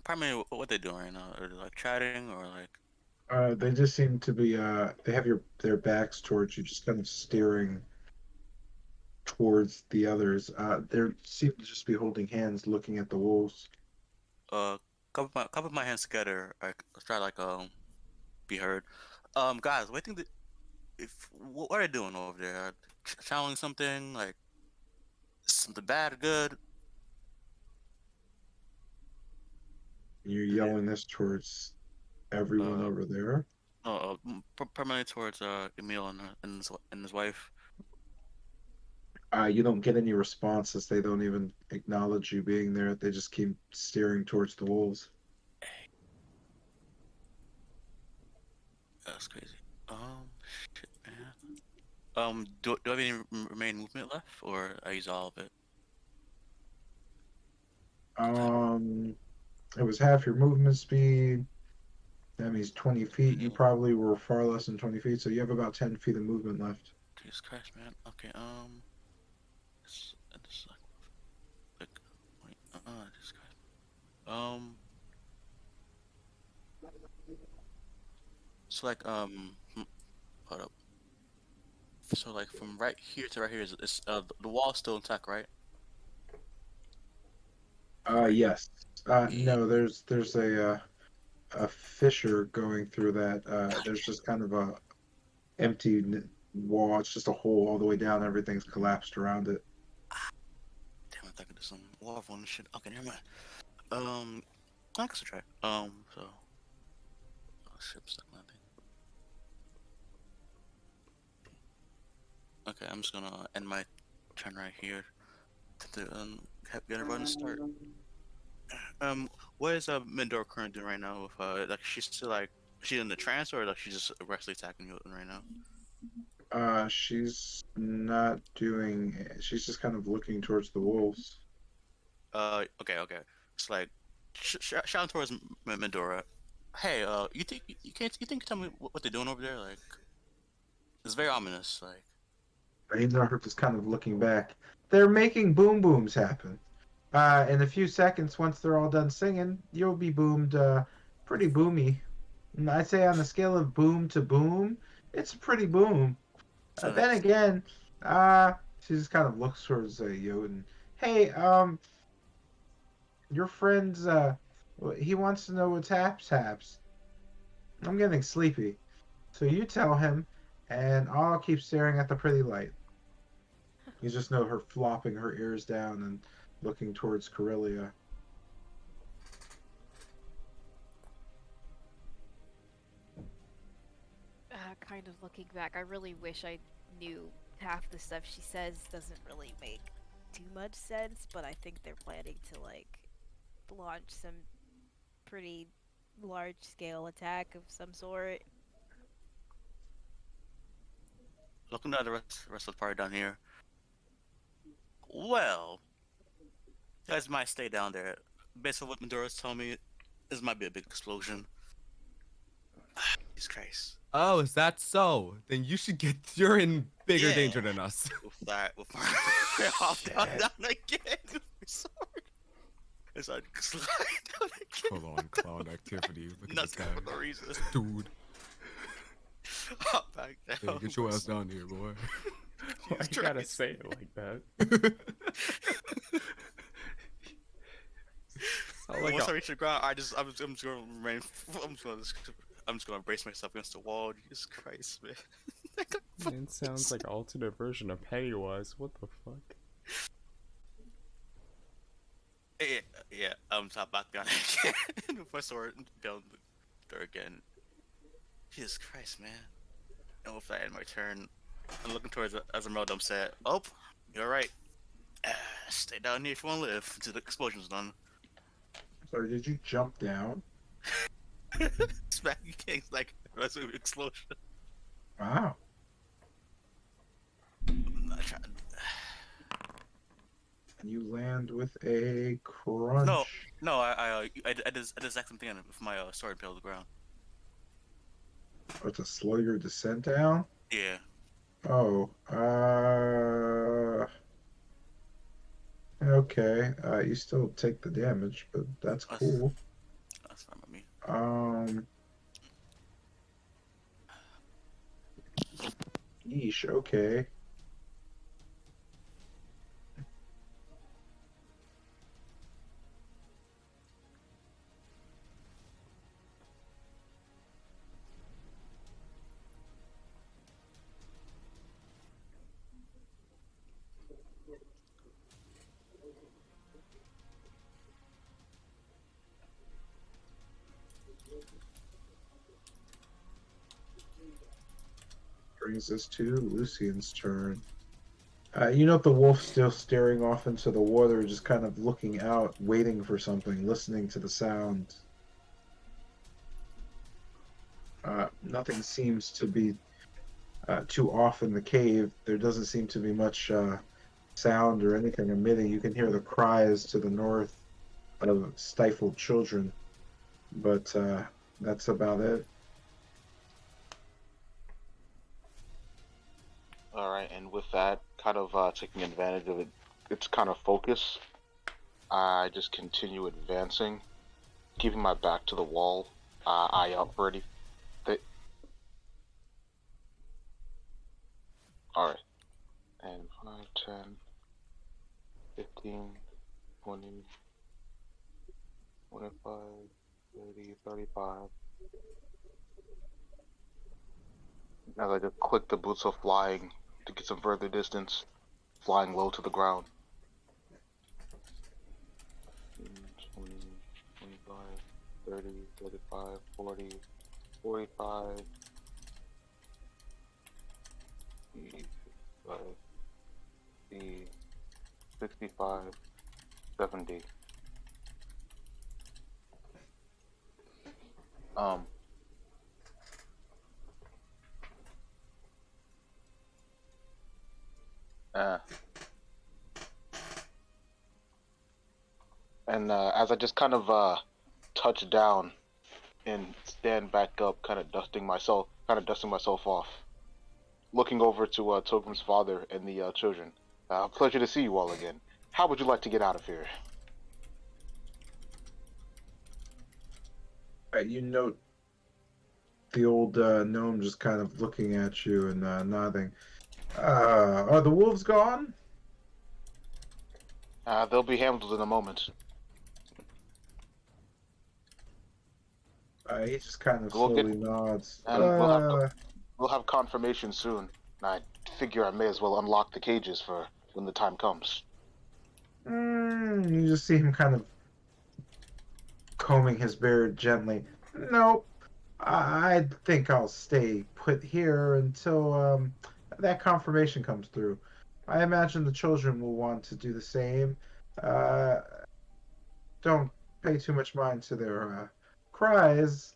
primarily what they doing right now? Are they like chatting or like? They just seem to be they have their backs towards you, just kind of staring towards the others. They seem to just be holding hands, looking at the wolves. Uh, cup my hands together. Let's try like be heard. Guys, what do you think what are they doing over there? Channeling something like something bad or good? You're yelling this towards everyone Uh, over there. no, primarily towards Emil and his wife. You don't get any responses. They don't even acknowledge you being there. They just keep staring towards the wolves. That's crazy. Shit, man. Do I have any remain movement left, or I use all of it? It was half your movement speed. That means 20 feet. You probably were far less than 20 feet, so you have about 10 feet of movement left. Jesus Christ, man. Okay, this like, wait, Jesus Christ. So like, hold up. So like, from right here to right here is the wall's still intact, right? Right. Yes. No, there's a fissure going through that. There's just kind of a empty wall. It's just a hole all the way down. Everything's collapsed around it. Damn, I thought I could do some wall on this shit. Okay, never mind. I guess I'll try. So, oh, shit, I'm stuck in that thing. Okay, I'm just gonna end my turn right here to get everyone to start. What is Mindor currently doing right now? With like she's still like she's in the trance or like she's just aggressively attacking Milton right now? She's not doing. She's just kind of looking towards the wolves. Okay. It's like shouting towards Mindora. Hey, you think you can't you think you tell me what they're doing over there? Like it's very ominous. Like Raindrop just kind of looking back. They're making boom booms happen. In a few seconds, once they're all done singing, you'll be boomed pretty boomy. And I'd say on the scale of boom to boom, it's pretty boom. so Then next. again, she just kind of looks towards Jotun. Hey, your friend's he wants to know what's haps. I'm getting sleepy. So you tell him, and I'll keep staring at the pretty light. You just know her flopping her ears down and looking towards Corellia. Kind of looking back, I really wish I knew half the stuff she says doesn't really make too much sense, but I think they're planning to like launch some pretty large scale attack of some sort. Looking at the rest of the party down here. Well, you guys might stay down there. Based on what Maduro's telling me, this might be a big explosion. Jesus Christ. Oh, is that so? Then you should get. You're in bigger Yeah. danger than us. With that, with I'll down again. Sorry. It's like slide down again. Full on clown activity. Look at Not this guy. for no reason. Dude. Hop back down. Hey, get your ass down here, boy. Why Jesus you gotta Christ. say it like that? Sound like Once I a- reach the ground, I'm just gonna remain. I'm just gonna brace myself against the wall. Jesus Christ, man. It sounds like alternate version of Pennywise. What the fuck? Yeah, top back down again. With my sword down there again. Jesus Christ, man. And with that, I end my turn. I'm looking towards as a Meldum said, "Oh, you're right. Stay down here if you want to live until the explosion's done." Sorry, did you jump down? Smacking kings like that's an explosion. Wow. I'm not trying. And you land with a crunch. No, I did the exact same thing with my sword impaled the ground. Oh, to slow your descent down? Yeah. Oh, okay. You still take the damage, but that's cool. That's fine with me. Yeesh, okay. Brings us to Lucian's turn. You note the wolf still staring off into the water, just kind of looking out, waiting for something, listening to the sound. Nothing seems to be too off in the cave. There doesn't seem to be much sound or anything emitting. You can hear the cries to the north of stifled children, but that's about it. All right, and with that, kind of taking advantage of its kind of focus, I just continue advancing, keeping my back to the wall, eye up ready. All right, and 5, 10, 15, 20, 25, 30, 35. As I just click the boots of flying to get some further distance, flying low to the ground. 20, 25, 30, 35, 40, 45, the 65, 70. Um, uh, and as I just kind of touch down and stand back up, kind of dusting myself off, looking over to Togum's father and the children. Pleasure to see you all again. How would you like to get out of here? You note the old gnome just kind of looking at you and nodding. Are the wolves gone? They'll be handled in a moment. He just kind of We'll get slowly nods. and we'll have confirmation soon. I figure I may as well unlock the cages for when the time comes. You just see him kind of combing his beard gently. Nope. I think I'll stay put here until that confirmation comes through. I imagine the children will want to do the same. Uh, don't pay too much mind to their cries.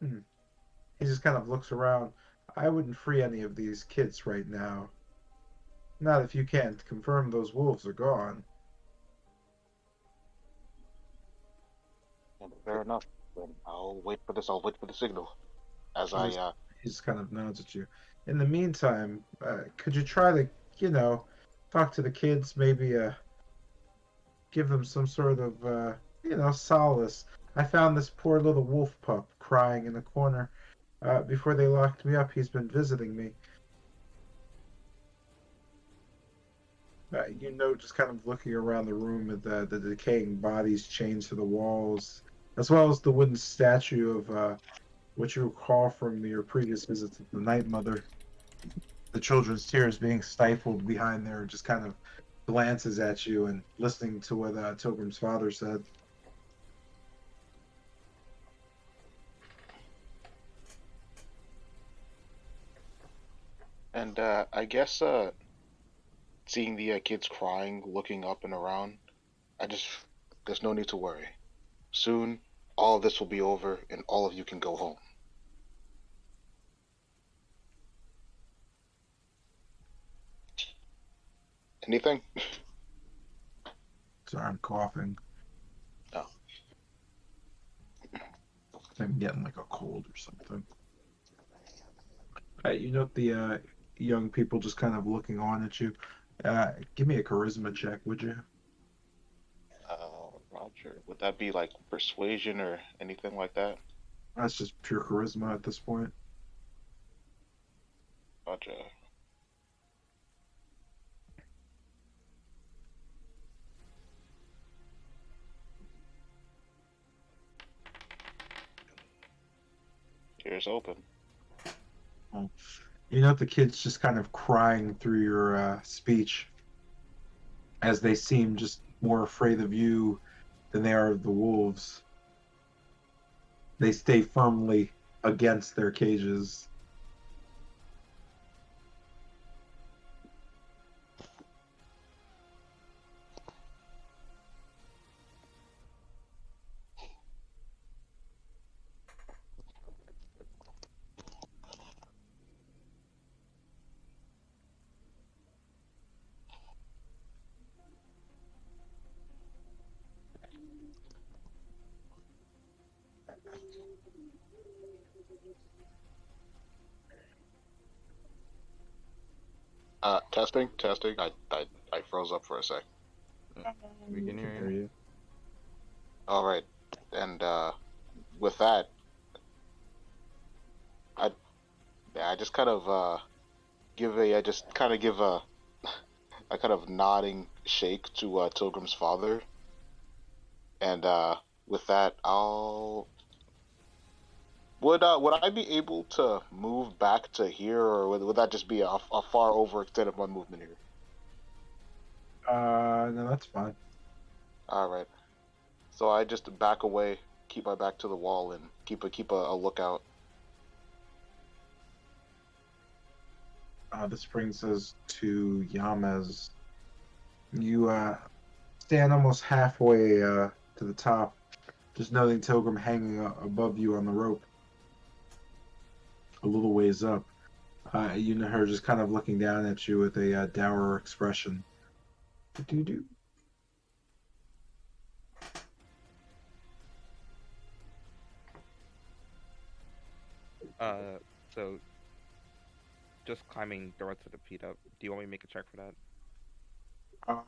He just kind of looks around. I wouldn't free any of these kids right now. Not if you can't confirm those wolves are gone. Fair enough. Then I'll wait for this. I'll wait for the signal. As He I just, he just kind of nods at you. In the meantime, could you try to, talk to the kids, maybe give them some sort of, solace. I found this poor little wolf pup crying in the corner. Before they locked me up, he's been visiting me. Just kind of looking around the room at the decaying bodies chained to the walls, as well as the wooden statue of what you recall from your previous visit to the Night Mother. The children's tears being stifled behind there, just kind of glances at you and listening to what Togum's father said. and I guess seeing the kids crying, looking up and around, there's no need to worry. Soon, all of this will be over, and all of you can go home. Anything? Sorry, I'm coughing. Oh. I'm getting like a cold or something. The young people just kind of looking on at you. Give me a charisma check, would you? Roger. Would that be like persuasion or anything like that? That's just pure charisma at this point. Roger. Ears open. The kids just kind of crying through your speech as they seem just more afraid of you than they are of the wolves. They stay firmly against their cages. Testing, testing. I froze up for a sec. We can hear you. All right, and with that, I just kind of give a a kind of nodding shake to Tilgrim's father, and with that, would I be able to move back to here, or would that just be a far overextended my movement here? No, that's fine. All right. So I just back away, keep my back to the wall, and keep a lookout. This brings us to Yamez. You stand almost halfway to the top, just noting Tilgrim hanging above you on the rope, a little ways up. You know her just kind of looking down at you with a dour expression. Do-do-do. So just climbing the rest of the feet up. Do you want me to make a check for that? Um,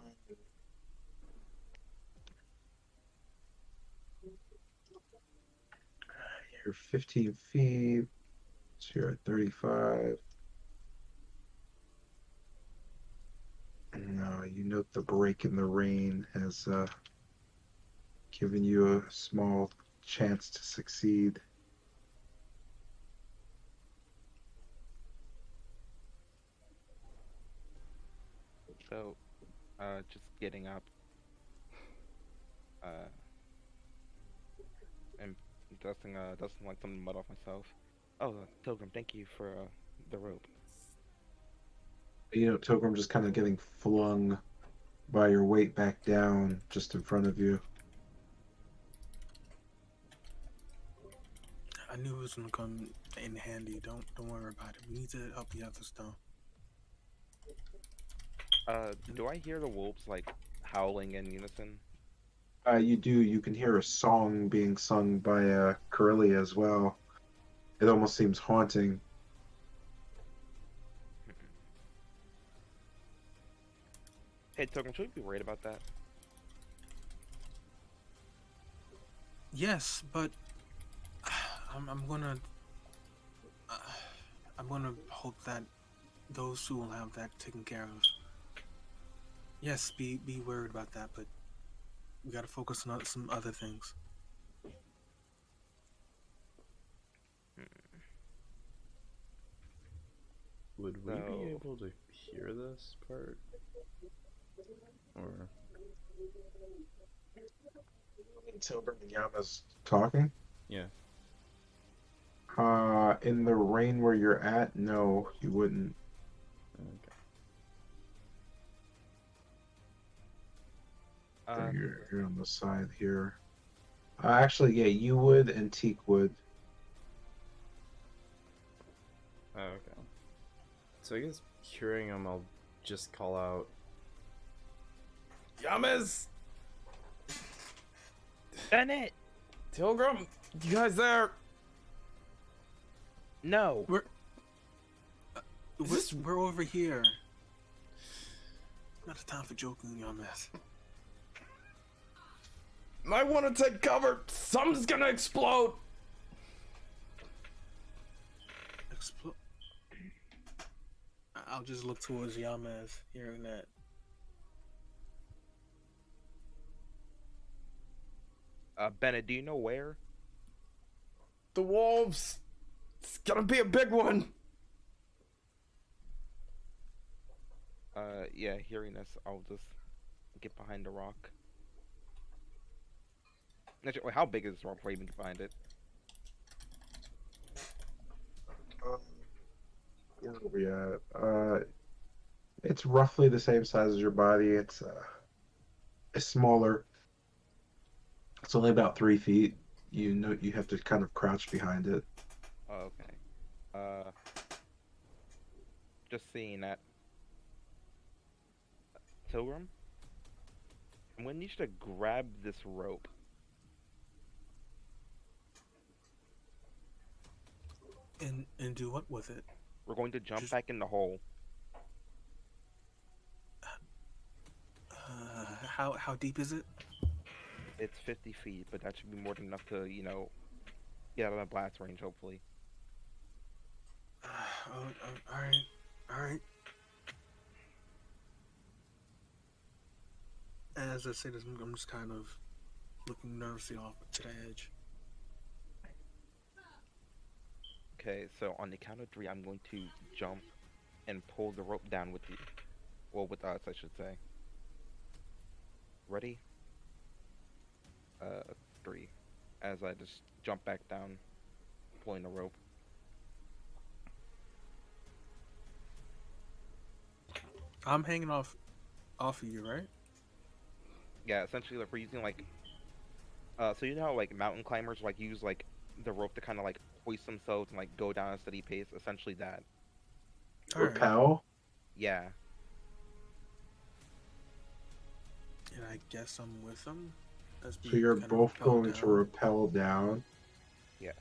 you're 15 feet, so you're at 35. No, you note the break in the rain has given you a small chance to succeed. So, just getting up, uh, and dusting like some mud off myself. Oh, Pilgrim, thank you for the rope. You know, Tilgrim just kind of getting flung by your weight back down just in front of you. I knew it was gonna come in handy. Don't worry about it. We need to help the others though. Do I hear the wolves like howling in unison? You do. You can hear a song being sung by Curly as well. It almost seems haunting. Hey, Pilgrim, should we be worried about that? Yes, but I'm gonna uh, I'm gonna hope that those who will have that taken care of. Yes, be worried about that, but we gotta focus on some other things. Would we be So, able to hear this part? Or Tilgrim and Yama's talking. yeah. In the rain where you're at, no, you wouldn't. Okay. You're on the side here. Actually, yeah, you would and Teak would. Oh, okay. So I guess hearing him, I'll just call out, Yamas! Bennett! Tilgrim! You guys there? No! We're over here. Not a time for joking, young mess. Might want to take cover. Something's gonna explode. Explode. I'll just look towards Yamaz, hearing that. Bennett, do you know where? The wolves. It's gonna be a big one. Yeah, hearing this, I'll just get behind the rock. Actually, wait, how big is this rock before I even get behind it? Where are we at? It's roughly the same size as your body. It's smaller. It's only about 3 feet. You know, you have to kind of crouch behind it. Oh, okay. Just seeing that. Pilgrim? I'm gonna need you to grab this rope. And do what with it? We're going to jump Just- back in the hole. How deep is it? It's 50 feet, but that should be more than enough to, you know, get out of the blast range, hopefully. All right. As I say this, I'm just kind of looking nervously off to the edge. Okay, so on the count of 3, I'm going to jump and pull the rope down with you. Well, with us, I should say. Ready? 3. As I just jump back down, pulling the rope. I'm hanging off of you, right? Yeah, essentially, like we're using like, so you know how like mountain climbers like use like the rope to kind of like hoist themselves and like go down a steady pace. Essentially that. All right. Repel. Yeah. And I guess I'm with them as So we you're kind of both rappel going to down. rappel down. Yes.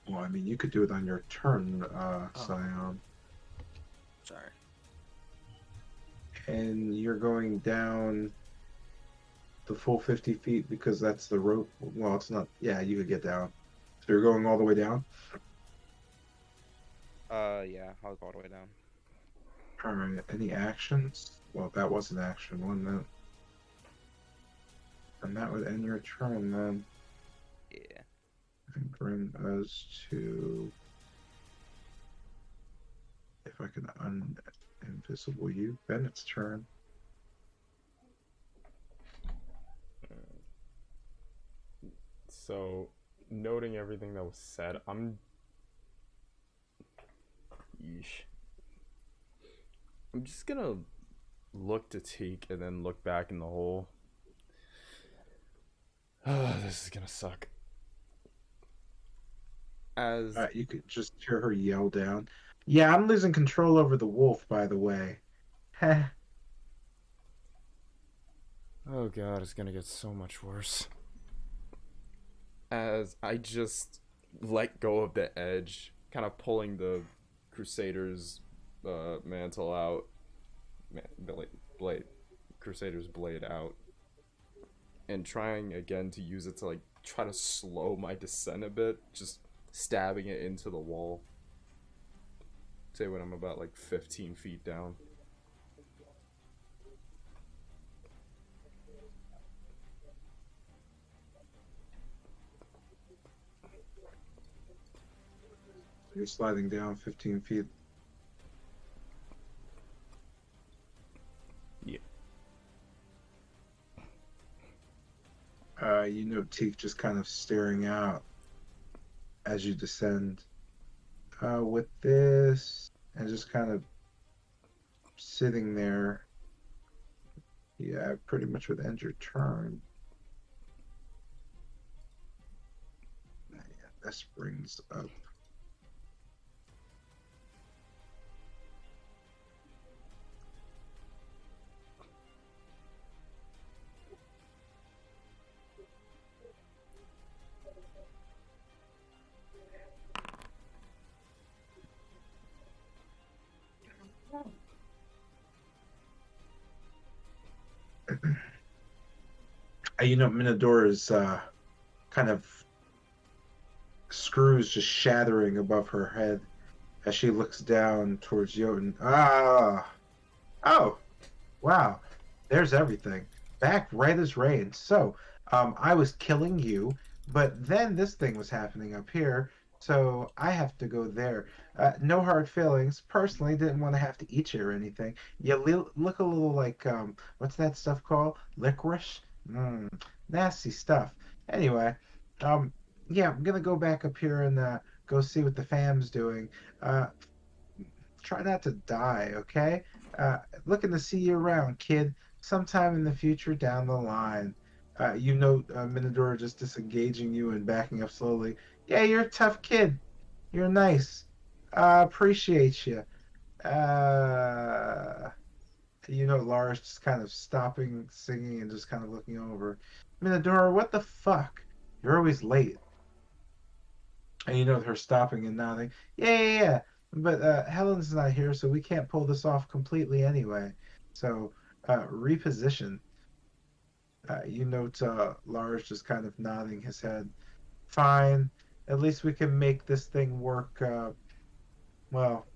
Well, I mean, you could do it on your turn, Oh. Scion. Sorry. And you're going down the full 50 feet because that's the rope. Well, it's not. Yeah, you could get down. So you're going all the way down? Yeah, I'll go all the way down. All right. Any actions? Well, that was an action, wasn't it? And that would end your turn then. Yeah. And bring us to. If I can invisible you, Bennett's turn. So, noting everything that was said, Yeesh. I'm just gonna look to Teak and then look back in the hole. This is gonna suck. As You could just hear her yell down. Yeah, I'm losing control over the wolf, by the way. Heh. oh god, it's gonna get so much worse. As I just let go of the edge, kind of pulling the Crusader's mantle out, blade, Crusader's blade out, and trying again to use it to like try to slow my descent a bit, just stabbing it into the wall. Say when I'm about like 15 feet down. You're sliding down 15 feet. Yeah. You know Teak just kind of staring out as you descend. With this, and just kind of sitting there. Yeah, pretty much would end your turn. Yeah, this brings up. You know, Minodora's kind of screws just shattering above her head as she looks down towards Jotun. Ah! Oh! Wow. There's everything. Back right as rain. So, I was killing you, but then this thing was happening up here, so I have to go there. No hard feelings. Personally, didn't want to have to eat you or anything. You look a little like, what's that stuff called? Licorice? Mmm, nasty stuff. Anyway, um, yeah, I'm gonna go back up here and go see what the fam's doing. Uh, Try not to die, okay? Looking to see you around, kid, sometime in the future down the line. You know, Minotaur just disengaging you and backing up slowly. Yeah, you're a tough kid. You're nice. Appreciate you. Uh, you know, Lars just kind of stopping singing and just kind of looking over. Minotaur, what the fuck? You're always late. And you know her stopping and nodding. Yeah, yeah, yeah. But Helen's not here, so we can't pull this off completely anyway. So reposition. You note Lars just kind of nodding his head. Fine. At least we can make this thing work. Well,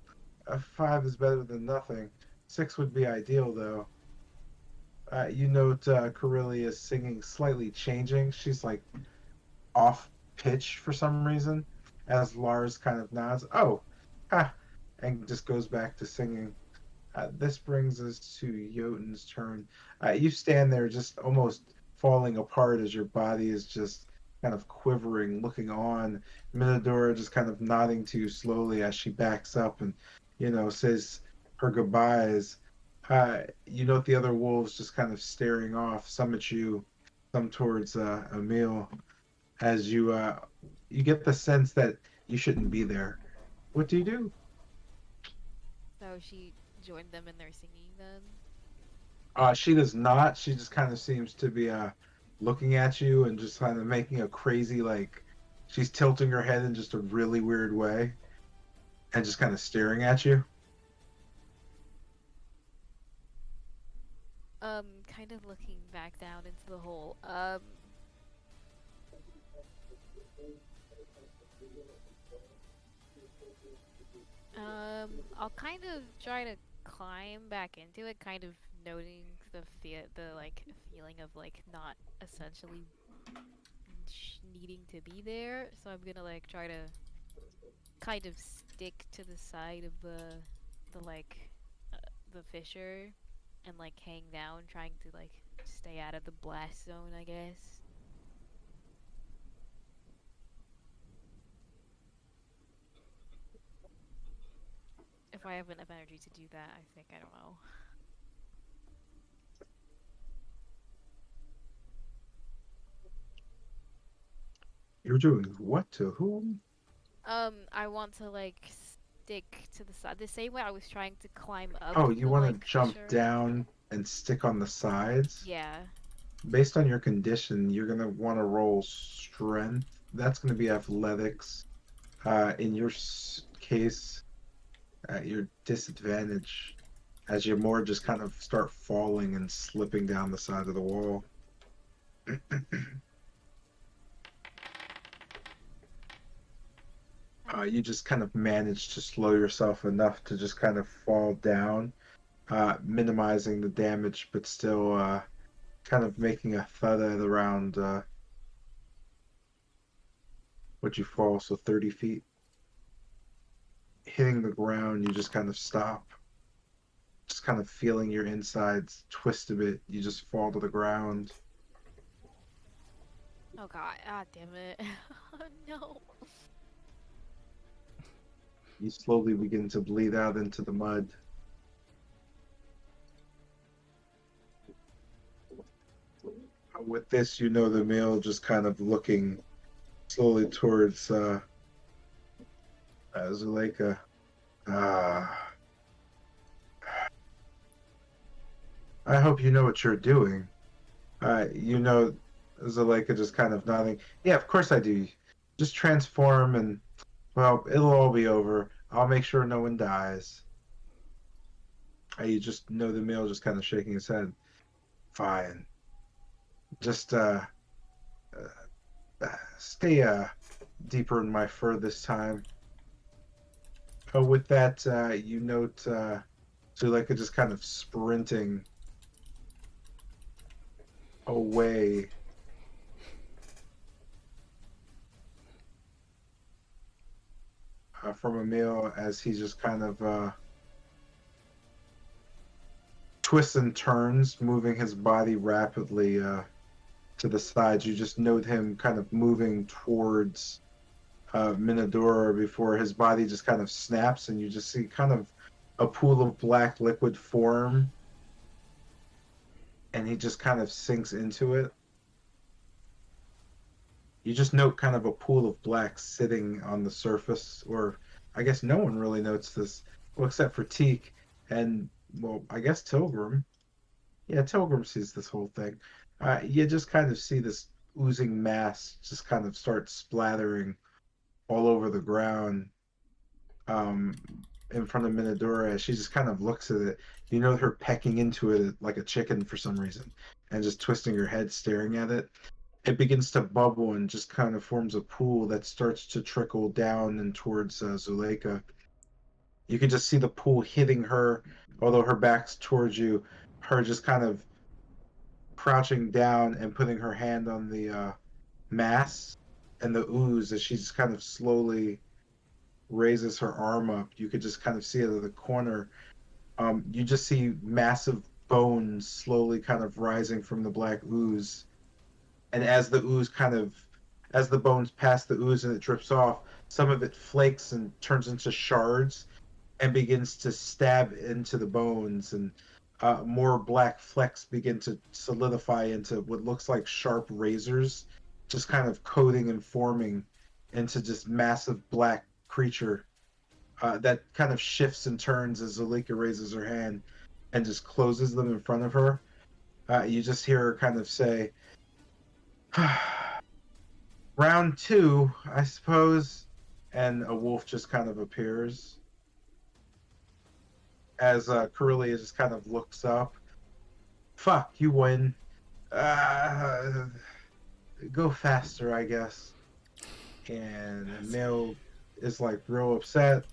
a 5 is better than nothing. 6 would be ideal, though. You note Corellia is singing slightly changing. She's like off pitch for some reason as Lars kind of nods. Oh, ha, and just goes back to singing. This brings us to Jotun's turn. You stand there just almost falling apart as your body is just kind of quivering, looking on. Minadora just kind of nodding to you slowly as she backs up and, says her goodbyes. You note the other wolves just kind of staring off, some at you, some towards Emil, as you get the sense that you shouldn't be there. What do you do? So she joined them in their singing then? She does not. She just kind of seems to be looking at you and just kind of making a crazy, like, she's tilting her head in just a really weird way and just kind of staring at you. Kind of looking back down into the hole. I'll kind of try to climb back into it, kind of noting the like feeling of like not essentially needing to be there. So I'm gonna like try to kind of stick to the side of the like the fissure and like hang down, trying to like stay out of the blast zone, I guess. If I have enough energy to do that, I think. I don't know. You're doing what to whom? I want to like stick to the side the same way I was trying to climb up Oh, you the want to like jump fissure. down and stick on the sides? Yeah. Based on your condition, you're going to want to roll strength. That's going to be athletics. In your case, at your disadvantage, as you more just kind of start falling and slipping down the side of the wall. You just kind of manage to slow yourself enough to just kind of fall down, minimizing the damage, but still kind of making a thud at around what you fall, so 30 feet. Hitting the ground, you just kind of stop, just kind of feeling your insides twist a bit. You just fall to the ground. Oh god, damn it. Oh no. You slowly begin to bleed out into the mud. With this, the male just kind of looking slowly towards Zuleika. I hope you know what you're doing. Zuleika just kind of nodding. Yeah, of course I do. Just transform and, well, it'll all be over. I'll make sure no one dies. You just know the male just kind of shaking his head. Fine. Just stay deeper in my fur this time. Oh, with that, you note Zuleika just kind of sprinting away. From Emil as he just kind of twists and turns, moving his body rapidly to the sides. You just note him kind of moving towards Minadora before his body just kind of snaps, and you just see kind of a pool of black liquid form, and he just kind of sinks into it. You just note kind of a pool of black sitting on the surface, or I guess no one really notes this, well, except for Teak, and, well, I guess Tilgrim. Yeah, Tilgrim sees this whole thing. You just kind of see this oozing mass just kind of start splattering all over the ground in front of Minadora. She just kind of looks at it. You know her pecking into it like a chicken for some reason and just twisting her head, staring at it. It begins to bubble and just kind of forms a pool that starts to trickle down and towards Zuleika. You can just see the pool hitting her, although her back's towards you. Her just kind of crouching down and putting her hand on the mass and the ooze as she just kind of slowly raises her arm up. You could just kind of see it at the corner. You just see massive bones slowly kind of rising from the black ooze. And as the ooze kind of as the bones pass the ooze and it drips off, some of it flakes and turns into shards and begins to stab into the bones, and more black flecks begin to solidify into what looks like sharp razors, just kind of coating and forming into just massive black creature that kind of shifts and turns as Zalika raises her hand and just closes them in front of her. You just hear her kind of say, round 2, I suppose, and a wolf just kind of appears. As Corellia just kind of looks up. Fuck, you win. Go faster, I guess. And Emil is like real upset.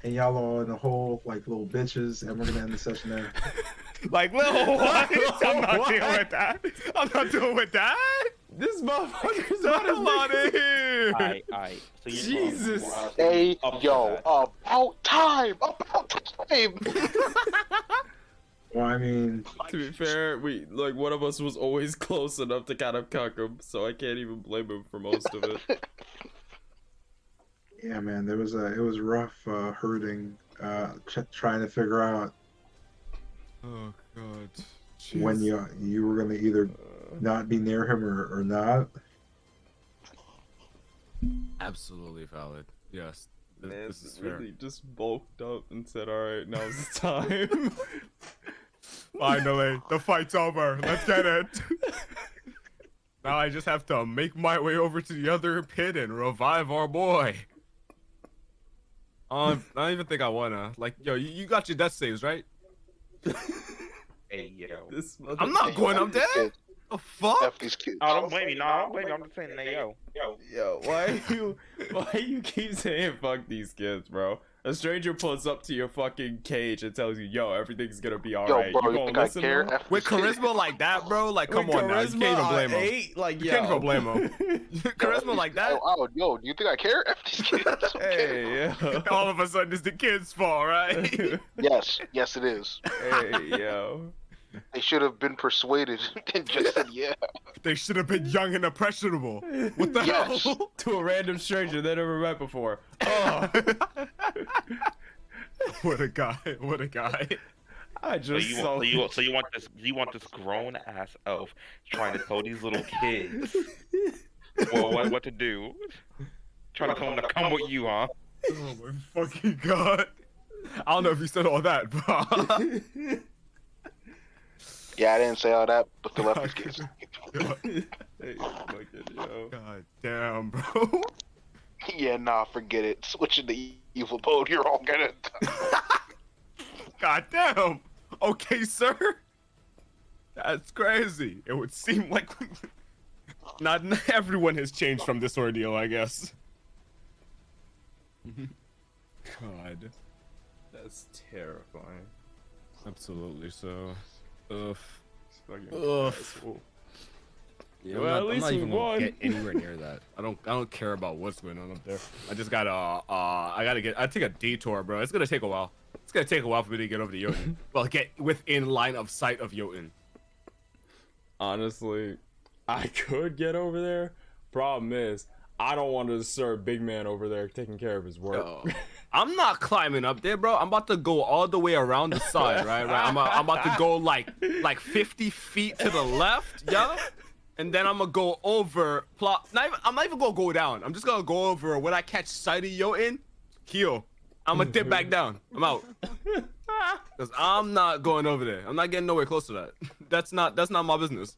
And y'all are in a hole like little bitches, and we're gonna end the session there. Like, little what? I'm not dealing with that. I'm not dealing with that. This motherfucker's out of here. Alright. So you Jesus. Hey, yo, about time! Well, I mean, To be fair, one of us was always close enough to kind of cuck him, so I can't even blame him for most of it. yeah, man, it was rough herding, trying to figure out Oh god. when you were gonna either not be near him or not. Absolutely valid. Yes. This is fair. really just bulked up and said, "Alright, now's the time." Finally, the fight's over. Let's get it. Now I just have to make my way over to the other pit and revive our boy. I don't even think I wanna. Like, yo, you got your death saves, right? Hey, yo. I'm not going up there. The fuck? F these kids. I don't blame you. No, I don't blame you. I'm just saying, hey, yo. Yo, why you keep saying fuck these kids, bro? A stranger pulls up to your fucking cage and tells you, yo, everything's gonna be alright. Yo, bro, You you think gonna I listen, care? bro? F With these kids. charisma like that, bro, like, come With on now. You can't even blame him. 8, like, You can't even blame him. Charisma like that? Yo, do you think I care? F these kids. Hey, yo. All of a sudden, it's the kid's fault, right? Yes, it is. Hey, yo. They should have been persuaded and just said yeah. They should have been young and impressionable. What the Yes. hell? To a random stranger they never met before. Oh. What a guy. What a guy. I So just you want this grown ass elf trying to tell these little kids what to do? Trying to tell them to come with you, huh? Oh my fucking god. I don't know if you said all that, but Yeah, I didn't say all that, but the left these kids. Hey, fucking yo. god damn, bro. Yeah, nah, forget it. Switching the evil mode, you're all gonna die. God damn. Okay, sir. That's crazy. It would seem like not everyone has changed from this ordeal, I guess. God. That's terrifying. Absolutely so. Ugh. Fucking Ugh. asshole. Yeah, Well, at I'm least not we even won. gonna get anywhere near that. I don't care about what's going on up there. I just gotta I take a detour, bro. It's gonna take a while. It's gonna take a while for me to get over to Jotun. Well, get within line of sight of Jotun. Honestly, I could get over there. Problem is, I don't want to disturb big man over there taking care of his work. Yo, I'm not climbing up there, bro. I'm about to go all the way around the side, right? I'm about to go like 50 feet to the left, yeah. And then I'm gonna go over. I'm not even gonna go down. I'm just gonna go over. When I catch sight of Jotun, heal. I'm gonna dip back down. I'm out. Cause I'm not going over there. I'm not getting nowhere close to that. That's not my business.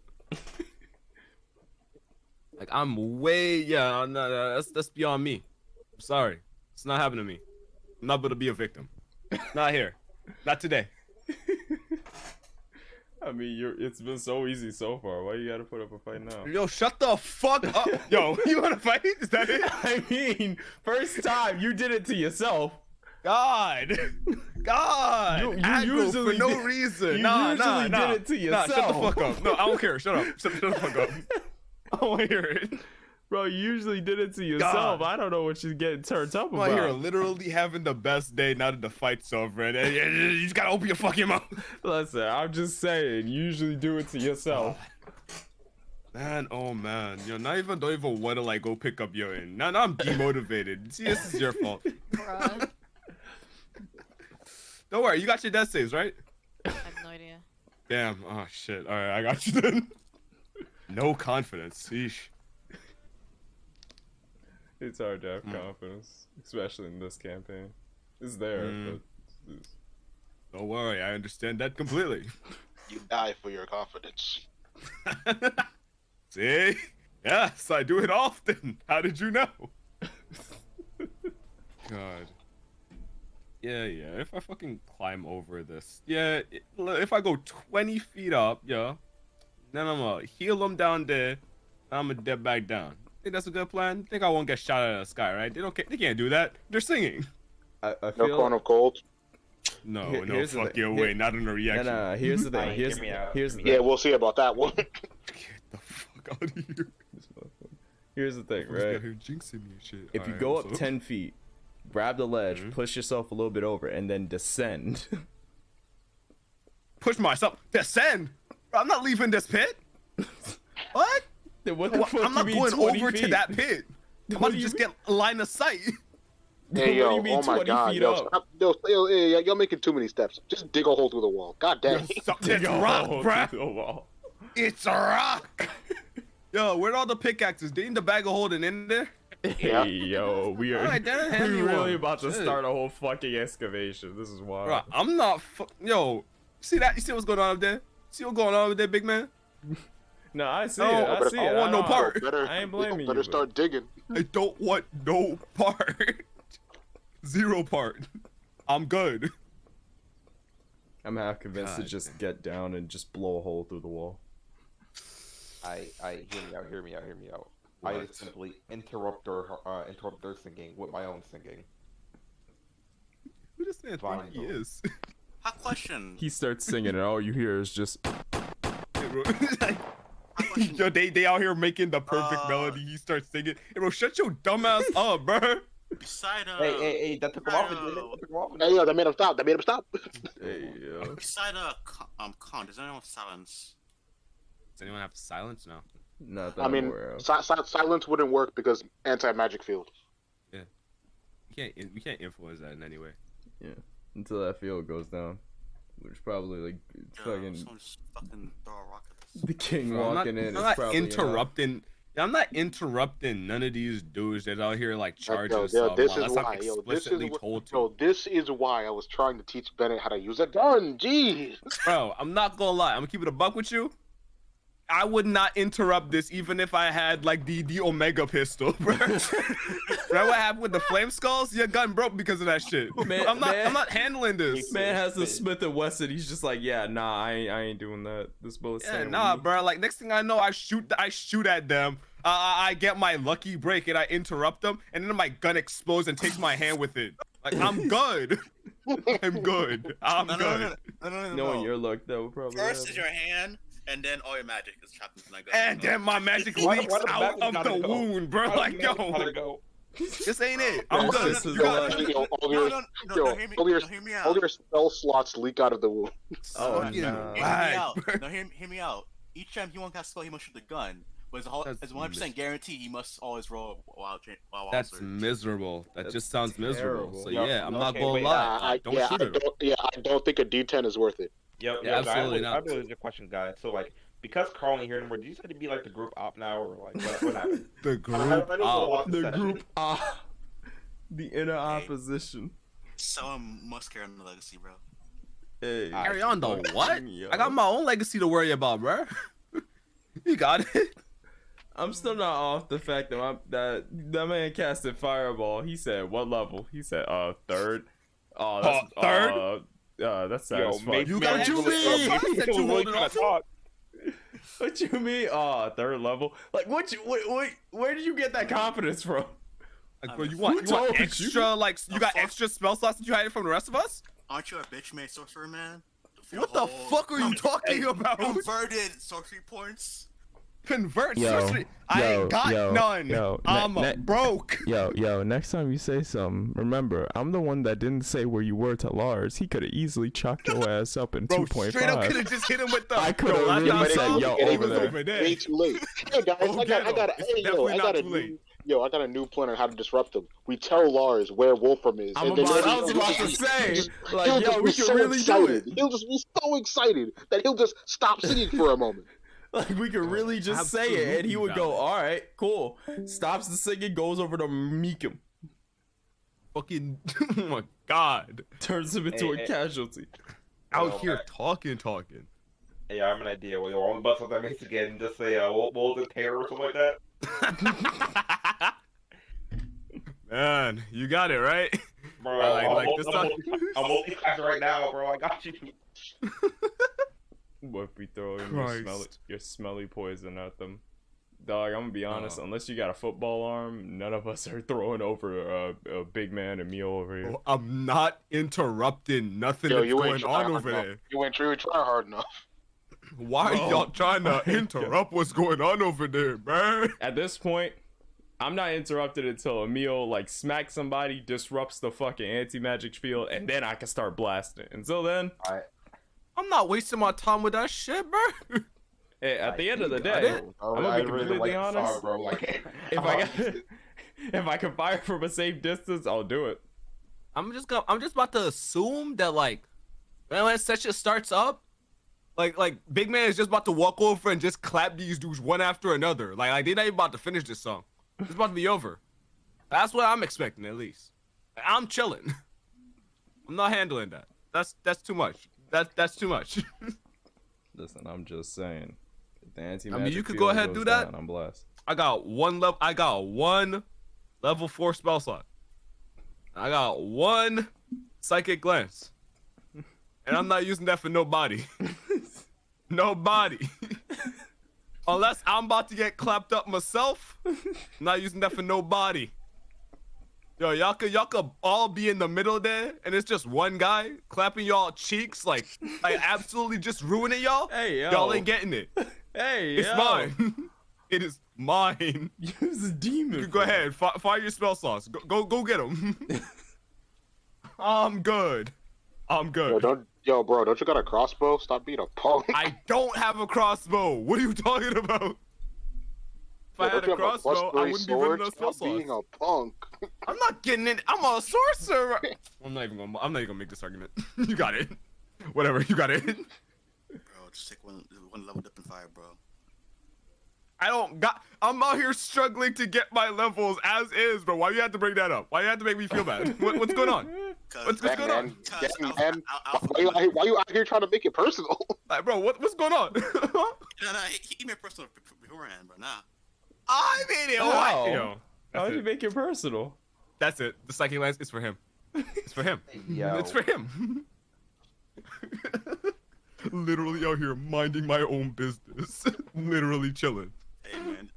Like I'm way that's beyond me. I'm sorry. It's not happening to me. I'm not gonna be a victim. Not here. Not today. I mean, it's been so easy so far. Why you gotta put up a fight now? Yo, shut the fuck up. Yo, you wanna fight? Is that it? I mean, first time you did it to yourself. God. You Aggro usually for no did- reason. you Nah, usually did it to Nah, shut the yourself. fuck up. No, I don't care. Shut up. Shut the fuck up. I don't wanna hear it. Bro, you usually did it to yourself. I don't know what you're getting turned up I'm out here about. literally having the best day now that the fight's over, and you just gotta open your fucking mouth. Listen, I'm just saying, you usually do it to yourself. Man, oh man, don't even want to like go pick up your end. Now I'm demotivated. See, this is your fault. Bruh. Don't worry, you got your death saves, right? I have no idea. Damn. Oh shit. All right, I got you then. No confidence. Sheesh. It's hard to have confidence, especially in this campaign. It's there, but it's... Don't worry, I understand that completely. You die for your confidence. See? Yes, I do it often. How did you know? God. Yeah. If I fucking climb over this, if I go 20 feet up, then I'm gonna heal them down there. I'm gonna dip back down. Think that's a good plan? Think I won't get shot out of the sky, right? They can't do that. They're singing. I No feel... cone of cold. No, Here's the fuck thing. your way. Not in a reaction. No, here's the thing. Here's the thing. Yeah, we'll see about that one. Get the fuck out of here. Here's the thing, Who's got right? her jinxing me and shit. If you Alright, go up so- 10 feet, grab the ledge, push yourself a little bit over, and then descend. Push myself. Descend. Bro, I'm not leaving this pit. What? Then what the fuck I'm you not mean going 20 over feet? to that pit. I'm about to just get a line of sight. Hey, What do yo, you mean oh my 20 god, feet yo, up? stop, you're making too many steps. Just dig a hole through the wall. God damn. It's rock, bruh. It's a rock. Yo, where'd all the pickaxes? They in the bag of holding in there? Yeah. Hey, yo, we are Alright, then hand me really one. about to Shit. start a whole fucking excavation. This is wild. Bro, I'm not. Yo, see that? You see what's going on up there? See what's going on over there, big man? No, I see No, it. I but see I it. don't want no know. part. I ain't blaming you. Better but- start digging. I don't want no part. Zero part. I'm good. I'm half convinced to God just get down and just blow a hole through the wall. Hear me out. I What? simply interrupt their singing with my own singing. Who does man Fine, think he bro. is? Hot question. He starts singing and all you hear is just... Hey, bro. Hot question. Yo, they out here making the perfect melody. He starts singing. Hey, bro, shut your dumb ass up, bro. Beside Hey, that took him off. Bro. Hey, yo, that made him stop. Hey, yo. beside con, does anyone silence? Does anyone have silence now? Not that I I'm mean, aware of. silence wouldn't work because anti-magic field. We can't influence that in any way. Until that field goes down. Which probably, like, it's Yo, fucking... someone just fucking throw a rock at this. The king Bro, walking in I'm is not probably... interrupting. I'm not interrupting none of these dudes that out here like charging Yo, stuff. this is unless I'm why. Yo, this is explicitly what, told to. yo, this is why I was trying to teach Bennett how to use a gun. Jeez. Bro, I'm not gonna lie. I'm gonna keep it a buck with you. I would not interrupt this even if I had like the Omega pistol, bro. Right? What happened with the flame skulls? Your gun broke because of that shit. Man, I'm not handling this. Man has the Smith & Wesson. He's just like, yeah, nah, I ain't doing that. This bullet's Yeah, staying nah, with me. bro. Like next thing I know, I shoot at them. I get my lucky break and I interrupt them, and then my gun explodes and takes my hand with it. Like I'm good. I'm good. I'm good. Knowing your luck, that would probably First happen. is your hand, and then all your magic is trapped into my gun. And then my magic Why- leaks why the out magic of gotta the go? wound, bro. Like yo, go. this ain't it. I'm That's good. just as You got luck. it. Yo, all No, your, no, no, yo, no, hear me, all your, no, hear me all out. your spell slots leak out of the wound. Oh, Fucking no. Hear me whack, out. bro. No, hear me out. Each time he won't cast a spell, he must shoot the gun. But That's as 100% guarantee, he must always roll while That's surge. miserable. That That's just sounds miserable. terrible. So Yo, yeah, I'm not okay, gonna wait, lie. Don't shoot it. I don't think a D10 is worth it. Yo, Yeah, absolutely I not. have a legit question, guys. So, like, because Carl ain't here anymore, do you say to be like the group op now, or like what happened? The I group. don't know Out. what The session. group the inner opposition. Someone must carry on the legacy, bro. Hey, Carry on though. What? Yo. I got my own legacy to worry about, bro. You got it. I'm still not off the fact that that man casted fireball. He said what level? He said third. Oh, that's Third? that's sad Yo, as fuck. mate, You man, got you really- mean? yo, I said you really rolled it tryna off. talk. What you mean? Third level? Like what? Where did you get that confidence from? Like, bro, you Who want told you? extra like you got extra spell slots that you hid from the rest of us? Aren't you a bitch made sorcerer, man? What the fuck are you talking about? Converted sorcery points. convert Yo, sorcery. I ain't got none. I'm broke. Yo, next time you say something, remember, I'm the one that didn't say where you were to Lars. He could have easily chalked your ass up in Bro, 2.5. straight up could have just hit him with the. I could have really said, yo, over there. Way too late. Hey guys, I got a new plan on how to disrupt him. We tell Lars where Wolfram is. I was about to say, like, yo, we could really do it. He'll just be so excited that he'll just stop singing for a moment. Like, we could really just say it, and he would go, all right, cool. Stops the singing, goes over to Meekum. Fucking, oh my god. Turns him into a casualty. Out here talking. Hey, I have an idea. We'll all bust up that mix again and just say, what was it, terror or something like that? Man, you got it, right? Bro, I'm multi-classing right now, bro. I got you. What if we throw in your smelly poison at them? Dog, I'm gonna be honest, unless you got a football arm, none of us are throwing over a big man Emil over here. Oh, I'm not interrupting nothing that's going on over there. You ain't trying hard enough. Why are y'all trying to interrupt what's going on over there, man? At this point, I'm not interrupted until Emil, like, smacks somebody, disrupts the fucking anti-magic field, and then I can start blasting. Until then... I'm not wasting my time with that shit, bro. Hey, at the end of the day, I'm gonna be completely honest. Bro. Like, if I can fire from a safe distance, I'll do it. I'm just about to assume that, like, when that session starts up, like Big Man is just about to walk over and just clap these dudes one after another. Like they're not even about to finish this song. It's about to be over. That's what I'm expecting, at least. I'm chilling. I'm not handling that. That's too much. That's too much. Listen, I'm just saying. If the anti-magic I mean, you could go ahead and do that. I'm blessed. I got one level 4 spell slot. I got one psychic glance. And I'm not using that for nobody. Nobody. Unless I'm about to get clapped up myself, I'm not using that for nobody. Yo, y'all could all be in the middle there, and it's just one guy clapping y'all cheeks, like absolutely just ruining y'all. Hey, yo. Y'all ain't getting it. Hey, it's yo. mine. It is mine. Use a demon. You go ahead, fire your spell slots. Go get them. I'm good. Yo, bro, don't you got a crossbow? Stop being a punk. I don't have a crossbow. What are you talking about? If I had a crossbow, I wouldn't be running those spell slots. Being a punk. I'm not getting it. I'm a sorcerer. I'm not even gonna make this argument. You got it. Whatever, you got it. Bro, just take one level dip in fire, bro. I'm out here struggling to get my levels as is, bro. Why you have to bring that up? Why you have to make me feel bad? What's going on? What's going on? Why you out here trying to make it personal? Like, bro, what's going on? No, he made personal beforehand, bro. Nah. I made it. How? How did you make it personal? That's it. The psychic lens is for him. It's for him. Yo. It's for him. Literally out here minding my own business. Literally chilling. Hey, man.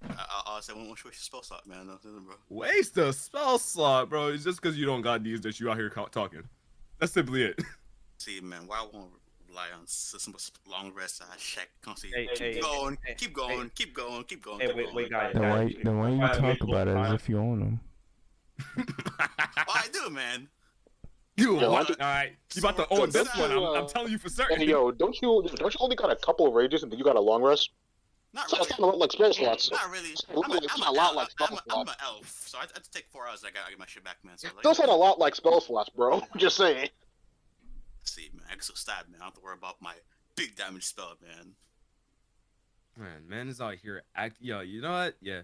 I'll say one waste your spell slot, man. Nothing, bro. Waste a spell slot, bro. It's just because you don't got these that you out here talking. That's simply it. See, man, why I won't rely on simple long rest? I check, constantly. Hey, keep going. Hey, wait, guys. Then why you talk about it as if you own them? I do, man. Alright, you about to own this one. I'm telling you for certain. Hey, yo, don't you only got a couple of rages and then you got a long rest? Not So really. it's kind of like spell slots. Not really. I'm a lot like spell I'm slots. an elf, so I have to take 4 hours. I gotta get my shit back, man. So, like, Still sound a lot like spell slots, bro. Just saying. see, man, I get so sad, man. I don't have to worry about my big damage spell, man. Man is out here Yo, you know what? Yeah.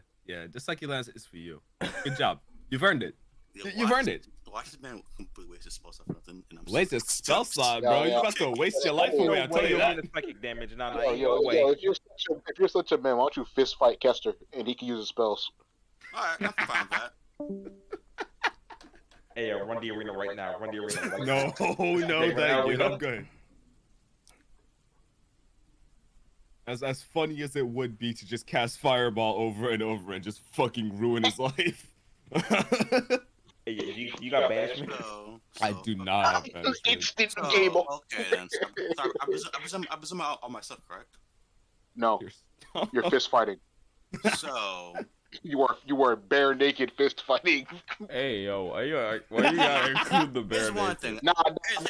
Just like Lance is for you. Good job. You've earned it. You've earned it. Watch this man completely waste his spell slot for nothing. And I'm Waste a spell slot, bro. Yeah. You about to waste your life away. I tell you that. Psychic damage. Yo, if you're such a man, why don't you fist fight Kester and he can use his spells? Alright, I'm fine with that. Hey, run the arena right now. Run the arena. Right No, thank you. I'm good. As funny as it would be to just cast Fireball over and over and just fucking ruin his life. Hey, you got banishment? I do not have banishment. Instant game over. Okay, then. So I presume on myself, correct? No, you're fist fighting. So You are bare naked fist fighting. Hey yo, why you gotta include the bear here's one naked? thing. Nah,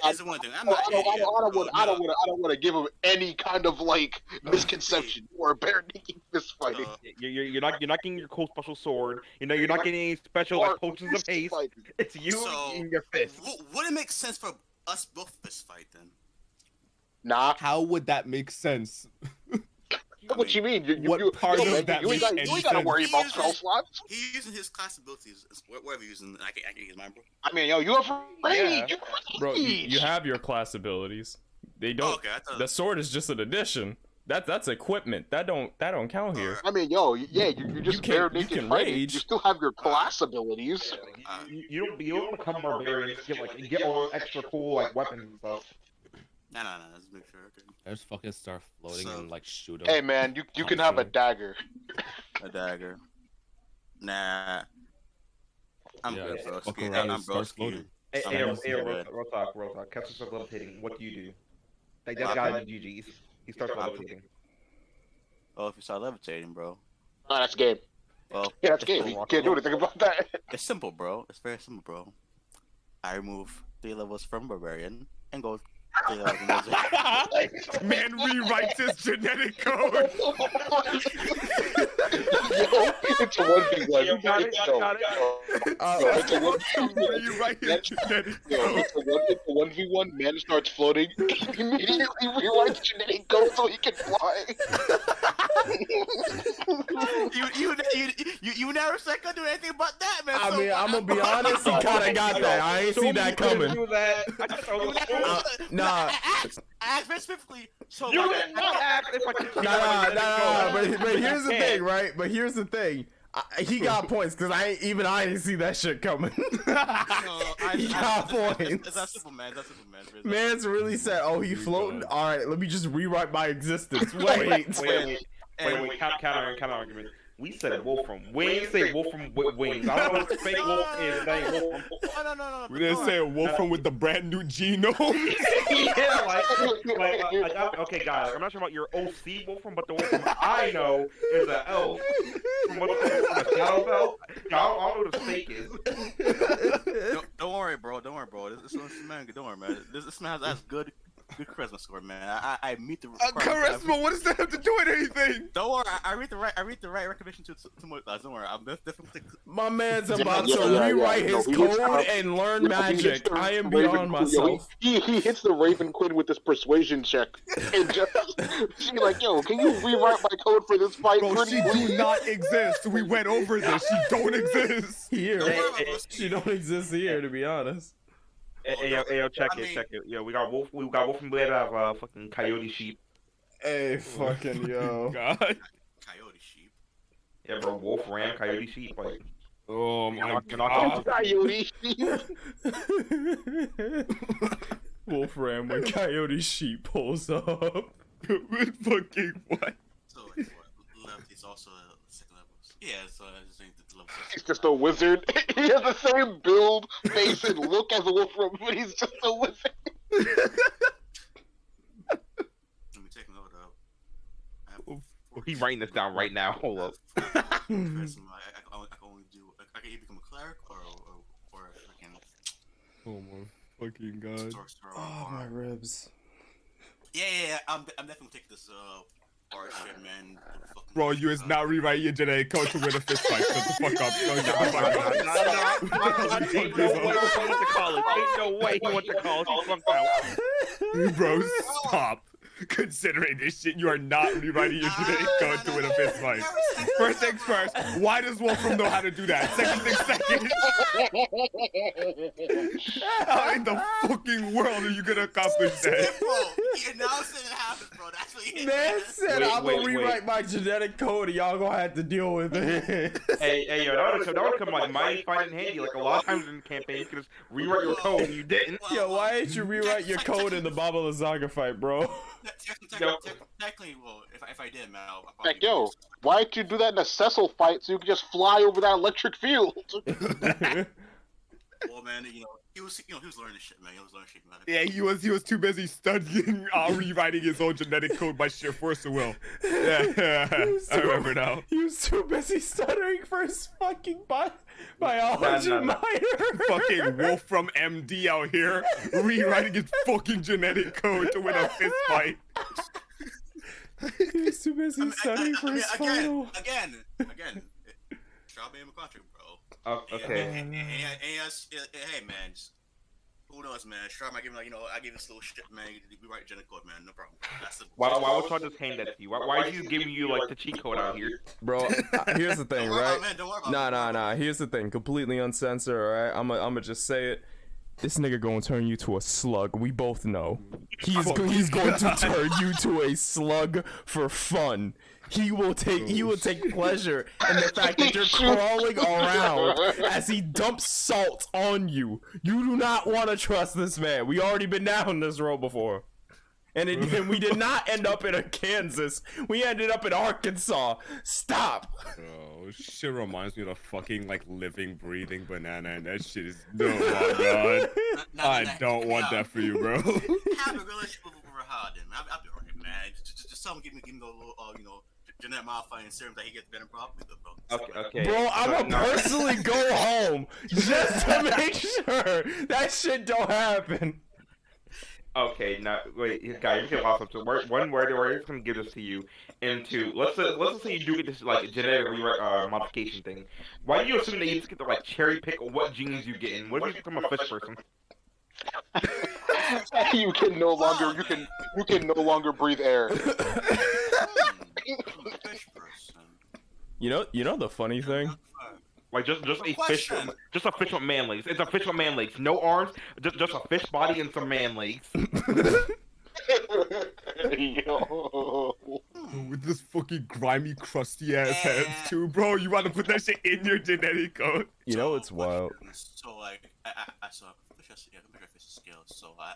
Here's the one thing. I'm not an idiot, bro. I don't want to give him any kind of like misconception. You are bare naked fist fighting. You're not getting your cool special sword. You're not getting any special like potions of haste. It's you So, in your fist. would it make sense for us both fist fight then? Nah. How would that make sense? What you mean? What part of man, that you ain't makes gotta, any you ain't gotta sense? worry about spell slots. He's using his class abilities. Whatever he's using, I can use mine, bro. I mean, yo, you have rage. Yeah. Bro, you have your class abilities. They don't. Oh, okay, I thought. The sword is just an addition. That's equipment. That don't count here. I mean, yo, yeah, you're just bare you naked can fighting. rage. You still have your class abilities. You don't become barbarian. Get all extra cool like weapons and stuff. No, let's make sure. Okay. I just fucking start floating So- and like shoot him. Hey, man, you can have a dagger. A dagger. Nah. I'm Yeah, good, bro. fuck Ski- around I'm and start broski. floating. Hey, I'm hey, broski, hey, man. real talk. Kessler starts levitating. What do you do? Like that guy in GG's. He starts levitating. Oh, if you start levitating, bro. Oh, that's game. Well, Yeah, that's game. You can't do anything about that. it's simple, bro. It's very simple, bro. I remove 3 levels from Barbarian and go 3 levels in Wizard. Man rewrites his genetic code. Yo, it's a 1v1. You got it, you got it. It's a 1v1. Rewrite his genetic Yo, code. it's a 1v1. Man starts floating. Immediately rewrites genetic code so he can fly. you never said I could do anything about that, man. I so mean, I'm gonna be honest. He kind of got that. I ain't see that coming. Nah, I asked very specifically. So You like, did not ask if I could. nah. But here's the thing, right? But here's the thing. He got points because I ain't see that shit coming. He got points. It's not simple, man. It's not simple, man. Man's really said, "Oh, he floating. All right, let me just rewrite my existence." Wait. Counter argument. We said Wolfram. We ain't say Wolfram with wings. I don't know what the fake wolf is. That ain't Wolfram. No. We didn't say a Wolfram with the brand new genome. Yeah, okay, guys. I'm not sure about your OC Wolfram, but the Wolfram I know is an elf. From what the Shadow Elf? I don't know what the fake is. Don't worry, bro. This man, don't worry, man. This man has good charisma score, man. I meet the Charisma. What does that have to do with anything? Don't worry, I read the right recommendation to my class. Don't worry, I'm definitely. My man's about Yeah, to yeah. rewrite his No, he hits code the- and learn Yo, he hits magic. the I am Raven beyond Queen. Yo, myself. he hits the Raven Queen with this persuasion check. And just, she's like, yo, can you rewrite my code for this fight? Bro, pretty she please? do not exist. We went over this. She don't exist. Here, Don't worry, bro. she don't exist here, to be honest. Hey, yo, check it. Yo, we got Wolfram blade out of fucking coyote sheep. Hey, fucking yo. God. Coyote sheep. Yeah, bro, wolf, ram, coyote sheep. Like, Oh my you're God. not Coyote sheep. Wolf ram when coyote sheep pulls up. Fucking what? So like, what? Left is also second level. Yeah, so I just think the level. He's just a wizard. He has the same build, face, and look as a Wolfram, but he's just a wizard. Let me take note of. I have He's writing this down right now. Hold up. charisma. I can only do. I can either become a cleric or I can. Oh my fucking God. Oh, my ribs. Yeah. I'm definitely taking this bar shit, man. Bro, you is not rewriting your genetic code to win a fist fight. Shut the fuck up. No, get the fuck out. Ain't no way he went to college. Ain't no way he went to college. He flunked out. Bro, stop. Considering this shit, you are not rewriting your genetic code to win a fist fight. First things first, why does Wolfram know how to do that? Second thing second, how in the fucking world are you gonna accomplish that? Bro, he announced it happens, bro. That's what he Man said Wait, I'm gonna wait. rewrite my genetic code and y'all gonna have to deal with it. Hey, yo, that would come like mighty fine and handy. Like a lot of times in the campaign, you could just rewrite your code and you didn't. Yo, why ain't you rewrite your code in the Baba Lazaga fight, bro? Technically, well, if I did, man, I'll probably Like, yo, why didn't you do that in a Cecil fight so you could just fly over that electric field? Well, man, he was learning this shit, man. He was learning shit, man. Yeah, he was too busy studying, rewriting his own genetic code by sheer force of will. Yeah, I remember now. He was too busy stuttering for his fucking biology minor. Fucking Wolf from MD out here, rewriting his fucking genetic code to win a fist fight. He was too busy studying for his final. Again. Strawberry McClatchy, bro. Oh, okay. And hey, man, who knows, man? Straw might give him, I give this little shit, man. We write genetic code, man. No problem. That's the. Why would Shaw just hand that to you? Why is he giving you like the cheat code out here? Bro, here's the thing, right? Don't worry about it. Nah. Here's the thing. Completely uncensored, alright? I'ma just say it. This nigga gonna turn you to a slug. We both know. He's going to turn you to a slug for fun. He will take pleasure in the fact that you're crawling around as he dumps salt on you. You do not want to trust this man. We already been down this road before. And we did not end up in Kansas. We ended up in Arkansas. Stop. Bro, shit reminds me of a fucking living, breathing banana, and that shit is no, my god. I don't want that for you, bro. Have a relationship with Rahad, then I'll be alright, man. Just tell him, give me a little, genetic modifying serum that he gets better properly, bro. Okay. Bro, I'm gonna personally go home just to make sure that shit don't happen. Okay, now wait, guys, you can lost up to one word. We're just gonna give this to you. And two, let's say you do get this genetic modification thing. Why do you assume that you just get to cherry pick what genes you get in? What if you become a fish person? you can no longer breathe air. You know the funny thing? Just a fish with man legs. It's a fish with man legs. No arms, just a fish body and some man legs. Yo. With this fucking grimy, crusty ass heads too, bro. You want to put that shit in your genetic code? You know it's wild. So I saw fish scales. So I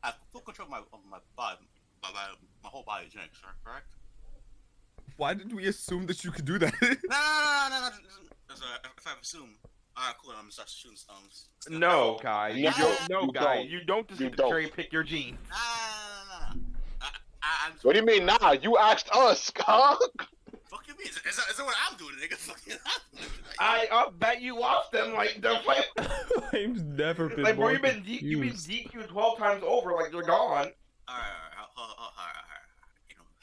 have full control of my body, my whole body genetics, correct? Why did we assume that you could do that? No. If I assume, alright, cool. I'm gonna start shooting stones. No, guy. You don't just get to cherry pick your genes. No. What do you mean, nah? You asked us, huh? Fuck you mean? Is that what I'm doing, nigga? I bet you lost them. I've never been. Bro, you've been DQ'd 12 times over. You're gone. Alright.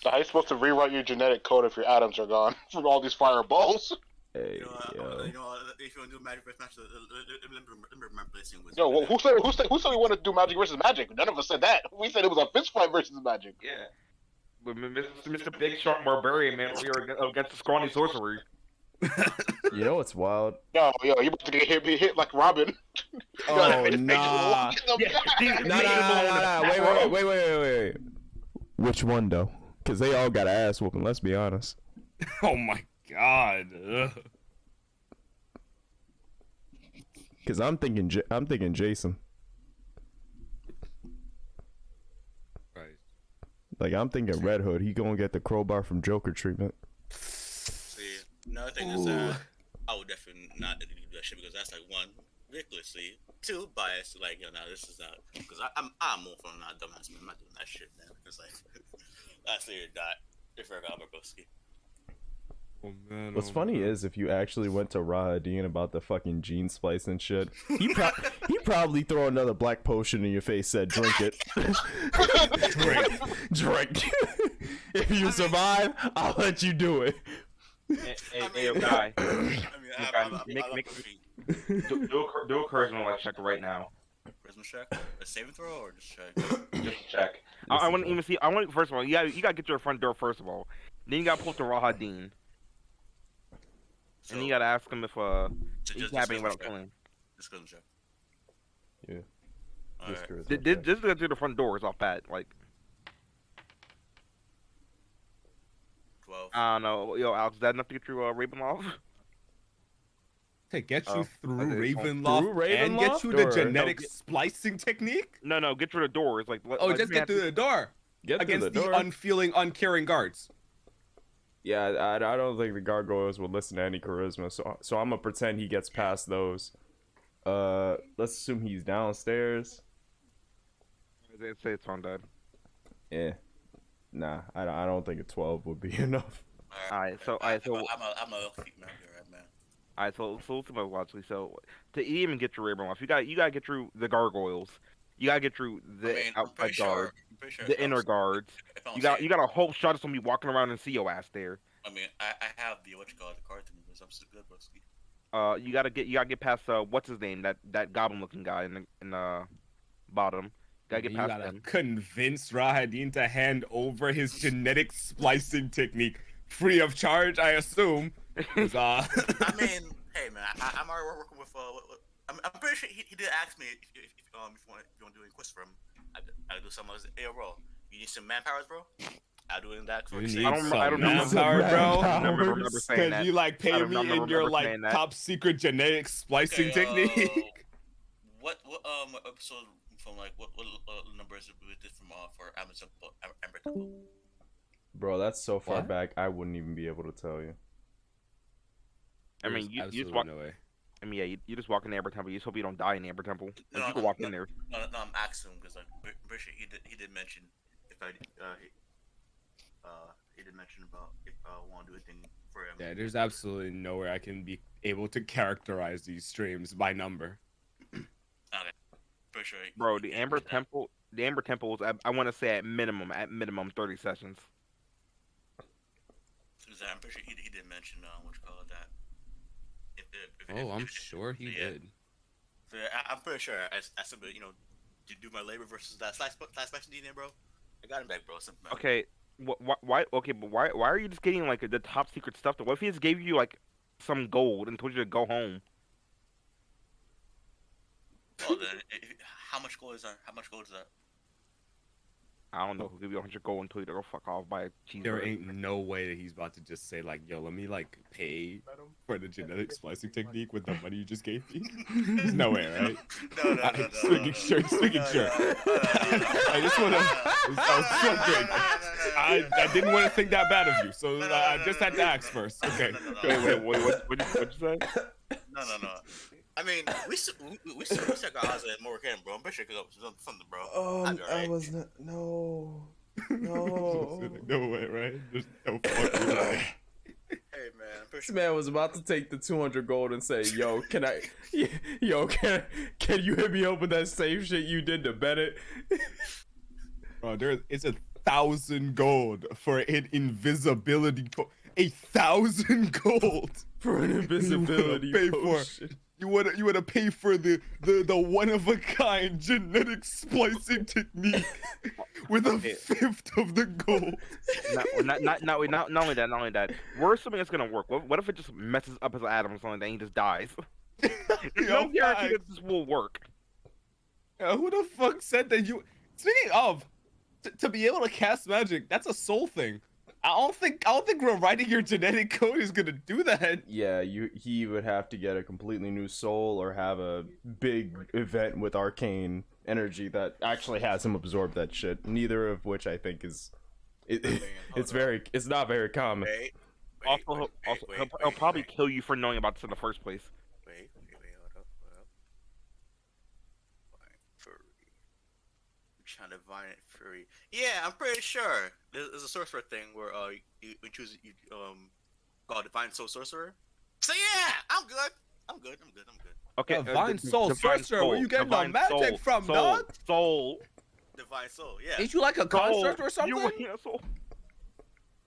So how are you supposed to rewrite your genetic code if your atoms are gone from all these fireballs? Hey, if you want to do magic versus magic, remember this thing was. Yo, who said we wanted to do magic versus magic? None of us said that. We said it was a fist fight versus magic. Yeah. With Mr. Big Shark Barbarian, man, we are against the scrawny sorcery. You know what's wild? Yo, you about to get hit like Robin. Oh, nah. Nah. Wait. Which one, though? Because they all got an ass whooping, let's be honest. Oh my god. Because I'm thinking Jason. Right. I'm thinking Red Hood. He gonna get the crowbar from Joker treatment. See, another thing is that I would definitely not do that shit because that's one, ridiculously. Two, biased. This is not because I'm more from not dumbass man. I'm not doing that shit, man. It's that's literally that. If I got Bobowski. Oh man. What's funny is if you actually went to Rahadin about the fucking gene splice and shit, he probably throw another black potion in your face, said drink it. drink. If you survive, I'll let you do it. Hey, guy. Do a charisma check right now. Charisma check? A saving throw or just check? Just check. I want to even see. First of all, you gotta get to the front door first of all. Then you gotta pull up to Rahadin. And you gotta ask him if he's happening without killing. Just charisma check. Yeah. Alright. This is to get to the front door is off bad. 12. I don't know. Yo, Alex, is that enough to get you Ravenloft? To get you through Through Ravenloft and get you the or- genetic splicing technique? No, get through the doors. Just get through the door. Get through Against the door. the unfeeling, uncaring guards. Yeah, I don't think the gargoyles would listen to any charisma, so I'm gonna pretend he gets past those. Let's assume he's downstairs. They say it's on dead. Yeah. Nah, I don't think a 12 would be enough. Alright, so I'm a feet man. You're right, man. Alright, so logically, so to even get through Rainbow Life, you gotta get through the gargoyles. You gotta get through the I'm outside pretty guards, sure the inner guards. You got a whole shot of somebody walking around and see your ass there. I mean, I have the what you call it, the cartoon because I'm still good, bro. You gotta get past what's his name, that goblin looking guy in the bottom. Gotta get You past gotta him. convince Rahadin to hand over his genetic splicing technique free of charge, I assume. 'Cause, I mean, hey man, I'm already working with I'm pretty sure he did ask me if you want to do any quests for him. I do some of his. Hey bro, you need some manpowers, bro. I'll do it in that. you need I don't some know. manpower, bro. I don't remember saying Because that. you like pay I don't me in remember your like saying that. top secret genetic splicing technique. What episode from like what number is it we did from for Amazon Ember Temple? Bro, that's so far What? back, I wouldn't even be able to tell you. I mean, you just walk. No way. I mean, yeah, you just walk in the Amber Temple. You just hope you don't die in the Amber Temple. Like, you can walk in there. No, I'm asking him because like I'm pretty sure he did mention if he did mention about if I want to do anything for him. Yeah, there's absolutely nowhere I can be able to characterize these streams by number. Okay, pretty sure. Bro, the Amber Temple was I want to say at minimum 30 sessions. I'm pretty sure he did mention what you call it that. I'm sure he did. So, I'm pretty sure I simply to do my labor versus that slash DNA, bro. I got him back, bro. Simple, man. Okay, why? Okay, but why are you just getting like the top secret stuff? What if he just gave you like some gold and told you to go home? Well, then, how much gold is that? How much gold is that? I don't know who give you 100 gold and told you to go fuck off by a cheeseburger. There ain't no way that he's about to just say like, "Yo, let me like pay for the genetic splicing technique with the money you just gave me." There's no way, right? No. Speaking sure. I just wanna. I was joking. I didn't want to think that bad of you, so I just had to ask first. Okay. Wait, what'd you say? No. I mean, we still got Ozzy and Morgan, bro. I'm pretty sure because something, bro. I was not. No. No way, right? There's no fucking way. Hey man, I'm pretty This sure. man was about to take the 200 gold and say, "Yo, can you hit me up with that same shit you did to Bennett?" Bro, it's 1,000 gold for an invisibility. 1,000 gold For an invisibility pay for. potion. You wanna pay for the one of a kind genetic splicing technique with a fifth of the gold. Not only that. We're assuming it's gonna work. What if it just messes up his atoms or something and he just dies? There's no guarantee that this will work. Who the fuck said that you? Speaking of, to be able to cast magic, that's a soul thing. I don't think rewriting your genetic code is gonna do that. Yeah, he would have to get a completely new soul or have a big event with arcane energy that actually has him absorb that shit. Neither of which I think is it's not very common. Also, he'll probably kill you for knowing about this in the first place. Wait, hold up. Divine Fury. Yeah, I'm pretty sure there's a sorcerer thing where you choose called Divine Soul Sorcerer. So yeah, I'm good. Okay, Divine Soul Sorcerer, where you getting the magic from, dog? Soul. Divine Soul, yeah. Ain't you like a construct or something?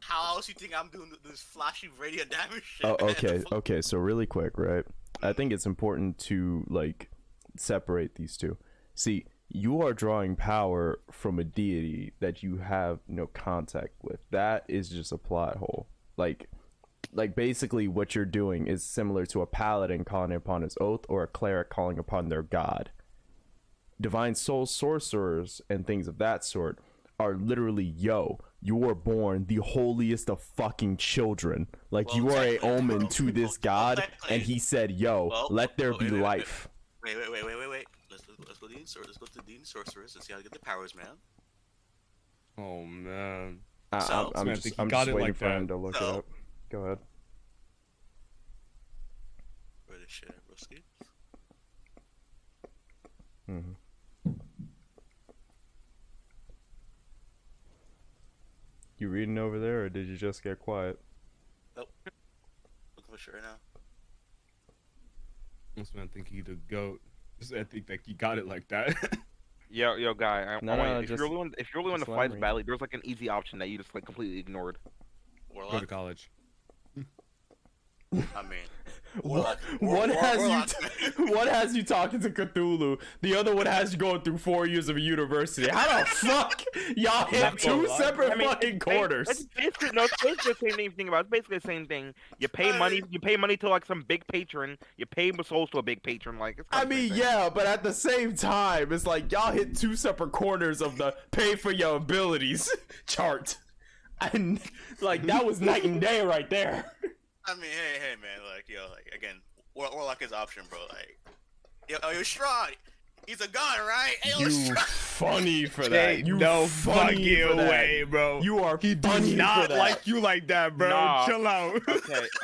How else you think I'm doing this flashy radiant damage shit? Oh, man? okay. So really quick, right? I think it's important to like separate these two. See, you are drawing power from a deity that you have no contact with. That is just a plot hole. Like basically what you're doing is similar to a paladin calling upon his oath or a cleric calling upon their god. Divine soul sorcerers and things of that sort are literally, you were born the holiest of fucking children. Like, you are a omen to this god, and he said, let there be life. Wait. Let's go to Dean Sorcerers and see how to get the powers, man. Oh man. I'm just waiting for him to look it up. Go ahead. Where this shit at, broski? Mm-hmm. You reading over there, or did you just get quiet? Nope. Looking for shit right now. This man think he the goat. This man think that he got it like that. Yo, guy. No, want no, if just- you're willing, if you're willing to just let fight me. badly, there's like an easy option that you just like completely ignored. Go to Warlock. college. I mean, Warlock. One has Warlock. one has you talking to Cthulhu. The other one has you going through 4 years of a university. How the fuck y'all hit Not gonna two lie. separate fucking It's quarters? basically no, it's basically the same thing about. It's basically the same thing. You pay money. You pay money to like some big patron. You pay souls to a big patron. Like it's I kinda the same mean, thing. yeah, but at the same time, it's like y'all hit two separate corners of the pay for your abilities chart. And like that was night and day right there. I mean, hey, man, like, yo, like, again, Warlock is option, bro. Like, yo, Strahd, he's a god, right? Hey, yo, You Strahd. funny for that. Ain't You no funny fucking for that. way, bro. You are He do funny for not that. like you like that, bro. Nah. Chill out.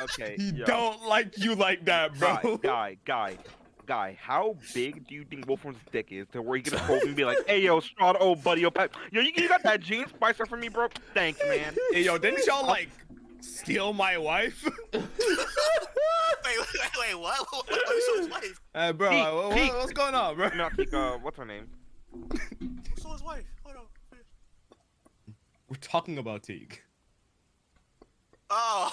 Okay. He yo. don't like you like that, bro. Guy, how big do you think Wolfram's dick is to where he can hold and be like, hey, yo, Strahd, oh, buddy, yo, you got that gene spicer for me, bro? Thanks, man. Hey, yo, didn't y'all like steal my wife? Wait, what? What saw his wife? Bro, Pete. what's going on, bro? Not like, what's her name? Who saw his wife? Hold on. We're talking about Teague. Oh,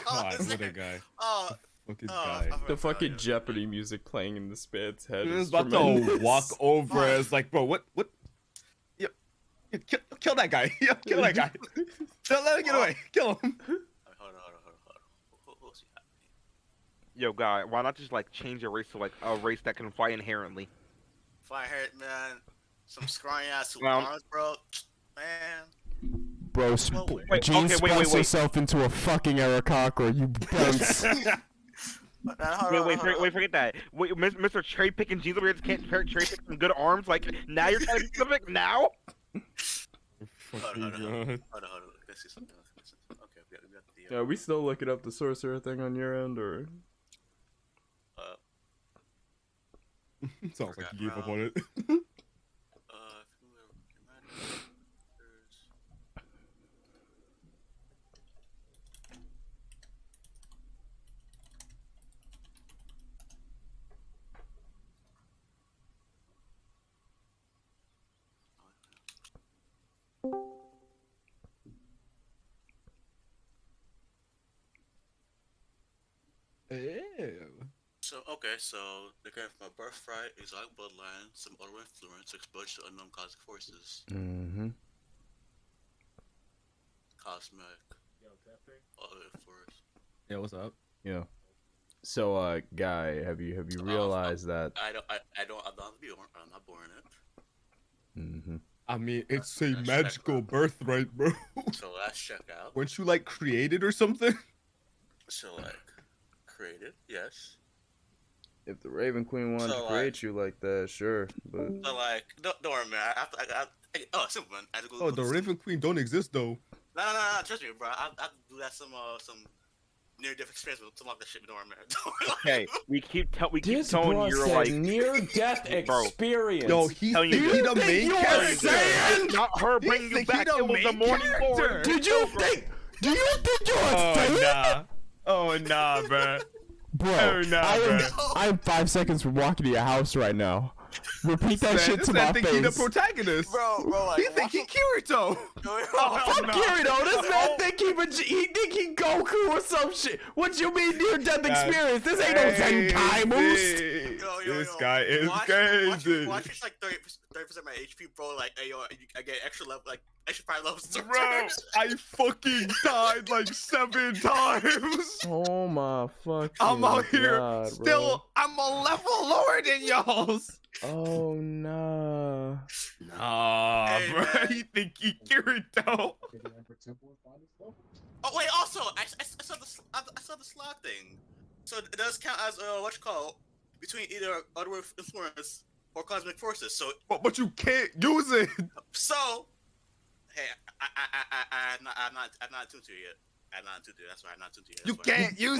God, this what a nigga. guy. Oh, Fucking I guy. forgot The about fucking it. Jeopardy music playing in this man's head. He is was about tremendous. to walk over. It's like, bro, what? Yo, kill that guy. Yo, kill that guy. Let him get away. Kill him. Hold on. What's happening? Yo, guy, why not just like change your race to like a race that can fly inherently? Fire head, man. Some scrawny ass Well- arms, bro. Man. Bro, Wait, Gene okay, wait. spliced yourself into a fucking Aarakocra, you dunce. Wait, forget that. Wait, Mr. Cherry Picking Jeans over here just can't cherry pick some good arms. Like now you're trying to be specific now. Fucking Hold on. God. Let's see something else. Okay, we got the. Yeah, are we still looking up the sorcerer thing on your end, or? Sounds like you gave up on it. So they came from a birthright, exotic bloodline, some other influence, exposure to unknown cosmic forces. Mm-hmm. Cosmic. Other influence. Yeah, what's up? Yeah. So, Guy, have you realized that? I'm not born in it. Mm-hmm. I mean, it's a That's magical check. birthright, bro. So let's check out. Weren't you like created or something? So like, created, yes. If the Raven Queen wanted So, to create you like that, sure, but So like, don't worry, man. Oh, simple, man. I have to go. Oh, the Raven Queen don't exist though. No. Trust me, bro. I have to do that some near-death experience with some of that shit. Don't worry, man. Don't worry. Okay, we keep telling bro you're said like near-death Bro. experience. Yo, he Telling think you- he You the think main you are character. saying- not her He bringing you think back. he the It was the main morning character. Lord. Did you think? Do you think you are saying? Oh nah, bro. Bro, Oh, nah, I'm 5 seconds from walking to your house right now. Repeat that shit to my think he the face. protagonist. Bro, like, He think he Kirito. Fuck Kirito, this man think he think he Goku or some shit. What you mean near death experience? This ain't no Zenkai moves. This guy is crazy. Watch it's like 30% of my HP, bro. Like, hey, yo, I get extra level, like extra 5 levels. to Bro, turn. I fucking died like 7 times. Oh my fucking I'm out here God, still. I'm a level lower than y'all's. bro. Oh nah. Nah, Hey, bro. man. He think he Kirito. Oh wait, also I saw the slot thing. So it does count as what you call between either other influence or cosmic forces. So But you can't use it. hey, I'm not tuned to it yet. I'm not tuned to it. That's why I'm not tuned to it. You That's why. can't use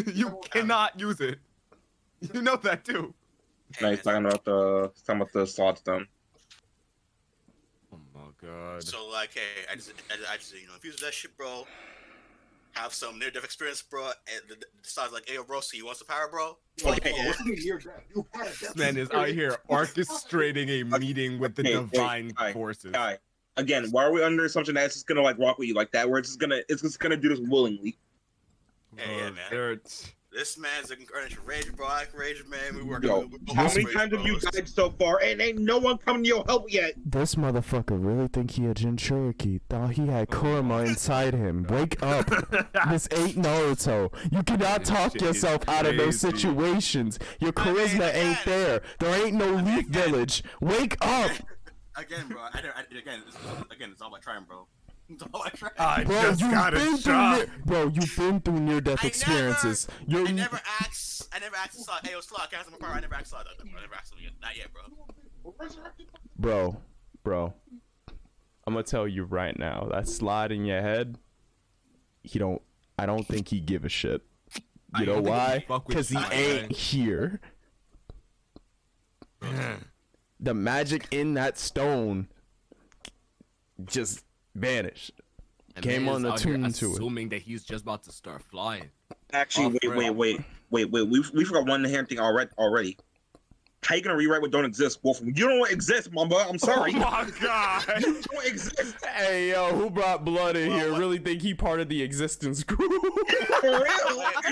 it. You cannot use it. You know that too. Hey, Now man, he's talking about the sword stone. Oh my god. so like, hey, I just infuse that shit, bro. Have some near-death experience, bro. And decides like, hey, yo, bro, so you want some power, bro? Like, Okay. yeah. This man is out here orchestrating a meeting with the Okay, divine wait, forces. Guy, again, why are we under assumption that it's just gonna like rock with you like that? Where it's just gonna do this willingly? Yeah, man. This man's encouraging rage, bro. I can rage, man. We work. Yo, how many times have you died so far, and ain't no one coming to your help yet? This motherfucker really think he a Jin Cherokee. Thought he had Kurama inside him. Wake up. This ain't Naruto. You cannot talk yourself out of those situations. Your charisma ain't there. There ain't no Leaf Village. Wake up. Again, bro. Again, it's all about trying, bro. It's all about trying. I Bro, just got a shot. You've been through near-death experiences. I never asked Slot. Hey, yo, Slot, can I have some power? I never asked Slot. I never asked him yet. Not yet, bro. Bro, I'm gonna tell you right now, that slide in your head, I don't think he give a shit. You know why? Because he ain't here. The magic in that stone just vanished. And Came man on is the out here tune to it. assuming that he's just about to start flying. Actually, wait. We forgot one hand thing already. How you gonna rewrite what don't exist, Wolf? You don't exist, Mamba. I'm sorry. Oh my god. You don't exist. Hey, yo, who brought blood in here? Really think he part of the existence group? For real?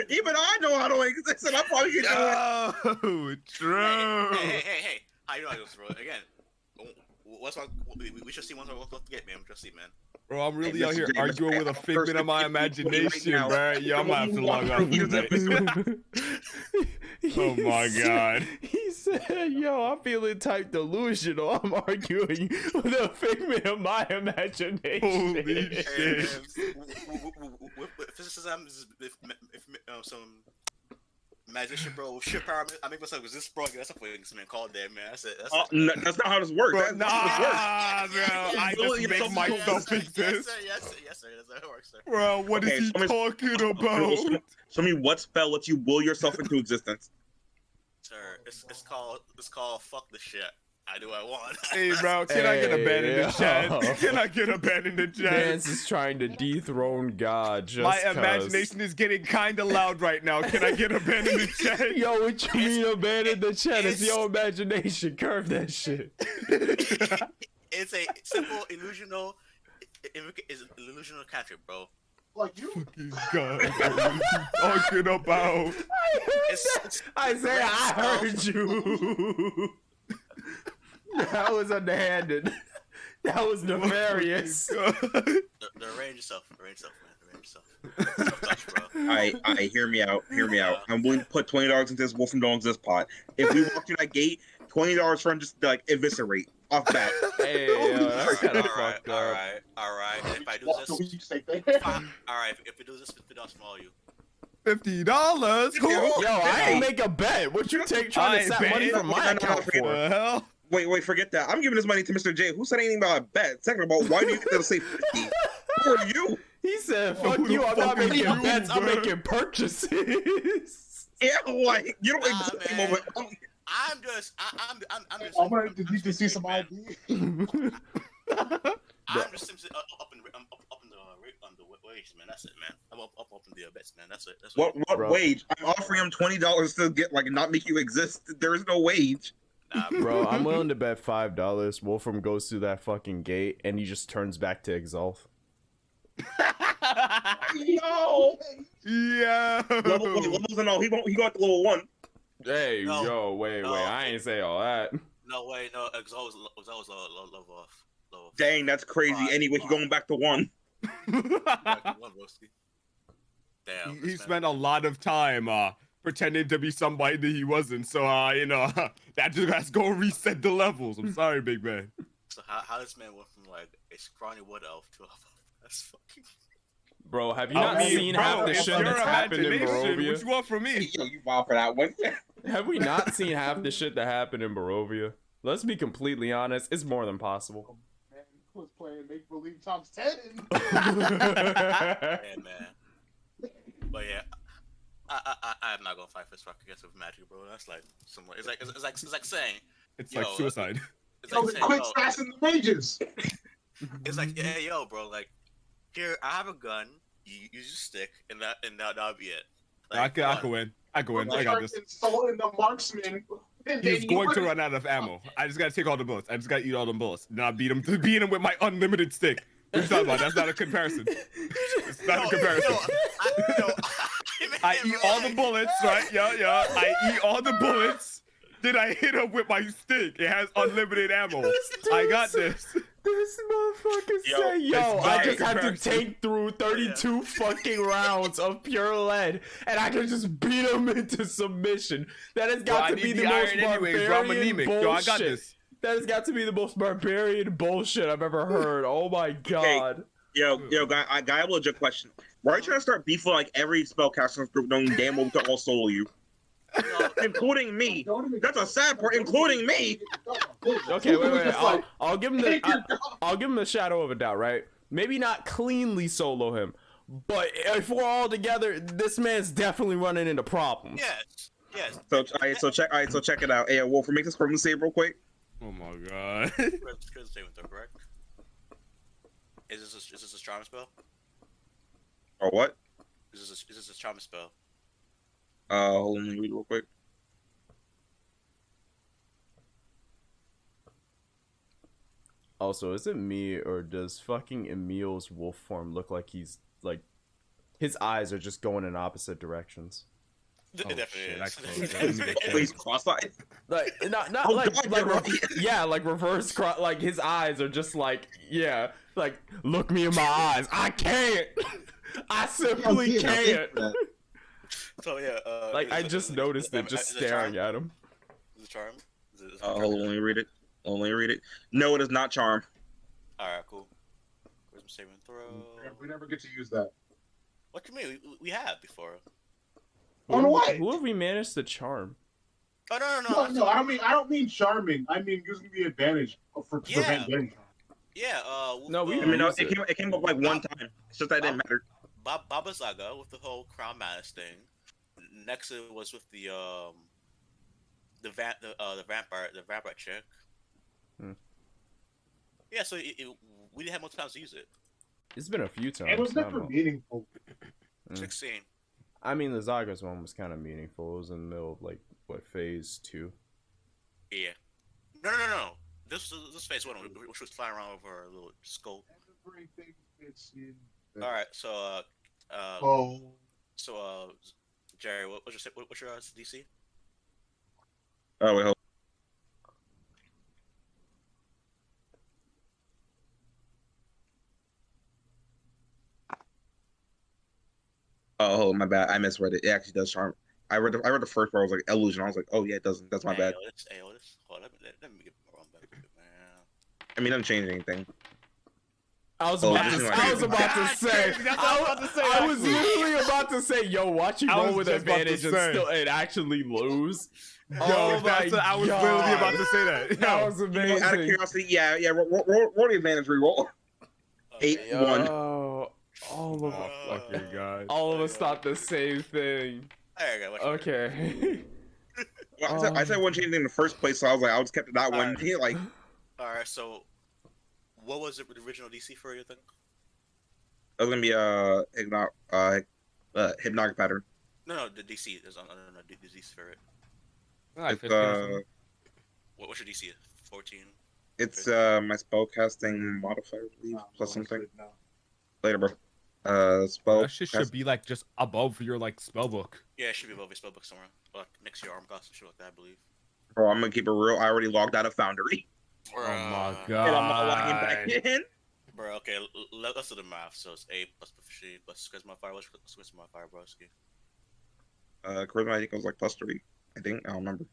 Even I know I don't exist, and I probably get No, true. Hey. How you know I was bro? Again, what's wrong? We should see once we're to get, man. We just see, man. Bro, I'm really out Mr. here J, arguing Mr. with a J, figment of my right imagination, now. bro. Yo, I'm gonna have to log off today. Oh my god. He said, yo, I'm feeling type delusional. I'm arguing with a figment of my imagination. Holy shit. With physicism, if some magician, bro, shit power. I make myself resist, bro. That's a fucking man called there, man. No, that's not how this works. Bro, That's not how this works. bro. I just make myself exist. Yes, sir. That's how it works, sir. Bro, what is he talking about? Show me what spell lets you will yourself into existence. Sir, it's called fuck the shit. I do what I want. Hey, bro, can I get a ban in the chat? Can I get a ban in the chat? Vance is trying to dethrone God just My 'cause. imagination is getting kind of loud right now. Can I get a ban in the chat? Yo, what you mean abandon the chat? It's your imagination. Curve that shit. It's a simple illusional cantrip, bro. Like you. Fucking God, bro. What are you talking about? Isaiah, I heard you. That was underhanded. That was nefarious. The arrange yourself, man. Arrange yourself, bro. Alright, hear me out. I'm willing to put $20 into this Wolf and Don't Exist pot. If we walk through that gate, $20 for him just like eviscerate off bat. Hey, yo, that's kind of fucked up. Alright. And if I do this, alright. If we do this, $50 from all you. $50? Cool. Yo, I can make a bet. What you take trying to sap money from my account for? The hell? Wait, forget that. I'm giving this money to Mr. J. Who said anything about a bet? Second of all, why do you get to say 50? Who are you? He said, fuck you, I'm not making bets, I'm making purchases. Yeah, like, you don't exist anymore. I'm just. I'm gonna need to see some ID. I'm just simply up in the wage, man. That's it, man. I'm up in the bets, man. That's it. What wage? I'm offering him $20 to get like not make you exist. There is no wage. Nah, Bro, I'm willing to bet $5 Wolfram goes through that fucking gate and he just turns back to Exalt. No. Yeah. Levels and all. He got to level 1. Hey, No. yo, wait, I ain't say all that. No way, no. Exalt was low off. Dang, that's crazy. Anyway, he going back to 1. Damn. He spent a lot of time pretending to be somebody that he wasn't. So that just has to go reset the levels. I'm sorry, big man. So how this man went from like a scrawny wood elf to a that's fucking. Bro, have you not seen half the shit that's happened in Barovia? What you want from me? Yo, you wild for that one. Have we not seen half the shit that happened in Barovia? Let's be completely honest, it's more than possible. Man, was playing make believe times 10. Yeah, man. But yeah, I'm not gonna fight fist fuck against with magic, bro. That's like somewhere. It's like saying, It's yo, like suicide. it's Yo, like saying, quit yo, smashing the mages. it's like, hey, yo, bro, like, here, I have a gun. You use your stick, and that'll be it. Like, I can win. I can win. I got this. Insulting the marksman. He's going to run out of ammo. I just gotta take all the bullets. I just gotta eat all the bullets. Then I beat him with my unlimited stick. What are you talking about? That's not a comparison. It's not a comparison. I eat all the bullets, right? Yeah. I eat all the bullets. Then I hit him with my stick. It has unlimited ammo. I got this. This motherfucker say, yo, I just had to take through 32 fucking rounds of pure lead, and I can just beat him into submission. That has got to be the most barbarian bullshit. Yo, I got this. That has got to be the most barbarian bullshit I've ever heard. Oh my god. Yo, guy, I got a legit question. Why are you trying to start beefing like every spellcaster group knowing damn well we can all solo you? Including me. That's a sad part, including me. Okay, wait. I'll give him the shadow of a doubt, right? Maybe not cleanly solo him, but if we're all together, this man's definitely running into problems. Yes. So check it out. Hey, Wolf, make this from the save real quick. Oh my god. Chris saving throw, correct? Is this a charm spell? Or what? Is this a charm spell? Hold on, let me read real quick. Also, is it me or does fucking Emil's wolf form look like he's like his eyes are just going in opposite directions? It definitely Oh, he's cross-eyed. Like not Oh, like God, like you're right. yeah, like reverse cross. Like his eyes are just like like look me in my eyes. I can't. I simply can't. So yeah, Like I just noticed it just staring at him. Is it charm? Hold on, let me read it. No, it is not charm. Alright, cool. Where's my saving throw? We never get to use that. What do you mean? We have before. On what? Who have we managed to charm? Oh No, I don't mean charming. I mean using the advantage for prevent getting charmed. Yeah. No, we. I mean, no, it came up like one time. It's just that it didn't matter. Baba Zaga with the whole Crown Madness thing. Next it was with the vampire chick. Yeah, so we didn't have more time to use it. It's been a few times. It was never meaningful. 16. I mean, the Zaga's one was kind of meaningful. It was in the middle of like what phase 2? Yeah. No. This phase 1, which was flying around over a little skull. Everything fits in. All right, so Jerry, what's your DC? Oh wait, hold. Oh, my bad. I misread it. It actually does charm. I read the first part. I was like illusion. I was like, oh yeah, it doesn't. That's my bad. Hold on, let me get my wrong back, man. I mean, it doesn't change anything. I was about to say. I was literally about to say, yo, watch you roll with advantage and actually lose. I was literally about to say that. That was amazing. Out of curiosity, yeah. Roll the advantage reroll. 8-1. Oh, all of us thought the same thing. Okay. Well, I said I wouldn't change anything in the first place, so I was like, I just kept it that one. Like, all right. So, what was the original DC for you think? It was gonna be hypnotic pattern. No, the DC. There's the DC for it. It's what's your DC? 14. It's my spellcasting modifier, I believe, plus something. Later, bro. Spell. That shit should be like just above your like spell book. Yeah, it should be above your spell book somewhere. Like next to your arm class, shit like that, I believe. Bro, I'm gonna keep it real. I already logged out of Foundry. Oh my god. And I'm not logging back in. Bro, okay, let's do the math. So it's 8 plus proficiency plus charisma modifier. What's charisma modifier, bro? Charisma, I think it was like +3. I think I don't remember.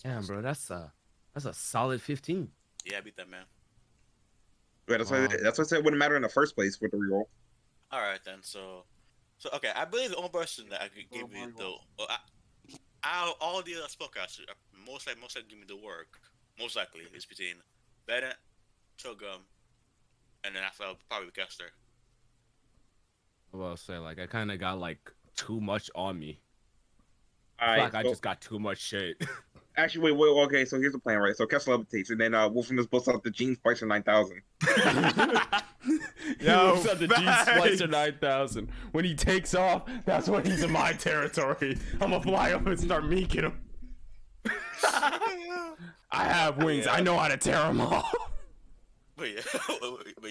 Damn, bro, that's a solid 15. Yeah, I beat that man. Yeah, that's why I said it wouldn't matter in the first place with the reroll. All right then. So okay, I believe the only person that I could give you out of all the other spellcasters, most likely give me the work. Most likely is between Bennett, Togum, and then after I'll probably Kester. Well, say like I kind of got like too much on me. Alright, Fuck, I so- just got too much shit. Actually, wait, okay, so here's the plan, right? So Kessel levitates, and then Wolfram just busts out the Gene Spicer 9000. Yo, Yo, the Gene facts. Splicer 9000. When he takes off, that's when he's in my territory. I'm gonna fly up and start meeking him. I have wings. I know how to tear them off. But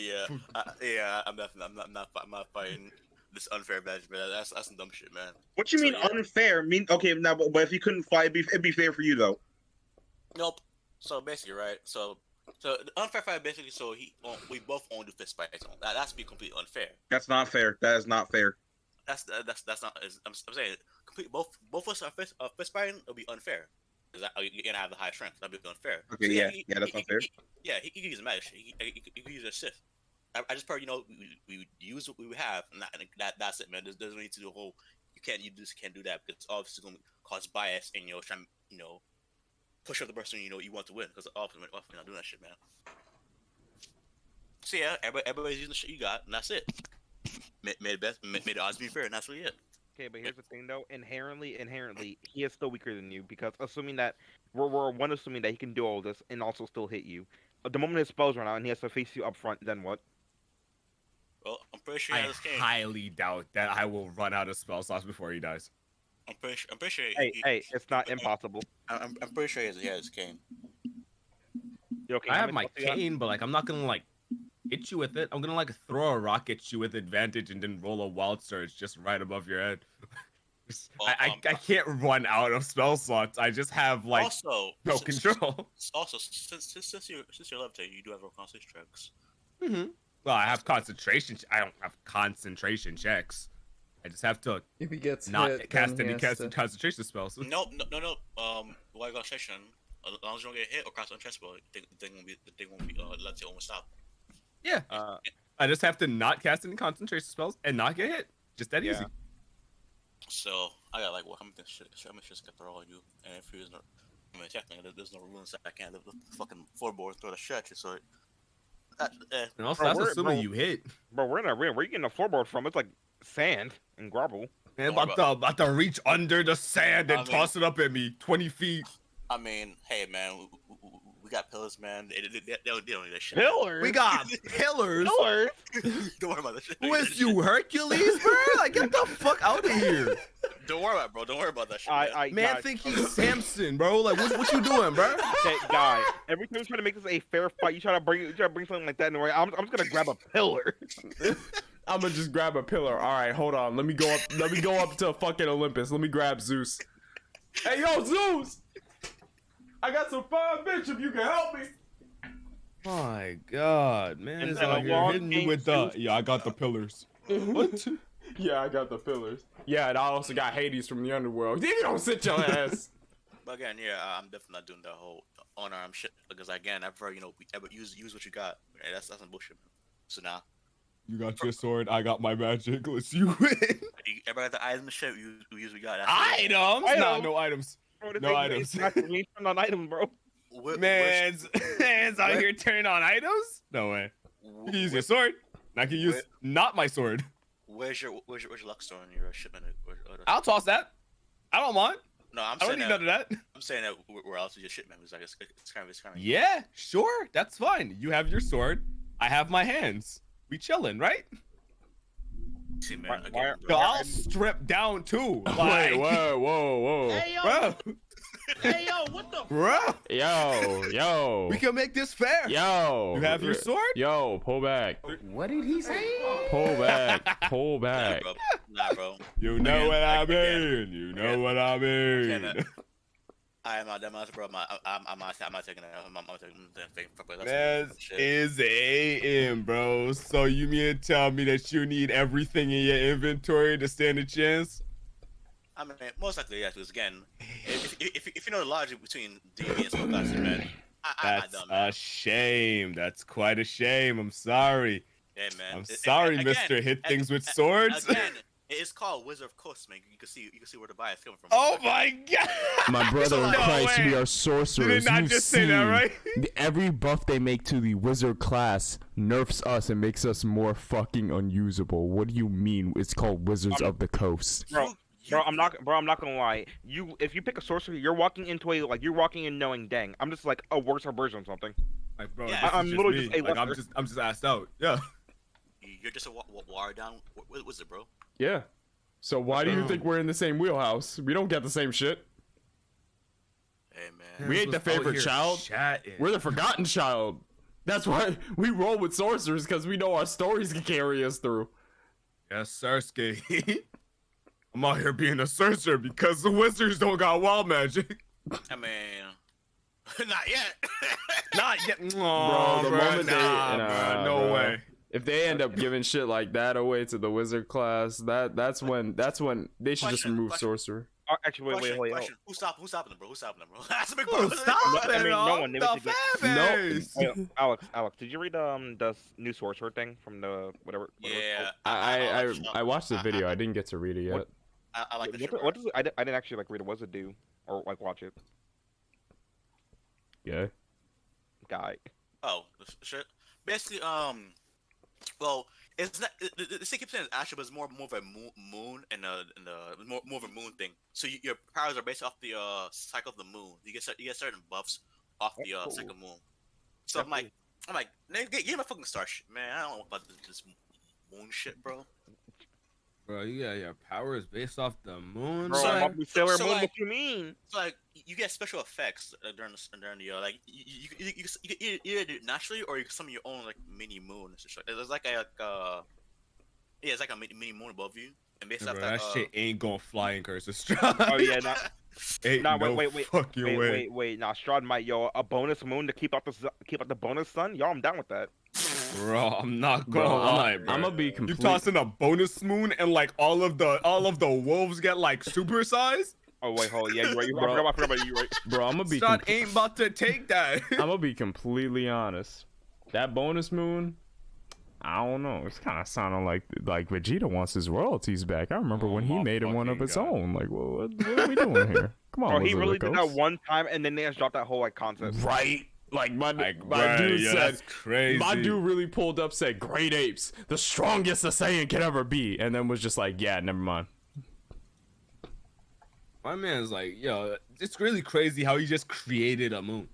yeah, I'm not fighting this unfair advantage, man. That's some dumb shit, man. What you So, mean yeah. unfair? Okay, now, but if you couldn't fly, it'd be fair for you though. Nope. So basically, right? So the unfair fight basically, so we both own the fist fight zone. That's be completely unfair. That's not fair. That is not fair. That's not. I'm saying both of us are fist fighting. It'll be unfair because you're gonna have the high strength. That'd be unfair. Okay, So, yeah, that's unfair. He can use a magic. He can use a assist. I just prefer, we use what we have, and that's it, man. There's no need to do a whole. You can't do this, can't do that, because it's obviously going to cause bias, and trying, push up the person you want to win, because often you're not doing that shit, man. So yeah, everybody's using the shit you got, and that's it. Made the odds be fair, and that's really it. Okay, but here's the thing though. Inherently, he is still weaker than you because assuming that we're assuming that he can do all this and also still hit you. The moment his spells run out and he has to face you up front, then what? Well, I'm pretty sure he I has cane. highly doubt that I will run out of spell slots before he dies. I'm pretty sure. Hey, it's not impossible. I'm pretty sure he has cane. You okay? I how have many my spells you got? cane, but I'm not gonna hit you with it. I'm gonna throw a rock at you with advantage and then roll a wild surge just right above your head. I can't run out of spell slots. I just have Also, no control. Also, since you're levitating, you do have concentration checks. Well, I have concentration. I don't have concentration checks. I just have to If he gets not hit, cast then he any has to... concentration spells. No. While concentration, as long as you don't get hit or cast uncharged spell, the thing won't be levitate almost stop. Yeah. I just have to not cast any concentration spells and not get hit. Just that easy. So I got how many shit can throw on you, and if there's no, technically there's no rules that I can't lift the fucking floorboard and throw the shit at you. So. And also, Bro, that's assuming bro. you hit. Bro, we're in a ring. Where you getting a floorboard from? It's like sand and gravel. Man, Don't about to reach under the sand and toss it up at me 20 feet. I mean, hey man, we got pillars, man. They don't need that shit. Pillars? We got pillars. Pillars? Don't worry about that shit. Who is you, Hercules, bro? Get the fuck out of here. Don't worry about it, bro. Don't worry about that shit. Man, guy, think he's Samson, bro. What you doing, bro? Okay, guy. Every time you try to make this a fair fight, you try to bring something like that in the way. I'm just gonna grab a pillar. I'm gonna just grab a pillar. All right, hold on. Let me go up to fucking Olympus. Let me grab Zeus. Hey, yo, Zeus! I got some fine bitch if you can help me. My God, man, And it's then out a here long hitting me game with the. Yeah, I got the pillars. What? Yeah, I got the pillars. Yeah, and I also got Hades from the underworld. You don't sit your ass. But again, yeah, I'm definitely not doing that whole unarmed shit because again, I prefer use what you got. Hey, that's some bullshit. Man. So now, You got your sword. I got my magic. Let's you win. everybody got the items and shit. We use what we got. That's it. Items? Nah, Items? no items. Bro, this No ain't- items. it's not- We ain't turning on items, bro. Man's out where- here turning on items? No way. You can use your Where, sword. And I can use not my sword. where's your luck store in your shipment? I'll toss that. I don't mind. No, I'm I don't saying need that. none of that. I'm saying that where else is your shipment? It's like it's kind of. Yeah, sure. That's fine. You have your sword. I have my hands. We chilling, right? See, man, Why- again, Yo, bro. I'll strip down too. Wait, Like, whoa. Hey yo, bro, hey yo, what the? bro, Yo. we can make this fair. Yo. You have your sword? Yo, pull back. What did he say? Pull back. Pull Nah, back. bro. Nah, bro. You know Again, what I again. mean. You know what I mean. I am not that much, bro. I'm not taking that. I'm not taking that thing. Man, is AM, bro. So you mean to tell me that you need everything in your inventory to stand a chance? I mean, most likely, yes. Because again, if you know the logic between D&D and spellcasting, man, I'm not That's dumb, man. a shame. That's quite a shame. I'm sorry. Yeah, man. I'm sorry, Again, Mister. Hit things with swords. Again, It's called Wizard of Coast, man. You can see where the bias coming from. Oh my god! My brother in No Christ, way. we are sorcerers. Did it not You've just say that, seen right? every buff they make to the wizard class nerfs us and makes us more fucking unusable. What do you mean? It's called Wizards of the Coast. Bro, I'm not gonna lie. If you pick a sorcerer, you're walking into you're walking in knowing, dang, I'm just like a worse version or something. Like, bro, Yeah, I'm literally just a like, lesser. I'm just asked out. Yeah. You're just a watered down wizard, bro. Yeah. So why do you think we're in the same wheelhouse? We don't get the same shit. Hey, man. We ain't the favorite child. We're the forgotten child. That's why we roll with sorcerers, because we know our stories can carry us through. Yes, Sirski. I'm out here being a sorcerer because the wizards don't got wild magic. I mean, not yet. Not yet. Bro, the moment bro, no way. If they end up giving shit like that away to the wizard class, that's when they should just remove sorcerer. Actually, wait. Question. Who's stopping them, bro? That's a big Oh, problem. stop I it, mean, no oh, one. They the went to fanbase. Wait, Alex, did you read the new sorcerer thing from the whatever? Yeah. I watched the video. I didn't get to read it yet. I like the What does it, I didn't actually read it. What does it do or watch it? Yeah. Oh, the shit. Basically, well, it's not. The thing keeps saying it's actually, but it's more of a moon and more of a moon thing. So your powers are based off the cycle of the moon. You get certain buffs off the cycle of the moon. So I'm like, give me a fucking star shit, man. I don't know about this moon shit, bro. Bro, your power is based off the moon. Bro, So, Sailor so Moon. like- What you mean? So like you get special effects during the like you either do it naturally or you can summon your own like mini moon. There's like it's like a mini moon above you, and based off Bro, that, that shit ain't gonna fly in Curse of Strahd. Oh yeah, Ain't no wait, fucking way. wait. Nah, Strahd might a bonus moon to keep out the bonus sun. Y'all, I'm down with that. Bro, I'm not Bro, gonna lie, bro. I'm gonna be You complete. toss in a bonus moon and like all of the wolves get like supersized? Oh wait, hold on. Yeah, you're right. Bro. I forgot about you. Right. Bro, I'm gonna be. Strahd ain't about to take that. I'm gonna be completely honest. That bonus moon, I don't know. It's kind of sounding like Vegeta wants his royalties back. I remember when he my made it one of fucking its God. own. Like, what are we doing here? Come on, Bro, he Wizard of really the did that Coast. one time, and then they just dropped that whole concept. Right? Like my Right, dude yeah, said. that's crazy. My dude really pulled up, said, "Great apes, the strongest a Saiyan can ever be," and then was just like, "Yeah, never mind." My man's like, yo, it's really crazy how he just created a moon.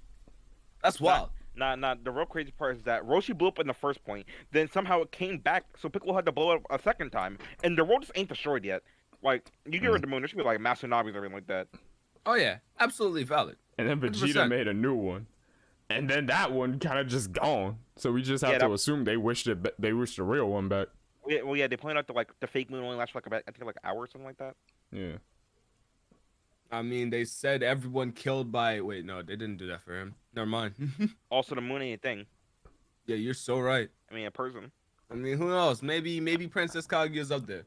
That's wild. Nah. The real crazy part is that Roshi blew up in the first point, then somehow it came back, so Piccolo had to blow it up a second time, and the world just ain't destroyed yet. Like, you get rid of the moon, there should be like mass tsunamis or everything like that. Oh yeah, absolutely valid. And then Vegeta 100%. made a new one, and then that one kind of just gone. So we just have to assume they wished the real one back. Well, yeah, they pointed out that the fake moon only lasts for like I think like an hour or something like that. Yeah. I mean, they said everyone killed by. Wait, no, they didn't do that for him. Never mind. Also, the moon ain't a thing. Yeah, you're so right. I mean, a person. I mean, who knows? Maybe Princess Kaguya's up there.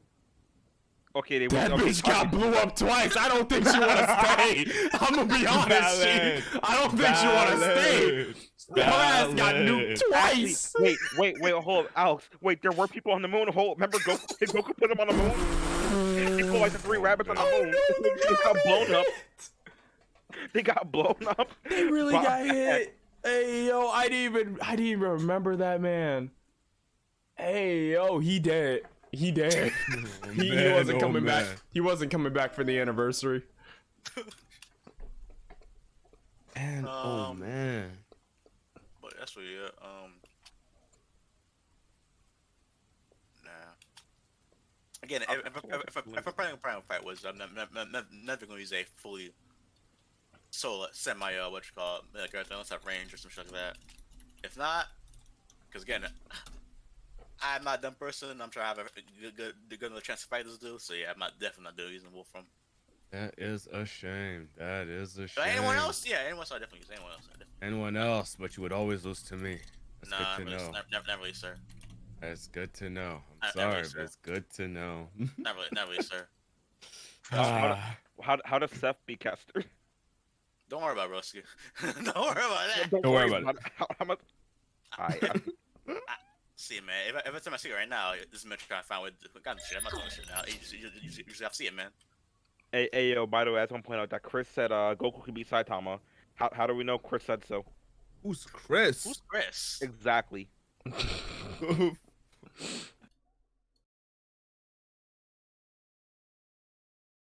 Okay, That bitch got blew up twice. I don't think she wanna stay. I'm gonna be honest, Valid. I don't think she wanna stay. Her ass got nuked twice. Wait, hold up, Alex. Wait, there were people on the moon. Remember Goku put them on the moon? He put like the 3 rabbits on the moon. They got blown up. They got blown up. They really got hit. Hey yo, I didn't even remember that man. Hey yo, he dead. He dead. He wasn't coming back. He wasn't coming back for the anniversary. And oh man. But that's what nah. Again, if I'm playing a prime fight was, I'm never gonna use a fully semi what you call it, like unless I have range or some shit like that. If not, because again, I'm not a dumb person. I'm sure I have a good enough chance to fight this dude. So yeah, I'm definitely not doing using Wolfram. That is a shame. That is a shame. But anyone else? Yeah, anyone else I definitely use. Anyone else? Anyone else, but you would always lose to me. That's Nah, good to know. never really, sir. That's good to know. Not I'm sorry, really, sir. but it's good to know. Not really, sir. How does Seth beat Caster? Don't worry about it, Roski. Don't worry about that. Don't worry about it. How much? see it, man. If every time I see it right now, this is me trying to find what got the shit. I'm not doing this shit now. You just have to see it, man. Hey, yo, by the way, I just want to point out that Chris said Goku can beat Saitama. How do we know Chris said so? Who's Chris? Who's Chris? Exactly.